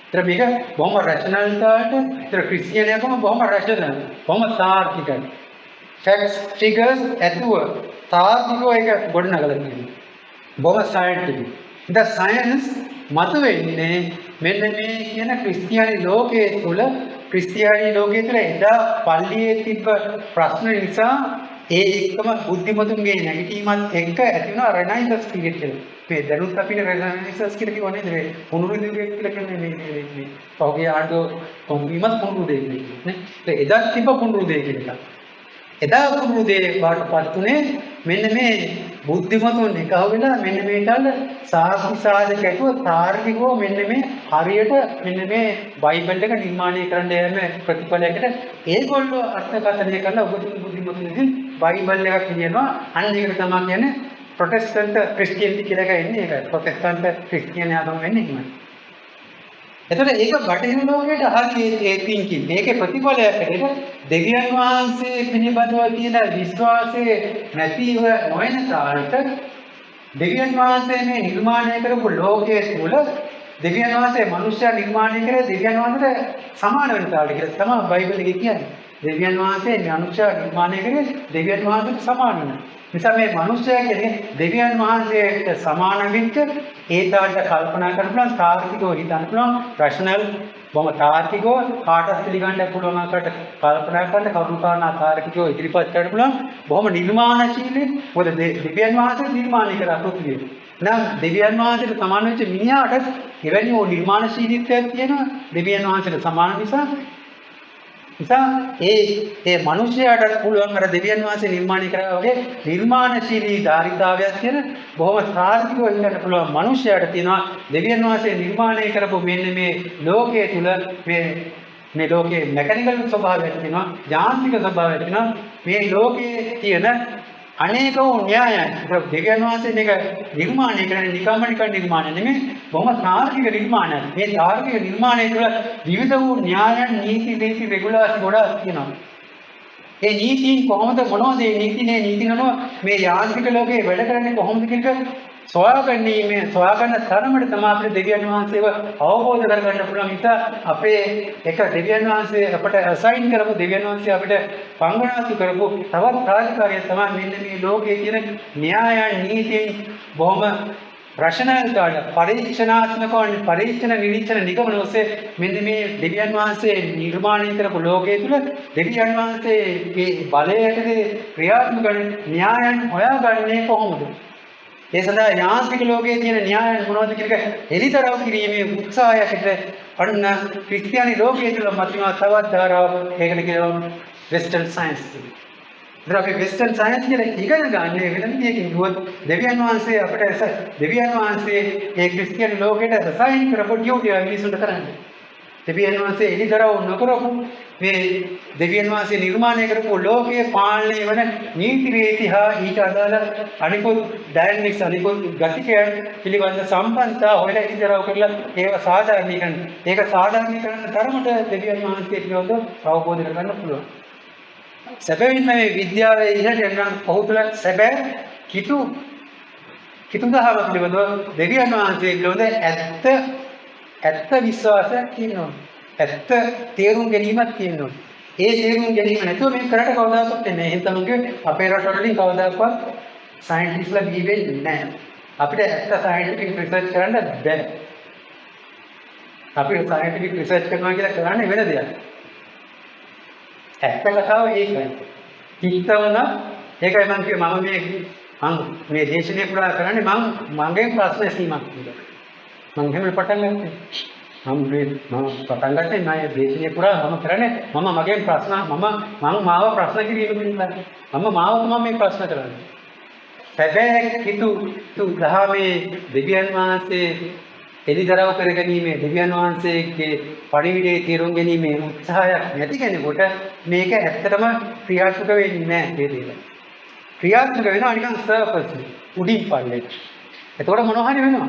ඒතර මේක බොහොම රෂනල් තාලට ඒතර ක්‍රිස්තියානිකම බොහොම රෂනල් බොහොම තාර්කිකයි. ෆැක්ට්ස් ෆිගර්ස් ඇතුව තාර්කිකව ඒක ගොඩනගලා තියෙනවා. බොහොම සයන්ටිෆික්. ද සයන්ස් මත වෙන්නේ මෙන්න මේ කියන ක්‍රිස්තියානි ලෝකයේ තුල ක්‍රිස්තියානි ලෝකයේ තුල එදා පල්ලියේ තිබ්බ ප්‍රශ්න නිසා ඒ එක්කම බුද්ධිමතුන්ගේ නැගිටීමත් එක්ක ඇති වුණ රෙනයිසන්ස් පීරියඩ් එක. මේ දැනුත් අපිට රෙනයිසන්ස් කියලා කියන්නේ නේ පුනරුද්දීපයක් කියලා කියන්නේ මේ පෞගේ ආඩෝ කොම්බීමත් පුනරුද්දේ කියන්නේ නේ. එදා තිබ්බ පුනරුද්දේ කියලා. එදා පුනරුද්දේ වාටපත් උනේ මෙන්න මේ බුද්ධිමතුන් එකව වෙලා මෙන්න මේකට සාක්ෂි සාධක ඇතුව තාර්කිකව මෙන්න මේ හරියට මෙන්න මේ බයිබල් එක නිර්මාණය කරන්න යන ප්‍රතිඵලයකට ඒගොල්ලෝ අර්ථකථනය කරලා ඔබතුන් බුද්ධිමතුන් විසින් බයිබල් එකක් කියනවා. අන්න ඒකට තමයි කියන්නේ ප්‍රොටෙස්ටන්ට් ක්‍රිස්තියානිටි කියලා එකක් එන්නේ. ඒකයි ප්‍රොටෙස්ටන්ට් ක්‍රිස්තියානිසම් වෙන්නේ එහෙමයි. එතකොට ඒක බටහිර ලෝකයට හරි ඒ තින්කින් මේකේ ප්‍රතිඵලයකට දෙවියන් වහන්සේ පිළිබඳව තියෙන විශ්වාසය නැතිව නොවන තාලට දෙවියන් වහන්සේ මේ නිර්මාණය කරපු ලෝකයේ තුල දෙවියන් වහන්සේ මනුෂ්‍යයා නිර්මාණය කරේ දෙවියන් වහන්සේට සමාන වෙන තාලට කියලා තමයි බයිබල් එකේ කියන්නේ. දෙවියන් වහන්සේ මනුෂ්‍යයා නිර්මාණය කරේ දෙවියන් වහන්සේට සමාන වෙන. නිසා මේ මනුෂ්‍යයා කියන්නේ දෙවියන් වහන්සේට සමාන වෙච්ච ඒ තාලට කල්පනා කරලා තාර්කිකව හිතන්න පුළුවන් රෂනල් බොහොම තාර්කිකව කාටත් පිළිගන්න පුළුවන් ආකාරයට කල්පනා කරන්න කරුණාකාරණ තාර්කිකව ඉදිරිපත් කරන්න පුළුවන් බොහොම නිර්මාණශීලී මොකද දෙවියන් වහන්සේ නිර්මාණය කරා පෘථිවිය. නම් දෙවියන් වහන්සේට සමාන වෙච්ච මිනිහාට එවැනි වූ නිර්මාණශීලීත්වයක් තියෙනවා දෙවියන් වහන්සේට සමාන නිසා ඒ මිනිස්යාට පුළුවන් අර දෙවියන් වහන්සේ නිර්මාණය කරා වගේ නිර්මාණශීලී ධාරිතාවයක් තියෙන බොහොම තාර්කිකව ඉන්නට පුළුවන් මිනිස්යාට තියෙනවා දෙවියන් වහන්සේ නිර්මාණය කරපු මෙන්න මේ ලෝකයේ තුල මේ ලෝකයේ මෙකැනිකල් ස්වභාවයක් තියෙනවා යාන්ත්‍රික ස්වභාවයක් තියෙනවා මේ ලෝකයේ තියෙන අනේක වූ න්‍යායයන්. ඒක දෙවියන් වහන්සේ මේක නිර්මාණය කරන්නේ නිකම්ම නිකන් නිර්මාණය නෙමෙයි. බොහොම තාර්කික නිර්මාණයක්. මේ තාර්කික නිර්මාණය තුළ විවිධ වූ න්‍යායන්, නීති, රීති, රෙගුලාසි ගොඩාක් තියෙනවා. ඒ නීතීන් කොහොමද මොනවද මේ නීති නනුව මේ යාන්ත්‍රික ලෝකේ වැඩ කරන්නේ කොහොමද කියන එක සොයාගන්න තරමට තමයි අපිට දෙවියන් වහන්සේව අවබෝධ කරගන්න පුළුවන්. නිසා අපේ එක දෙවියන් වහන්සේ අපට අසයින් කරපු දෙවියන් වහන්සේ අපිට පංගනාතු කරපු තවත් රාජකාරිය තමයි මෙන්න මේ ලෝකයේ තියෙන න්‍යායන් නීතීන් බොහොම රෂණාල්තාවට පරීක්ෂණාත්මකව පරීක්ෂණ නිරීක්ෂණ නිගමන ඔස්සේ මෙන්න මේ දෙවියන් වහන්සේ නිර්මාණය කරපු ලෝකයේ තුල දෙවියන් වහන්සේගේ බලයට ක්‍රියාත්මක කරන න්‍යායන් හොයාගන්නේ කොහොමද? ඒ සඳහා යාන්ත්‍රික ලෝකයේ තියෙන න්‍යායන් මොනවද කියන එක එලිතරව් කිරීමේ උත්සාහයකට අන්න ක්‍රිස්තියානි ලෝකයේ තුල මතුවන තවත් ධාරාවක් ඒකට කියනවා වෙස්ටර්න් සයන්ස් කියලා. ඉතින් අපි වෙස්ටර්න් සයන්ස් කියලා ඉගෙන ගන්න වෙන දෙයකින් දුවත් දෙවියන් වහන්සේ අපට දෙවියන් වහන්සේ මේ ක්‍රිස්තියානි ලෝකයට රසායනික කරපු ඩියුටිය මිනිසුන්ට කරන්නේ. දෙවියන් වහන්සේ එලිතරව් නොකරපු මේ දෙවියන් වහන්සේ නිර්මාණය කරපු ලෝකයේ පාලනය වන නීති රීති හා ඊට අදාළ අනිකුත් ඩයනමික්ස් අනිකුත් ගතිකයන් පිළිබඳ සම්බන්ධතා හොයලා ඉදිරියව කරලා ඒව සාධාරණීකරණ. ඒක සාධාරණීකරණ තරමට දෙවියන් වහන්සේ පිළිබඳව අවබෝධ කරගන්න පුළුවන්. සැබවින්ම මේ විද්‍යාවේ ඉහළට යන ඔහු තුළ සැබෑ කිතුදහම පිළිබඳව දෙවියන් වහන්සේ පිළිබඳ ඇත්ත විශ්වාසයක් තියෙනවා. ඇත්ත තේරුම් ගැනීමක් තියෙනවා. ඒ තේරුම් ගැනීම නැතුව මේක කරට කවදාකවත් වෙන්නේ නැහැ. එහෙනම් තමයි අපේ රටවලින් කවදාකවත් සයන්ටිස්ට්ලා බිහි වෙන්නේ නැහැ. අපිට ඇත්ත සයන්ටිෆික් රිසර්ච් කරන්න බැහැ. අපිට සයන්ටිෆික් රිසර්ච් කරනවා කියලා කරන්නේ වෙන දෙයක්. ඇත්ත කතාව ඒකයි. කිත්තවන ඒකයි මම කිව්වේ මම මේ දේශනේ පුරා කරන්නේ මගේ ප්‍රශ්න ඇසීමක් කියලා. මම හැම පටන් ගත්තේ. මම පටන් ගත්තේ මම දේශනේ පුරා මම කරන්නේ මගේ ප්‍රශ්න මාව ප්‍රශ්න කිරීම පිළිබඳ. මාව තමයි මේ ප්‍රශ්න කරන්නේ. සැබෑ කිතු දහමේ දෙවියන් වහන්සේ එලිදරව් කරගැනීමේ දෙවියන් වහන්සේගේ පරිවිඩේ තීරුම් ගැනීමේ උත්සාහයක් නැති කෙනෙකුට මේක ඇත්තටම ක්‍රියාත්මක වෙන්නේ නැහැ මේ දේ. ක්‍රියාත්මක වෙනවා නිකන් සර්ෆස් උඩින් පල්ලෙට. එතකොට මොනවා හරි වෙනවා.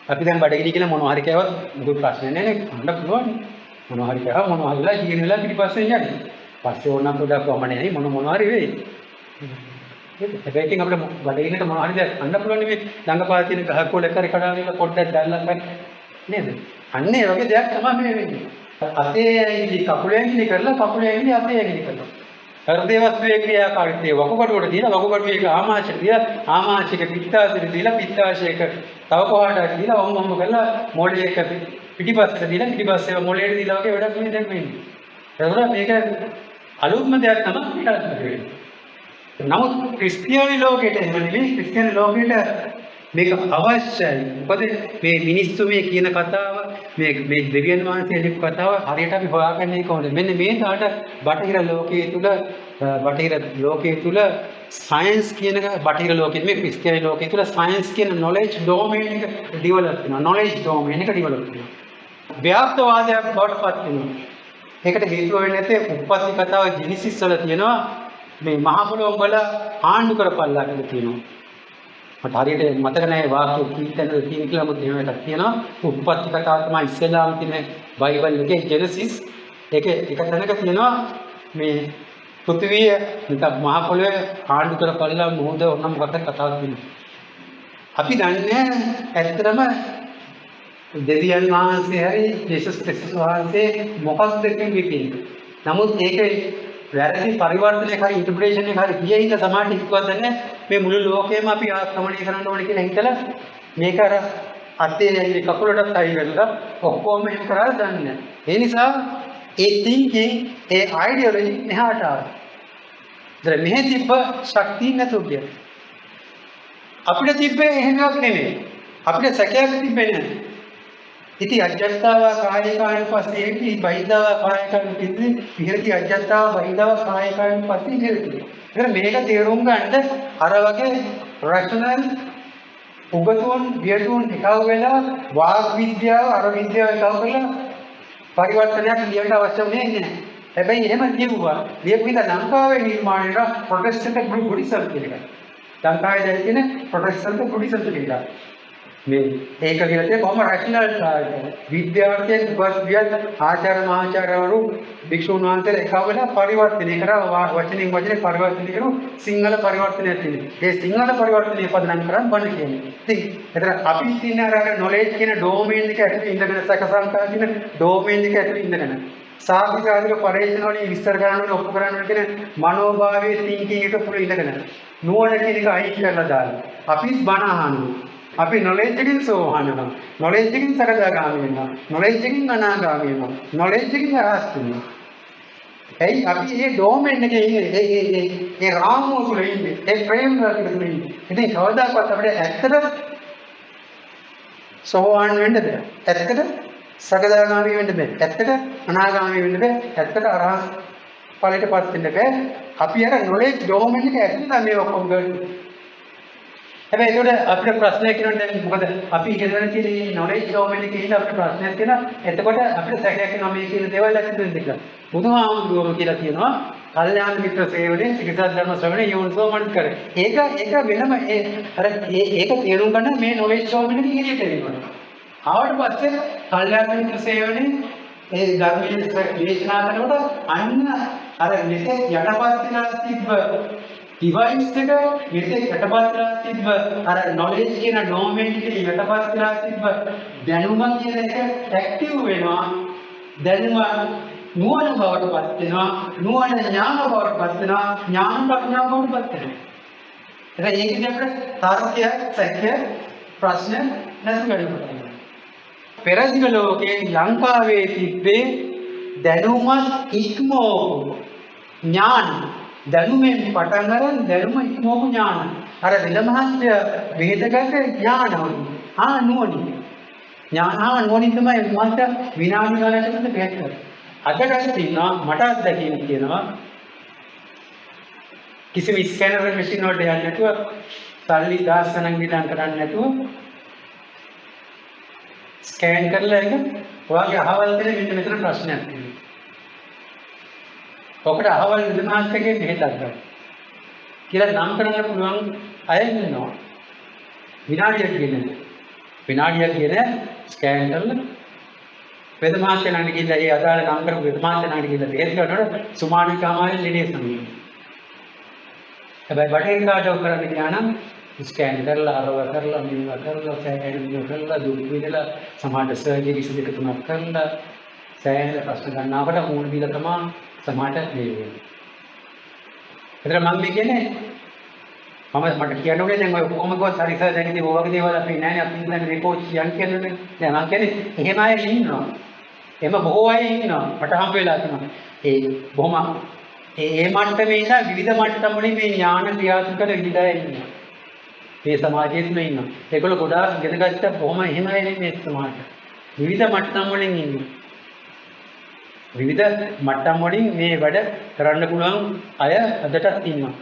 අපි දැන් බඩගිනි කියලා මොනවා හරි කෑවත් මොකද ප්‍රශ්නේ නැහැ නේ. අඬ පුළුවන්. මොනවා හරි කෑවා මොනවා හරිලා ජීගෙන වෙලා පිටිපස්සෙන් යන්නේ. පස්සේ ඕනනම් පොඩක් වමනේ මොනවා හරි වෙයි. හැබැයි ඉතින් අපිට බඩගින්නට මොනවා හරි දෙයක් අඬ පුළුවන් නෙමෙයි. ළඟපාත තියෙන ගහක් කොල කරේ කඩාගෙන පොඩ්ඩක් දැල්ලක් ගන්න නේද? අන්න ඒ වගේ දෙයක් තමයි මේ වෙන්නේ. අතේ ඇඟිලි කකුලේ ඇඟිලි කරලා කකුලේ ඇඟිලි අතේ ඇඟිලි කරනවා. හෘදේ වස්තුවේ ක්‍රියාකාරීත්වය වකුගඩුවට දීලා වකුගඩුවේ ආමාශයට දීලා ආමාශයක පිත්තාශයට දීලා පිත්තාශයක තව කොහාටද දීලා වම් කරලා මොළයක පිටිපස්සට දීලා පිටිපස්සේ මොළයට දීලා වගේ වැඩක් මේ දැන් වෙන්නේ. ඒකෝර මේක අලුත්ම දෙයක් තමයි පිටත් වෙන්නේ. නමුත් ක්‍රිස්තියානි ලෝකයට එහෙම නෙමෙයි. ක්‍රිස්තියානි ලෝකයට මේක අවශ්‍යයි. මොකද මේ මිනිස්සු මේ කියන කතාව මේ දෙවියන් වහන්සේ ලියපු කතාව හරියට අපි හොයාගන්නේ කොහොමද? මෙන්න මේ තාට බටහිර ලෝකයේ තුල සයන්ස් කියන එක බටහිර ලෝකයේ මේ ක්‍රිස්තියානි ලෝකයේ තුල සයන්ස් කියන නොලෙජ් ඩොමේන් එක ඩෙවලොප් වෙනවා. නොලෙජ් ඩොමේන් එක ඩෙවලොප් වෙනවා. ව්‍යාප්තවාදයක් බවට පත් වෙනවා. ඒකට හේතුව වෙන්නේ නැත්තේ උප්පත්ති කතාව ජෙනිසිස් වල තියෙනවා. මේ මහ පොළොව වල ආණ්ඩු කරපල්ලා කියලා තියෙනවා. මට හරියට මතක නැහැ වාක්‍ය කීතැනද තියෙන කියලා මොකද එහෙම එකක් තියෙනවා. උප්පත්ති කතාව තමයි ඉස්සෙල්ලාම තියෙන බයිබල් එකේ ජෙනසිස්. ඒක එක තැනක තියෙනවා මේ පෘථිවිය නැත්නම් මහ පොළොවේ ආණ්ඩු කරපල්ලා මොහොත ඕනම කට කතාවක් තියෙනවා. අපි දන්නේ ඇත්තටම දෙවියන් වහන්සේ හරි යේසුස් ක්‍රිස්තුස් වහන්සේ මොකක්ද කියන්නේ. නමුත් ඒකේ වැරදි පරිවර්තනයක් හරි ඉන්ටර්ප්‍රිටේෂන් එකක් හරි කියෙහිද සමාජ හිතුවක් දන්නේ මේ මුළු ලෝකෙම අපි ආක්‍රමණය කරන්න ඕනේ කියලා හිතලා මේක අර අතේ ඇඟිලි කකුලටත් අයි වෙලා ඔක්කොම එහෙම කරලා දන්නේ. ඒ නිසා ඒ thinking ඒ ideology මෙහාට ආවා. දැන් මෙහෙ තිබ්බ ශක්තිය නැතුව ගියා. අපිට තිබ්බේ එහෙම එකක් නෙමෙයි. අපිට සැකයක් තිබ්බේ නැහැ. ඉති අජ්ජත්තාව කායිකායන් පස්සේ ඉති බහිද්ධාව කායිකායන් පිටි විහෙරති අජ්ජත්තාව බහිද්ධාව කායිකායන් පස්සේ ඉහෙරති. ඒතර මේක තේරුම් ගන්න අර වගේ රෂනල් උගතුන් වියතුන් එකව වෙලා වාග් විද්‍යාව අර විද්‍යාව එකව කරලා පරිවර්තනයක් ලියන්න අවශ්‍ය නැහැ. හැබැයි එහෙම ලියුවා. ලියපු ඉඳ ලංකාවේ නිර්මාණය වෙන ප්‍රොටෙස්ටන්ට් බුද්දිසම් කියන එක. ලංකාවේ දැන් තියෙන ප්‍රොටෙස්ටන්ට් බුද්දිසම් කියන එක. මේ ඒක විදිහට කොහොම රැෂනල් විද්‍යාර්ථයන් විද්‍යාත් ආචාර්ය මහාචාර්යවරු භික්ෂුන් වහන්සේලා එකවල පරිවර්තනය කරා වචනින් වචනේ පරිවර්තනය කරන සිංහල පරිවර්තනයක් තියෙනවා. ඒ සිංහල පරිවර්තනය පදනම් කරන් බණ කියන්නේ. ඉතින් එතන අපි ඉන්න අර නොලෙජ් කියන ඩොමේන් එක ඇතුලේ ඉඳගෙන සකසංකා කියන ඩොමේන් එක ඇතුලේ ඉඳගෙන සාහිත්‍යික පරිශ්‍රණ වලින් විස්තර කරන්න ඕනේ ඔප්පු කරන්න ඕනේ කියන මනෝභාවයේ තින්කින් එක පුර ඉඳගෙන නුවණ කියන එක අයින් කරලා දාලා අපි බණ අහනවා. අපි නොලෙජ් එකකින් සෝහන් වෙනවා. නොලෙජ් එකකින් සකදාගාමී වෙනවා. නොලෙජ් එකකින් අනාගාමී වෙනවා. නොලෙජ් එකකින් රහත් වෙනවා. එයි අපි මේ ඩොමේන් එකේ ඉන්නේ ඒ රාමුව තුළ ඉන්නේ. ඒ ෆ්‍රේම් වර්ක් එක තුළ ඉන්නේ. ඉතින් කවදාකවත් අපිට ඇත්තට සෝහන් වෙන්න බෑ. ඇත්තට සකදාගාමී වෙන්න බෑ. ඇත්තට අනාගාමී වෙන්න බෑ. ඇත්තට අරහත් ඵලයටපත් වෙන්න බෑ. අපි අර නොලෙජ් ඩොමේන් එක ඇතුළේ මේ ඔක්කොම කරන්නේ. හැබැයි ඒකට අපිට ප්‍රශ්නයක් කියනවා දැන් මොකද අපි ඉගෙනගෙන තියෙන මේ නොලෙජ් ඩොමේන් එකේ ඉන්න අපිට ප්‍රශ්නයක් තියෙනවා. එතකොට අපිට සැකයක් එනවා මේ කියන දේවල් ඇත්තද කියලා. බුදුහාමුදුරුවෝ කියලා කියනවා කල්යාණ මිත්‍ර සේවනයේ සිගත ධර්ම ශ්‍රවණේ යෝනිසෝ මනස්කර. ඒක වෙනම ඒක තේරුම් ගන්න මේ නොලෙජ් ඩොමේන් එකේ ඉන්නේ තේරෙනවා. ආවට පස්සේ කල්යාණ මිත්‍ර සේවනයේ ඒ ධර්මයේ දේශනා කරනකොට අන්න අර මෙතෙක් යටපත් වෙලා තිබ්බ ඩිවයිස් එක මෙතෙක් යටපත් වෙලා තිබ්බ අර නොලෙජ් කියන ඩොමේන් එකේ යටපත් වෙලා තිබ්බ දැනුම කියන එක ඇක්ටිව් වෙනවා. දැනුම නුවණ බවට පත් වෙනවා. නුවණ ඥාන බවට පත් වෙනවා. ඥාන ප්‍රඥාව බවට පත් වෙනවා. එතන ඒකදී අපිට තර්කය සැකය ප්‍රශ්න නැති වෙනවා. පෙරදිග ලෝකයේ ලංකාවේ තිබ්බේ දැනුමත් ඉක්මවපු ඥාන දැනුමෙන් පටන් ගන්න දැනුම ඉක්මවපු ඥාන අර විලමහත්ය වේදගත ඥානවලු නුවණින් නුවණින් තමයි මහත්ය විනාඩි ගණනකට බෙහෙත් කරන්නේ. අදට තියෙනවා මට අත්දැකීම් තියෙනවා කිසිම ස්කෑනර් මැෂින් වලට යන්නේ නැතුව සල්ලි 10 ගණන් විඳන් කරන්නේ නැතුව ස්කෑන් කරලා එක ඔයාගේ අහවල් දෙන මෙතන ප්‍රශ්නයක් තියෙනවා. ඔකට අහවල් විද්‍යාඥයෙක්ගේ බෙහෙතක් ගන්න. කියලා නම් කරන්න පුළුවන් අය ඉන්නවා. විනාඩියක් කියන ස්කෑන් කරලා විද්‍යාඥයන්ට ගිහිල්ලා ඒ අදාළ නම් කරපු විද්‍යාඥයන්ට ගිහිල්ලා බෙහෙත් ගන්නකොට සුමානිකාමාරි ලෙඩේ සමිය. හැබැයි බටහිර කාටව කරන්න ගියා නම් ස්කෑන් කරලා අරව කරලා මේව කරලා සෑහෙන කරලා දුක් විඳලා සමාජ සර්ජරි 2 3ක් කරලා සෑහෙන ප්‍රශ්න ගන්නවට මූණ දීලා තමයි සමාජ මේ වෙන්නේ. ඒතර මම කියන්නේ මට කියන්න ඕනේ දැන් ඔය කොහොම ගොස් හරි සර් දැන් ඉතින් ඔයගේ දේවල් අපි නෑනේ අපි ඉන්නේ මේ කෝච් කියන්නේ. දැන් මම කියන්නේ එහෙම අය ඉන්නවා. එහෙම බොහෝ අය ඉන්නවා. මට හම්බ වෙලා තියෙනවා. ඒ බොහොම ඒ මට්ටමේ ඉඳලා විවිධ මට්ටම් වලින් මේ ඥාන ක්‍රියාත්මක කරන විවිධ අය ඉන්නවා. මේ සමාජයේත් ඉන්නවා. ඒගොල්ලෝ ගොඩාක් ඉගෙන ගත්ත බොහොම එහෙම අය නෙමෙයි සමාජය. විවිධ මට්ටම් වලින් ඉන්නවා. විවිධ මට්ටම් වලින් මේ වැඩ කරන්න පුළුවන් අය අදටත් ඉන්නවා.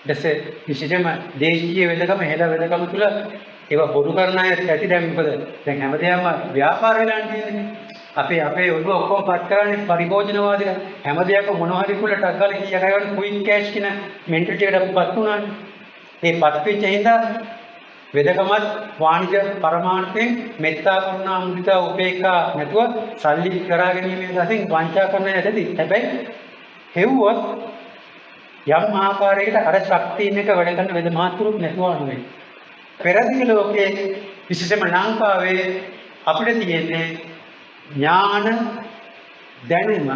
ඊටසේ විශේෂයෙන්ම දේශීය වෙදකම හෙළ වෙදකම තුල ඒවා බොරු කරන අය ඇති දැන් මොකද දැන් හැමදේම ව්‍යාපාර වෙලා තියෙන්නේ. අපේ ඔළුව ඔක්කොම පත් කරන්නේ පරිභෝජනවාදී හැම දෙයක්ම මොනවා හරි කුල ටක් ගාලා කීයක් අයවන ක්වික් කෑෂ් කියන මෙන්ටලිටි එකට අපිපත් වුණානේ. මේ පත් වෙච්ච හින්දා වෙදකමත් වාණිජ පරමාර්ථයෙන් මෙත්තා කරුණා මුදිතා උපේක්ඛා නැතුව සල්ලි කරා ගැනීමෙන් වශයෙන් වංචා කරන යටදී හැබැයි හෙව්වොත් යම් ආකාරයකට අර ශක්තියින් එක වැඩ කරන වෙද මාතෘක් නැතුව නෙවෙයි. පෙරදිග ලෝකයේ විශේෂයෙන්ම ලංකාවේ අපිට තියෙන්නේ ඥාන දැනුම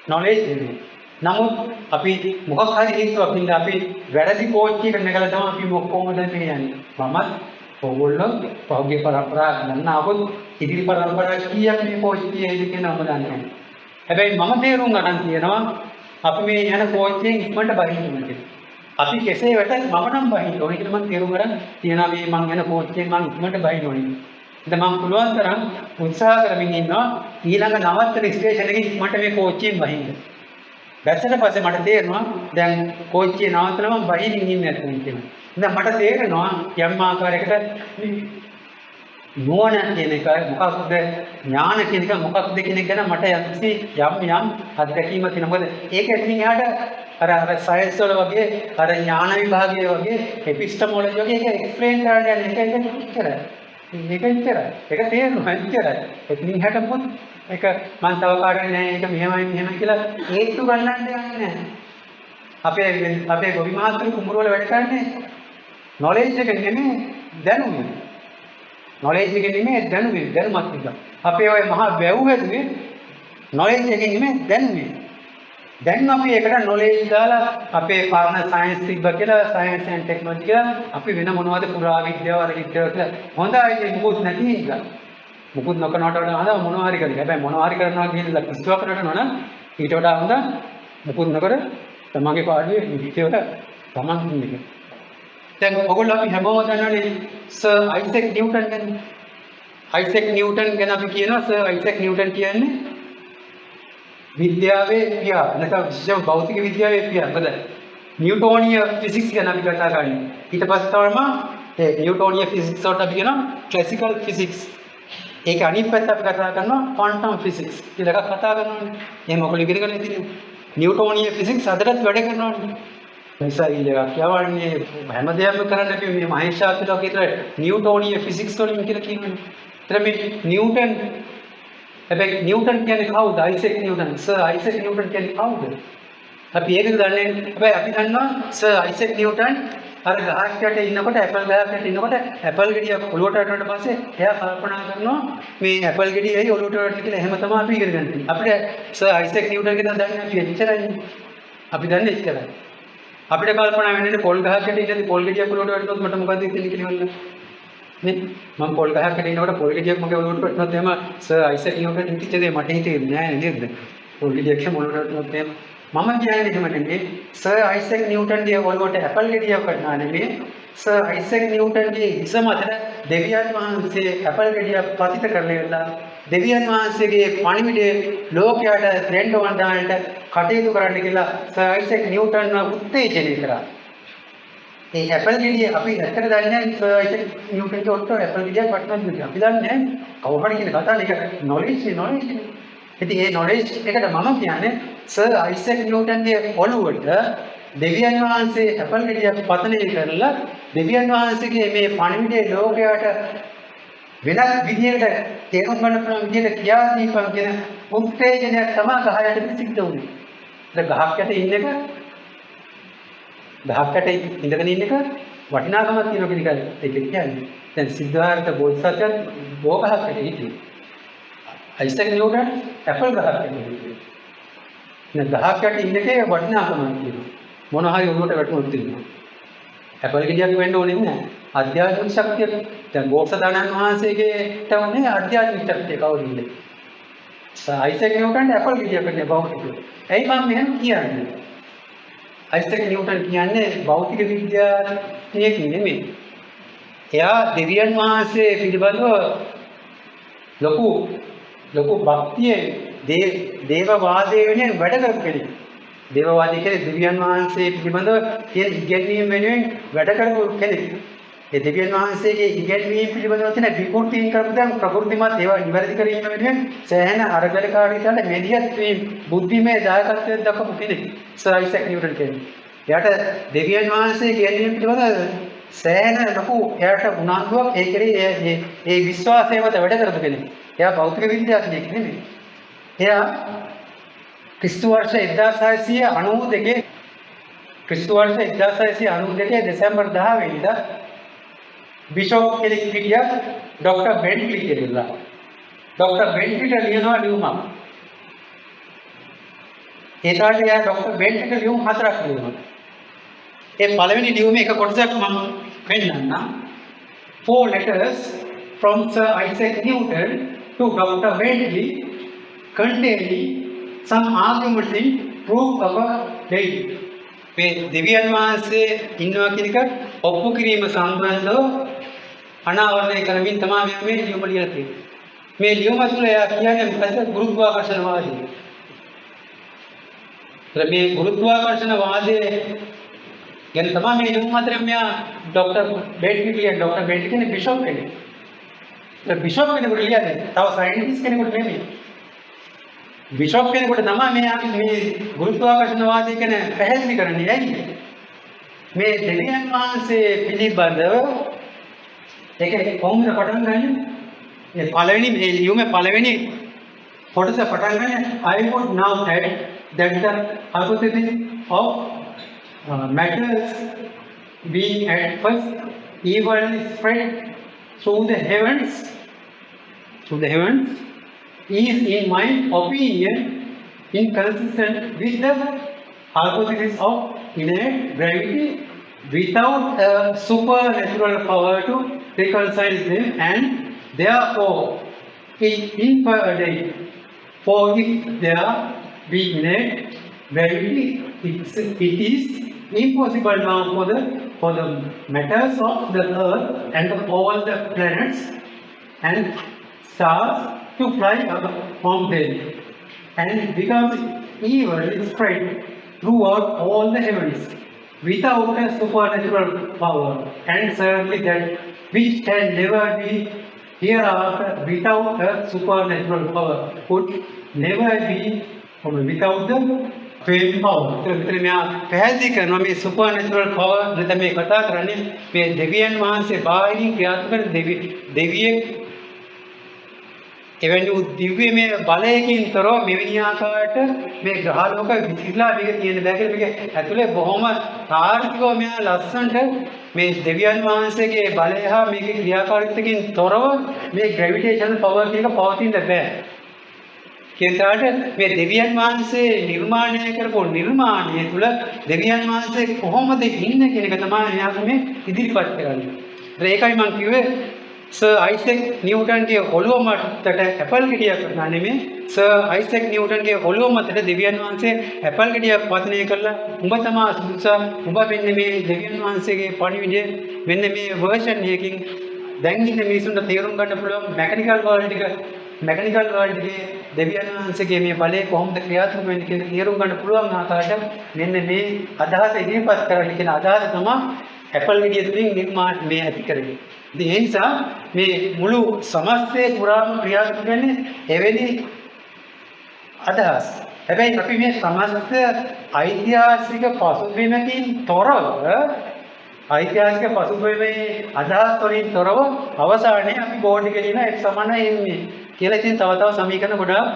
නොලෙජ් නෙවෙයි. නමුත් අපි මොකක් හරි හේතුවක් හින්දා අපි වැරදි කෝච්චි එකට නැගලා තමයි අපි ඔක්කොම දැන් මේ යන්නේ. මමත් ඕගොල්ලෝ පහුගිය පරම්පරා ගන්න ආවොත් ඉදිරි පරම්පරා කීයක් මේ කෝච්චියේ ඉඳ කියනවම දන්නේ නැහැ. හැබැයි මම තේරුම් ගන්න තියෙනවා අපි මේ යන කෝච්චියෙන් ඉක්මනට බහින්න ඕනේ. අපි කෙසේ වෙතත් මම නම් බහින්න ඕනේ කියලා මම තේරුම් ගන්න තියෙනවා මේ මං යන කෝච්චියෙන් මං ඉක්මනට බහින්න ඕනේ. ඉතින් මම පුළුවන් තරම් උත්සාහ කරමින් ඉන්නවා ඊළඟ නවත්තන ස්ටේෂන් එකේ ඉක්මනට මේ කෝච්චියෙන් බහින්න. දැස්සට පස්සේ මට තේරෙනවා දැන් කෝච්චිය නවත්තලා මම බහින්න ඉන්නේ නැතුව කියලා. දැන් මට තේරෙනවා යම් ආකාරයකට නුවණ කියන එක මොකක්ද ඥාන කියන එක මොකක්ද කියන එක ගැන මට යම් අත්දැකීමක් තියෙනවා. මොකද ඒක එතනින් එහාට අර සයන්ස් වල වගේ අර ඥාන විභාගයේ වගේ එපිස්ටමොලොජි වගේ ඒක එක්ස්ප්ලেইন කරන්න යන්නේ ඒක ඉච්චරයි. ඒක තේරෙනවා ඉච්චරයි. එතනින් එහාට මොකද ඒක මම තව කාටවත් නෑ ඒක මෙහෙමයි කියලා ඒත්තු ගන්නන්න යන්නේ නෑ. අපේ ගොවි මහත්තුරු කුඹුර වල වැඩ කරන්නේ නොලෙජ් එක නෙමෙයි දැනුම. නොලෙජ් එක නෙමෙයි දැනුමත් එක. අපේ ওই මහා වැව් හැදුවේ නොලෙජ් එක නෙමෙයි දැනුමේ. දැන් අපි ඒකට නොලෙජ් දාලා අපේ පරණ සයන්ස් තිබ්බ කියලා සයන්ස් ඇන්ඩ් ටෙක්නොලොජි කියලා අපි වෙන මොනවද පුරා විද්‍යාව අර විද්‍යාව කියලා හොඳයි මොකුත් නැති නිසා. මොකුත් නොකරනවට වඩා හොඳ මොනවා හරි කරන්න. හැබැයි මොනවා හරි කරනවා කියලා කිසිවක් කරනවා නම් ඊට වඩා හොඳ මොකුත් නොකර තමන්ගේ පාඩුවේ විද්‍යාවට තමන් ඉන්නේ. දැන් ඔයගොල්ලෝ අපි හැමෝම දන්නවනේ සර් අයිසැක් නිව්ටන් ගැන. අයිසැක් නිව්ටන් ගැන අපි කියනවා සර් අයිසැක් නිව්ටන් කියන්නේ විද්‍යාවේ පියා. නැත්නම් විශේෂම භෞතික විද්‍යාවේ පියා. මොකද නිව්ටෝනීය ෆිසික්ස් ගැන අපි කතා කරන්නේ. ඊට පස්සේ තමයි ඒ නිව්ටෝනීය ෆිසික්ස් වලට අපි කියනවා ක්ලාසිකල් ෆිසික්ස්. ඒක අනිත් පැත්ත අපි කතා කරනවා ක්වොන්ටම් ෆිසික්ස් කියලා එකක් කතා කරනවානේ. එහෙම ඔයගොල්ලෝ ඉගෙන ගන්න ඉතින් නිව්ටෝනීය ෆිසික්ස් අදටත් වැඩ කරනවානේ. මිසයිල් එකක් යවන්නේ හැම දෙයක්ම කරන්න අපි මේ මහේෂාත්මක විතර නිව්ටෝනීය ෆිසික්ස් වලින් කියලා කියනවා. ඒතර මේ නිව්ටන් හැබැයි නිව්ටන් කියන්නේ කවුද? Isaac Newton. Sir Isaac Newton කියන්නේ කවුද? අපි ඒක දන්නේ නැහැ. හැබැයි අපි දන්නවා සර් අයිසැක් නිව්ටන් අර ගහක් යට ඉන්නකොට ඇපල් ගහක් යට ඉන්නකොට ඇපල් ගෙඩියක් ඔලුවට වැටුණාට පස්සේ එයා කල්පනා කරනවා මේ ඇපල් ගෙඩිය ඇයි ඔලුවට වැටුනේ කියලා. එහෙම තමයි අපි ඉගෙන ගන්න තියෙන්නේ. අපිට සර් අයිසැක් නිව්ටන් ගැන දන්නේ අපි එච්චරයි. අපි දන්නේ එච්චරයි. අපිට කල්පනා වෙන්නේ පොල් ගහක් යට ඉඳි පොල් ගෙඩියක් ඔලුවට වැටුනොත් මට මොකද වෙන්නේ කියලා වල නේ. මම පොල් ගහක් යට ඉන්නකොට පොල් ගෙඩියක් මගේ ඔලුවට වැටුනොත් එහෙම සර් අයිසැක් නිව්ටන් හිතච්ච දේ මට හිතෙන්නේ නෑ නේද? පොල් ගෙඩියක් ඔලුවට වැටුනොත් එහෙම මම කියන්නේ එහෙම නෙමෙයි. සර් අයිසැක් නිව්ටන්ගේ ඔළුවට ඇපල් ගෙඩියක් වටනා නෙමෙයි. සර් අයිසැක් නිව්ටන්ගේ හිස මතට දෙවියන් වහන්සේ ඇපල් ගෙඩියක් පතිත කරලා ඉවරලා දෙවියන් වහන්සේගේ පණිවිඩය ලෝකයට දෙන්න ඕන දාන්නට කටයුතු කරන්න කියලා සර් අයිසැක් නිව්ටන්ව උත්තේජනය කරා. ඒ ඇපල් ගෙඩිය අපි ඇත්තට දන්නේ නැහැ සර් අයිසැක් නිව්ටන්ගේ ඔට්ටෝ ඇපල් ගෙඩියක් වටනවාද කියලා. අපි දන්නේ නැහැ. කවුරු හරි කියන කතාව ඒක නොලෙජ්. ඉතින් ඒ නොලෙජ් එකට මම කියන්නේ සර් අයිසැක් නිව්ටන්ගේ ඔළුවට දෙවියන් වහන්සේ ඇපල් ගෙඩියක් පතනය කරලා දෙවියන් වහන්සේගේ මේ පණිවිඩය ලෝකයට වෙනත් විදිහකට තේරුම් ගන්න පුළුවන් විදිහට කියා දීපන් කියන උත්තේජනයක් තමයි ගහයට සිද්ධ වුනේ. ඒ ගහක් යට ඉන්න එක ගහක් යට ඉඳගෙන ඉන්න එක වටිනාකමක් තියෙනවා කියන එක ඒක කියන්නේ. දැන් සිද්ධාර්ථ බෝධිසත්වයන් බෝගහක් යට හිටියේ. අයිසැක් නිව්ටන් ඇපල් ගහක් යට හිටියේ. නේ ගහක් යට ඉන්න එකේ වටිනාකමක් තියෙනවා. මොන හරි උඩට වැටුනොත් තියෙනවා. ඇපල් ගෙඩියක් වෙන්න ඕනේ නැහැ. අධ්‍යාත්මික ශක්තිය දැන් බෝසතාණන් වහන්සේගේට උනේ අධ්‍යාත්මික ශක්තිය කවුරු ඉන්නේ? අයිසැක් නිව්ටන් ඇපල් ගෙඩියක් වෙන්නේ භෞතිකව. ඇයි මම මෙහෙම කියන්නේ? අයිසැක් නිව්ටන් කියන්නේ භෞතික විද්‍යාඥයෙක් නෙමෙයි. එයා දෙවියන් වහන්සේ පිළිබඳව ලොකු භක්තියේ දේවවාදයේ වෙනුවෙන් වැඩ කරපු කෙනෙක්. දේවවාදී කියන්නේ දෙවියන් වහන්සේ පිළිබඳව තියෙන ඉගැන්වීම් වෙනුවෙන් වැඩ කරපු කෙනෙක්. ඒ දෙවියන් වහන්සේගේ ඉගැන්වීම් පිළිබඳව තියෙන විකෘතීන් කරපු දැන් ප්‍රകൃතිමත් ඒවා නිවැරදි කිරීම වෙනුවෙන් සෑහෙන අරගලකාරීතාවට මෙදියත් මේ බුද්ධිමය දායකත්වයක් දක්වපු කෙනෙක්. සර් අයිසැක් නිව්ටන් කියන්නේ. එයාට දෙවියන් වහන්සේගේ ඉගැන්වීම් පිළිබඳව සෑහෙන ලොකු එයාට උනන්දුවක් ඒ කෙරේ ඒ විශ්වාසය මත වැඩ කරපු කෙනෙක්. එයා භෞතික විද්‍යාඥයෙක් නෙමෙයි. එයා ක්‍රිස්තු වර්ෂ 1692 දෙසැම්බර් 10 වෙනිදා බිෂොප් කෙනෙක් හිටියා ડોક્ટર બેન્ટલી කියලා. ડોક્ટર બેન્ટલીට ලියනවා ලියුමක්. ඒ කාලේ යා ડોક્ટર બેન્ટલીට ලියුම් 4ක් ලියනවා. ඒ පළවෙනි ලියුමේ එක කොටසක් මම පෙන්නන්නම්. 4 letters from Sir Isaac Newton to Dr. Bentley containing some arguments in proof of a deity. මේ දෙවියන් වහන්සේ ඉන්නවා කියන එක ඔප්පු කිරීම සම්බන්ධව අනාවරණය කරමින් තමයි මේ ලියුම ලියලා තියෙන්නේ. මේ ලියුම තුළ එයා කියන්නේ මොකද? ගුරුත්වාකර්ෂණ වාදය. මේ ගුරුත්වාකර්ෂණ වාදය ගැන තමයි මේ ලියුම අතරින් මෙයා ડોક્ટર બેન્ટલી කියන්නේ බිෂොප් කෙනෙක්. බිෂොප් කෙනෙකුට ලියන්නේ. තව සයන්ටිස්ට් කෙනෙකුට නෙමෙයි. බිෂොප් කෙනෙකුට තමයි මේ අපි මේ ගුරුත්වාකර්ෂණවාදය ගැන පැහැදිලි කරන්නේ. ඇයි? මේ දෙවියන් වහන්සේ පිළිබඳව ඒක කොහොමද පටන් ගන්නේ? මේ පළවෙනි මේ ලියුමේ පළවෙනි කොටස පටන් ගන්නේ I would now add that the hypothesis of matters being at first evenly spread through the heavens is in my opinion inconsistent with the hypothesis of innate gravity without a supernatural power to reconcile them, and therefore it inferior. For if there be innate gravity, it is impossible now for the matters of the earth and all the planets and stars to fly up from them, and because evil is spread throughout all the heavens without a supernatural power, and certainly that which can never be hereafter without a supernatural power could never be without the same power. මෙතන මෙයා පැහැදිලි කරනවා මේ supernatural power නැත්නම් මේ කතා කරන්නේ මේ දෙවියන් වහන්සේ බාහිරින් ක්‍රියාත්මක කරන දෙවියෙක් එවැනි දිව්‍යමය බලයකින් තොරව මෙවැනි ආකාරයට මේ ග්‍රහලෝක විසිරලා මේක තියෙන බෑ කියලා මේක ඇතුලේ බොහොම තාර්කිකව මෙයා ලස්සනට මේ දෙවියන් වහන්සේගේ බලය හා මේකේ ක්‍රියාකාරීත්වයෙන් තොරව මේ ග්‍රැවිටේෂනල් පවර් එක පවතින්න බෑ. කියනවාට මේ දෙවියන් වහන්සේ නිර්මාණය කරපු නිර්මාණය තුළ දෙවියන් වහන්සේ කොහොමද ඉන්නේ කියන එක තමයි මෙයා මේ ඉදිරිපත් කරන්නේ. ඒකයි මම කිව්වේ සර් අයිසැක් නිව්ටන්ගේ ඔළුව මතට ඇපල් ගෙඩියක් නෙමෙයි සර් අයිසැක් නිව්ටන්ගේ ඔළුව මතට දෙවියන් වහන්සේ ඇපල් ගෙඩියක් පතනය කළා. උඹ තමයි සුදුසා. උඹ මෙන්න මේ දෙවියන් වහන්සේගේ පණිවිඩය මෙන්න මේ වර්ෂන් එකකින් දැන් ඉන්න මිනිසුන්ට තේරුම් ගන්න පුළුවන් මෙකැනිකල් වර්ල්ඩ් එකේ දෙවියන් වහන්සේගේ මේ බලය කොහොමද ක්‍රියාත්මක වෙන්නේ කියන තේරුම් ගන්න පුළුවන් ආකාරයට මෙන්න මේ අදහස ඉදිරිපත් කරන්න කියන අදහස තමයි ඇපල් ගෙඩිය තුලින් නිර්මාණ මේ ඇති කරන්නේ. ඉතින් ඒ නිසා මේ මුළු සමස්තයේ පුරාම ක්‍රියාත්මක වෙන්නේ එවැනි අදහස්. හැබැයි අපි මේ සමස්ත ඓතිහාසික පසුබිමකින් තොරව ඓතිහාසික පසුබිමේ අදහස් වලින් තොරව අවසානයේ අපි බෝඩ් එකේ ලියන x සමානයි එන්නේ කියලා ඉතින් තව සමීකරණ ගොඩාක්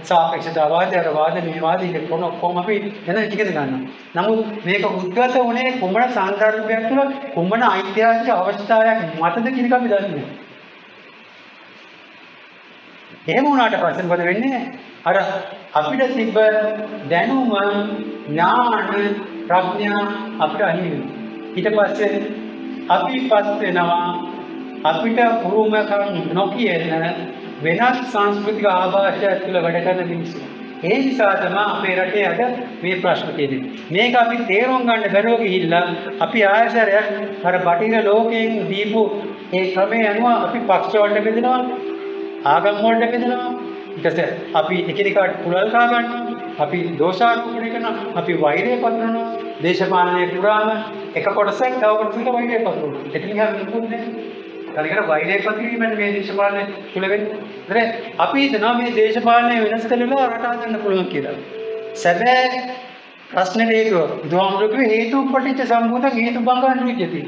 සාපේක්ෂතාවාද අරවාද මේවාද ඉතින් කොහොම අපි එන ඉගෙන ගන්නවා. නමුත් මේක උද්ගත වුණේ කුමන සංදර්භයක් තුළ කුමන ඓතිහාසික අවස්ථාවක් මතද කියන එක අපි දන්නේ නැහැ. එහෙම වුණාට පස්සේ මොකද වෙන්නේ? අර අපිට තිබ්බ දැනුම ඥාන ප්‍රඥා අපිට අහිමි වෙනවා. ඊට පස්සේ අපිපත් වෙනවා අපිට උරුමකම් නොකියන වෙනත් සංස්කෘතික ආభాෂයක් තුළ වැඩ කරන මිනිස්සු. ඒ නිසා තමයි අපේ රටේ අද මේ ප්‍රශ්න තියෙන්නේ. මේක අපි තේරුම් ගන්න බැරුව ගිහිල්ලා අපි ආයතනයක් අර බටහිර ලෝකයෙන් දීපු ඒ ක්‍රමය අනුව අපි පක්ෂ වලට බෙදෙනවා, ආගම් වලට බෙදෙනවා. ඊට පස්සේ අපි එකිනෙකාට කුලල් කා ගන්නවා, අපි දෝෂාරෝපණය කරනවා, අපි වෛරය පතුරවනවා. දේශපාලනයේ පුරාම එක කොටසක් තව කොටසකට වෛරය පතුරවනවා. ඒක නිකන් නිකුත්නේ. කලිකර වෛරය පතුරවීමෙන් මේ දේශපාලනය තුල වෙන්නේ. හරි අපි හිතනවා මේ දේශපාලනය වෙනස් කළා රට හදන්න පුළුවන් කියලා. සැබෑ ප්‍රශ්නේ හේතුව බුදුහාමුදුරුවෝ හේතුපටිච්ච සම්භූතං හේතුබංගං රුජ්‍යති.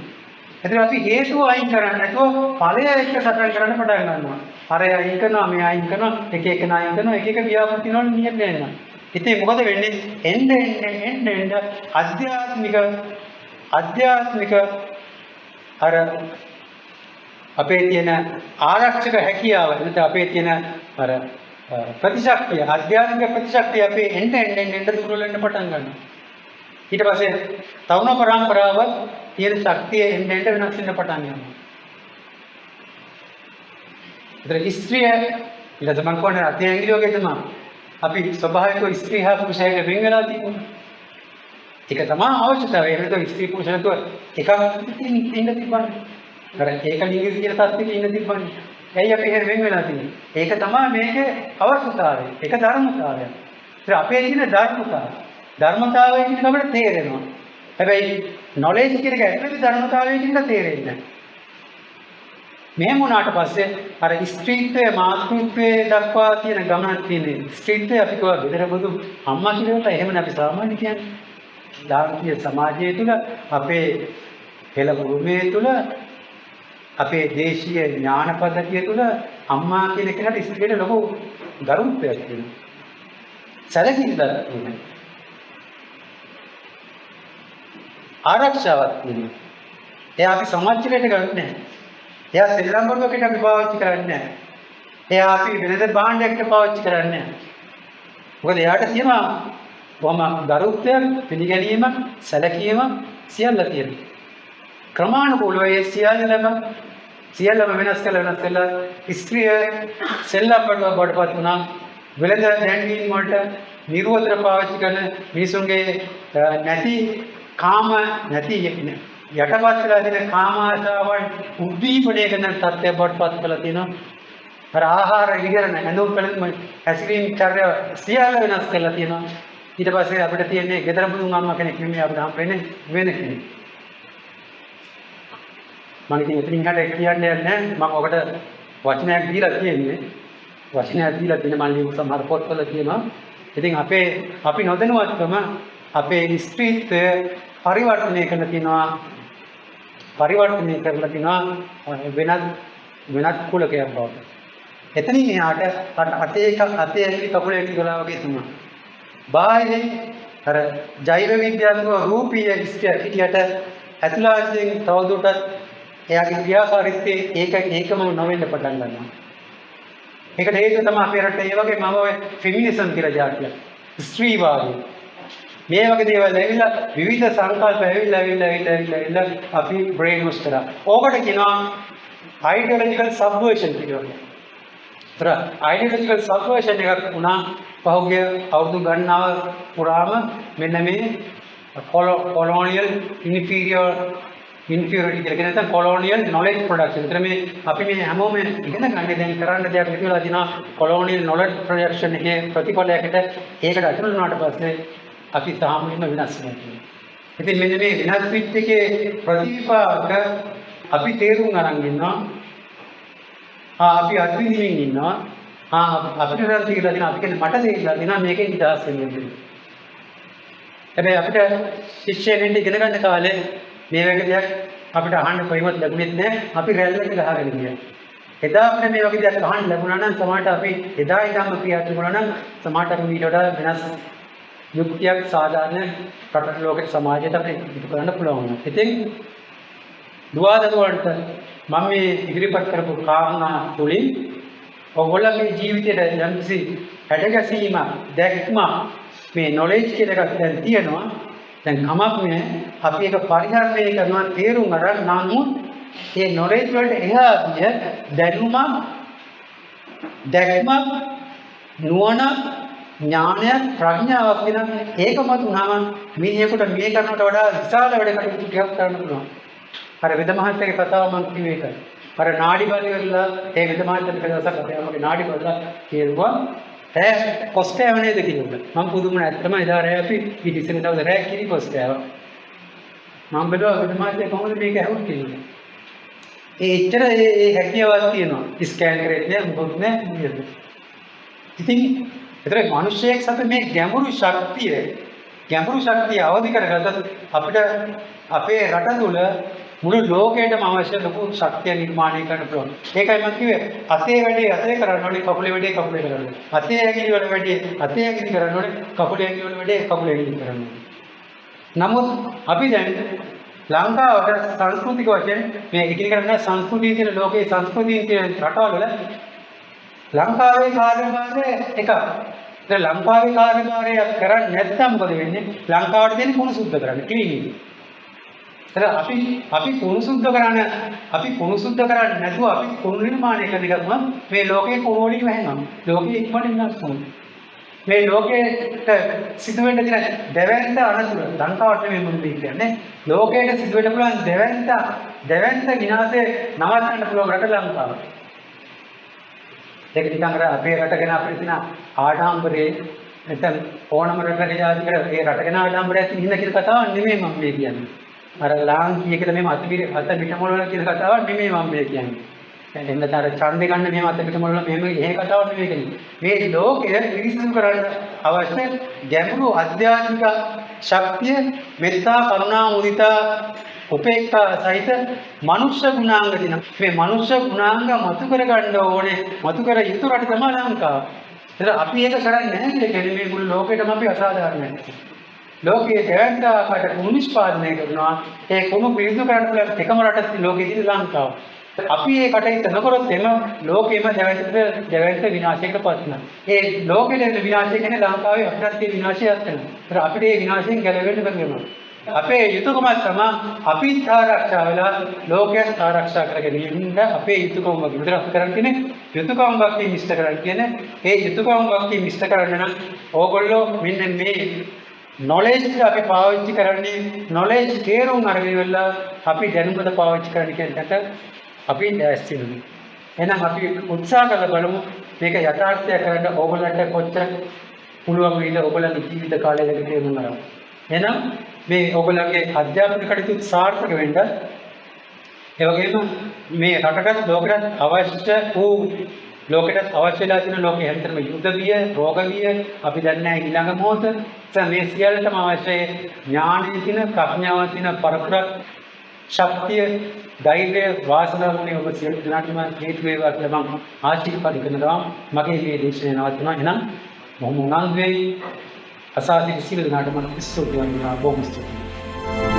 එතන අපි හේතුව අයින් කරන්නේ නැතුව ඵලය එක්ක සටන් කරන්න පටන් ගන්නවා. අර අයින් කරනවා මේ අයින් කරනවා එක එක අයින් කරනවා එක එක ව්‍යාපෘති වෙනවනේ නියම වෙනවා. ඉතින් මොකද වෙන්නේ? එන්න ආධ්‍යාත්මික අර අපේ තියෙන ආරක්ෂක හැකියාව නැත්නම් අපේ තියෙන අර ප්‍රතිශක්තිය ආධ්‍යාත්මික ප්‍රතිශක්තිය අපේ එන්න දුර්වල වෙන්න පටන් ගන්නවා. ඊට පස්සේ තරුණ පරම්පරාව තියෙන ශක්තිය එන්න වෙනස් වෙන්න පටන් ගන්නවා. ඒතර ස්ත්‍රිය ඊළඟ මම කියන්නේ අධ්‍යාත්මිකයේ තමයි අපි ස්වභාවිකව ස්ත්‍රී හා පුරුෂයෙක් වෙන් වෙලා තියෙනවා. ඒක තමයි අවශ්‍යතාවය. එහෙනම් ස්ත්‍රී පුරුෂයන්ට එකක් ඉන්න තිබ්බනේ. අර ඒක ලිංගික කියන තත්ත්වෙක ඉන්න තිබ්බනේ. ඇයි අපි එහෙම වෙන් වෙලා තියෙන්නේ? ඒක තමයි මේකේ අවශ්‍යතාවය. ඒක ධර්මතාවය. ඒත් අපේ තියෙන ධර්මතාවය කියන අපිට තේරෙනවා. හැබැයි නොලෙජ් කියන එක ඇතුළේ ධර්මතාවය කියන එක තේරෙන්නේ නැහැ. මෙහෙම වුණාට පස්සේ අර ස්ත්‍රීත්වයේ මාතෘත්වයේ දක්වා තියෙන ගමනක් තියෙන්නේ. ස්ත්‍රීත්වය අපි කියවා ගෙදර බුදු අම්මා කියනකොට එහෙමනේ අපි සාමාන්‍ය කියන්නේ. ලාංකීය සමාජය තුළ අපේ පෙළ භූමිය තුළ අපේ දේශීය ඥාන පද්ධතිය තුළ අම්මා කියන කෙනාට ස්ත්‍රියට ලොකු ගරුත්වයක් තියෙනවා. සැලකිල්ලක් තියෙනවා. ආරක්ෂාවක් තියෙනවා. එයා අපි සමාජයට ගන්නේ නැහැ. එයා සෙල්ලම් බඩුවකට අපි පාවිච්චි කරන්නේ නැහැ. එයා අපි වෙනද භාණ්ඩයකට පාවිච්චි කරන්නේ නැහැ. මොකද එයාට තියෙනවා වම ගරුත්වයක්, පිළිගැනීමක්, සැලකීමක් සියල්ල තියෙනවා. ක්‍රමානුකූලව ඒ සියල්ලම වෙනස් කළා ස්ත්‍රිය සෙල්ලම් බඩුවක් බඩපත් වුණා. වෙළඳ දැන්වීම වලට නිර්වතර පාවිච්චි කරන මිනිසුන්ගේ නැති කාම නැති යටපත් වෙලා තියෙන කාම ආශාවන් උද්දීපනය කරන තත්ත්වයක් බඩපත් කරලා තියෙනවා. අර ආහාර විහරණ ඇඳුම් පැළඳුම් හැසිරීම් චර්ය සියල්ල වෙනස් කරලා තියෙනවා. ඊට පස්සේ අපිට තියෙන්නේ ගෙදර බුදුන් අම්මා කෙනෙක් නෙමෙයි අපිට හම් වෙන්නේ වෙන කෙනෙක්. මම ඉතින් එතනින් හට කියන්නේ නැහැ. මම ඔකට වචනයක් දීලා තියෙන්නේ. වචනයක් දීලා තියෙන මම ලියපු සමහර පොත්වල තියෙනවා. ඉතින් අපි නොදැනුවත්වම අපේ ස්ත්‍රීත්වය පරිවර්තනය කරලා තියෙනවා. වෙනත් කුලකයක් බවට. එතනින් එහාට අතේ ඇඟිලි කකුලේ ඇඟිලි ගලා වගේ තමයි. බාහිරින් අර ජෛව විද්‍යාත්මක රූපීය හිටියට ඇතුළාන්තයෙන් තවදුරටත් එයාගේ ක්‍රියාකාරීත්වයේ ඒකම නොවෙන්න පටන් ගන්නවා. ඒකට හේතුව තමයි අපේ රටේ ඒ වගේ මම ඔය ෆෙමිනිසම් කියලා જાතියක්. ස්ත්‍රීවාදී. මේ වගේ දේවල් ඇවිල්ලා විවිධ සංකල්ප ඇවිල්ලා අපි බ්‍රේන් වොෂ් කරා. ඕකට කියනවා ideological subversion කියලා. ideological subversion එකක් වුණා පහුගිය අවුරුදු ගණනාව පුරාම මෙන්න මේ colonial inferiority කියලා කියන නැත්නම් colonial knowledge production. ඒතර මේ අපි මේ හැමෝම ඉගෙන ගන්න දැන් කරන්න දෙයක් විදිහලා දිනා colonial knowledge production එකේ ප්‍රතිඵලයකට ඒකට අතුරු වුණාට පස්සේ අපි සාමාන්‍යම වෙනස් වෙනවා. ඉතින් මෙන්න මේ වෙනස් වෙච්ච එකේ ප්‍රතිපාක අපි තේරුම් අරන් ඉන්නවා. අපි අත්විඳින්න ඉන්නවා. අපිට නම් කියලා දෙන අපි කියන්නේ මට තේරිලා දෙනවා මේකෙන් නිදහස් වෙන්න කියලා. හැබැයි අපිට ශිෂ්‍යයෙක් ඉගෙන ගන්න කාලේ මේ වගේ දෙයක් අපිට අහන්න කොයිමත් ලැබුණෙත් නැහැ. අපි රැල්ලකට ගහගෙන ගියා. එදා අපිට මේ වගේ දෙයක් අහන්න ලැබුණා නම් සමහරට අපි එදා ඉඳන්ම ක්‍රියාත්මක වුණා නම් සමහරට අපි ඊට වඩා වෙනස් යුක්තියක් සාධාරණ රටට ලෝකෙට සමාජයට අපිට ඉදිරි කරන්න පුළුවන් වුණා. ඉතින් දුවදරුවන්ට මම මේ ඉදිරිපත් කරපු කාරණා තුලින් ඔයගොල්ලන්ගේ ජීවිතයට යම්කිසි හැඩගැසීමක් දැක්ම මේ නොලෙජ් කියලා එකක් දැන් තියෙනවා. දැන් කමක් නෑ අපි ඒක පරිහරණය කරනවා තේරුම් අරන් නමුත් මේ නොලෙජ් වලට එහා ගිය දැනුමක් දැක්මක් නුවණ ඥානයක් ප්‍රඥාවක් වෙන ඒකමත් උනම මිනිහෙකුට මේ කරනට වඩා විශාල වැඩ කටයුතු ටිකක් කරන්න පුළුවන්. අර වෙද මහත්තයාගේ කතාව මම කිව්වේ ඒකයි. අර නාඩි බලවලා ඒ වෙද මහත්තයාට කතාවක් අපේ මගේ නාඩි බලලා කියනවා ඈ කොස්ටෑව නේද කියලා. මම පුදුම නැත්තම එදා රෑ අපි ඉතින් දවස් රෑ කිරි කොස්ටෑව. මම බැලුවා වෙද මහත්තයා කොහොමද මේක ඇහුවේ කියලා. එච්චර ඒ හැකියාවක් තියෙනවා. ස්කෑන් කරේ නෑ මොකද නෑ නේද? ඉතින් ඒතර මිනිස්සෙක් සත මේ ගැඹුරු ශක්තිය අවදි කරගත්තොත් අපිට අපේ රට තුළ මුළු ලෝකයටම අවශ්‍ය ලොකු ශක්තිය නිර්මාණය කරන්න පුළුවන්. ඒකයි මම කිව්වේ අතේ වැඩේ අතේ කරන්න ඕනේ කකුලේ වැඩේ කකුලේ කරන්න ඕනේ. අතේ ඇඟිලි වල වැඩේ අතේ ඇඟිලි කරන්න ඕනේ කකුලේ ඇඟිලි වල වැඩේ කකුලේ ඇඟිලි කරන්න ඕනේ. නමුත් අපි දැන් ලංකාවට සංස්කෘතික වශයෙන් මේ ඉගෙන ගන්න සංස්කෘතිය කියන ලෝකයේ සංස්කෘතිය කියන රටවල ලංකාවේ කාර්යභාරය එකක්. දැන් ලංකාවේ කාර්යභාරය කරන්නේ නැත්නම් මොකද වෙන්නේ? ලංකාවට දෙන්නේ කුණු සුද්ධ කරන්න ක්ලීනින්. අපි කුණු සුද්ධ කරන්නේ නැතුව අපි කුණු නිර්මාණය කරන එකම මේ ලෝකේ කුණු වලින් වැහෙනවා. ලෝකෙ ඉක්මනට විනාශ වෙනවා. මේ ලෝකෙට සිදුවෙන්න තියෙන දෙවැන්ත අනතුර ලංකාවට මේ මොකද කියන්නේ? ලෝකයට සිදුවෙන්න පුළුවන් දෙවැන්ත විනාශය නවත්තන්න පුළුවන් රට ලංකාව. ඒක නිකන් අර අපේ රට ගැන අපිට තියෙන ආඩම්බරේ නැත්නම් ඕනම රටක ජාතිකර ඒ රට ගැන ආඩම්බරයක් තියෙන කියලා කතාවක් නෙමෙයි මම මේ කියන්නේ. අර ලාංකීය කියලා මේ අත පිටමොළ වල කියන කතාවක් නෙමෙයි මම මේ කියන්නේ. එන්න තර ඡන්දේ ගන්න මෙහෙම අතකට මොනවද මෙහෙම එහෙ කතාවක් නෙවෙයි කියන්නේ. මේ ලෝකය පිරිසිදු කරන්න අවශ්‍ය ගැඹුරු අධ්‍යාත්මික ශක්තිය මෙත්තා කරුණා මුදිතා උපේක්ඛා සහිත මනුෂ්‍ය ගුණාංග දින. මේ මනුෂ්‍ය ගුණාංග මතු කර ගන්න ඕනේ. මතු කර යුතු රට තමයි ලංකාව. ඒතර අපි ඒක කරන්නේ නැහැ කියන්නේ මේ මුළු ලෝකෙටම අපි අසාධාරණයි. ලෝකයේ දෙවන්තාවට කුණු නිෂ්පාදනය කරනවා. ඒ කුණු පිරිසිදු කරන්න පුළුවන් එකම රට ලෝකයේ ලංකාව. අපි ඒ කටයුත්ත නොකරොත් එම ලෝකෙම දැවැන්ත විනාශයකට පත් වෙනවා. ඒ ලෝකෙේ විනාශය කියන්නේ ලංකාවේ අපිටත් ඒ විනාශයක් වෙනවා. ඒතර අපිට ඒ විනාශයෙන් ගැලවෙන්න බැහැ. අපේ යුතුයකම තමයි අපිත් ආරක්ෂා වෙලා ලෝකයත් ආරක්ෂා කරගෙන ඉන්න අපේ යුතුයකම වගේ. විතර අපි කරන්නේ යුතුයකම වගේ මිස්ට් කරන්න කියන ඒ යුතුයකම වගේ මිස්ට් කරන්න නම් ඕගොල්ලෝ මෙන්න මේ knowledge අපි පාවිච්චි කරන්නේ knowledge තේරුම් අරගෙන ඉවරලා අපි දැනුමද පාවිච්චි කරන්න කියන එකට අපි දැස් වෙනවා. එහෙනම් අපි උත්සාහ කරලා බලමු මේක යථාර්ථය කරන්න ඕගොල්ලන්ට කොච්චර පුළුවන් වේද ඕගොල්ලන්ගේ ජීවිත කාලය දෙක තේරුම් ගන්න. එහෙනම් මේ ඕගොල්ලන්ගේ අධ්‍යාපන කටයුතු සාර්ථක වෙන්න ඒ වගේම මේ රටකට ලෝකයට අවශ්‍ය වූ ලෝකයට අවශ්‍ය වෙලා තියෙන ලෝකයේ හැමතැනම යුද්ධ විය, රෝග විය, අපි දන්නේ ඊළඟ මොහොත මේ සියල්ලටම අවශ්‍ය ඥානය තියෙන, ප්‍රඥාව තියෙන පරපුරක් ශක්තිය, ධෛර්යය, වාසනාව වුණේ ඔබ සියලු දෙනාටම හේතු වේවා කියලා මම ආශිර්වාද කරනවා. මගේ මේ දේශනාව නවත්වනවා. එහෙනම් බොහොම උනන්දු වෙයි. අසාධි සියලු දෙනාටම ස්තුති වෙනවා. බොහොම ස්තුතියි.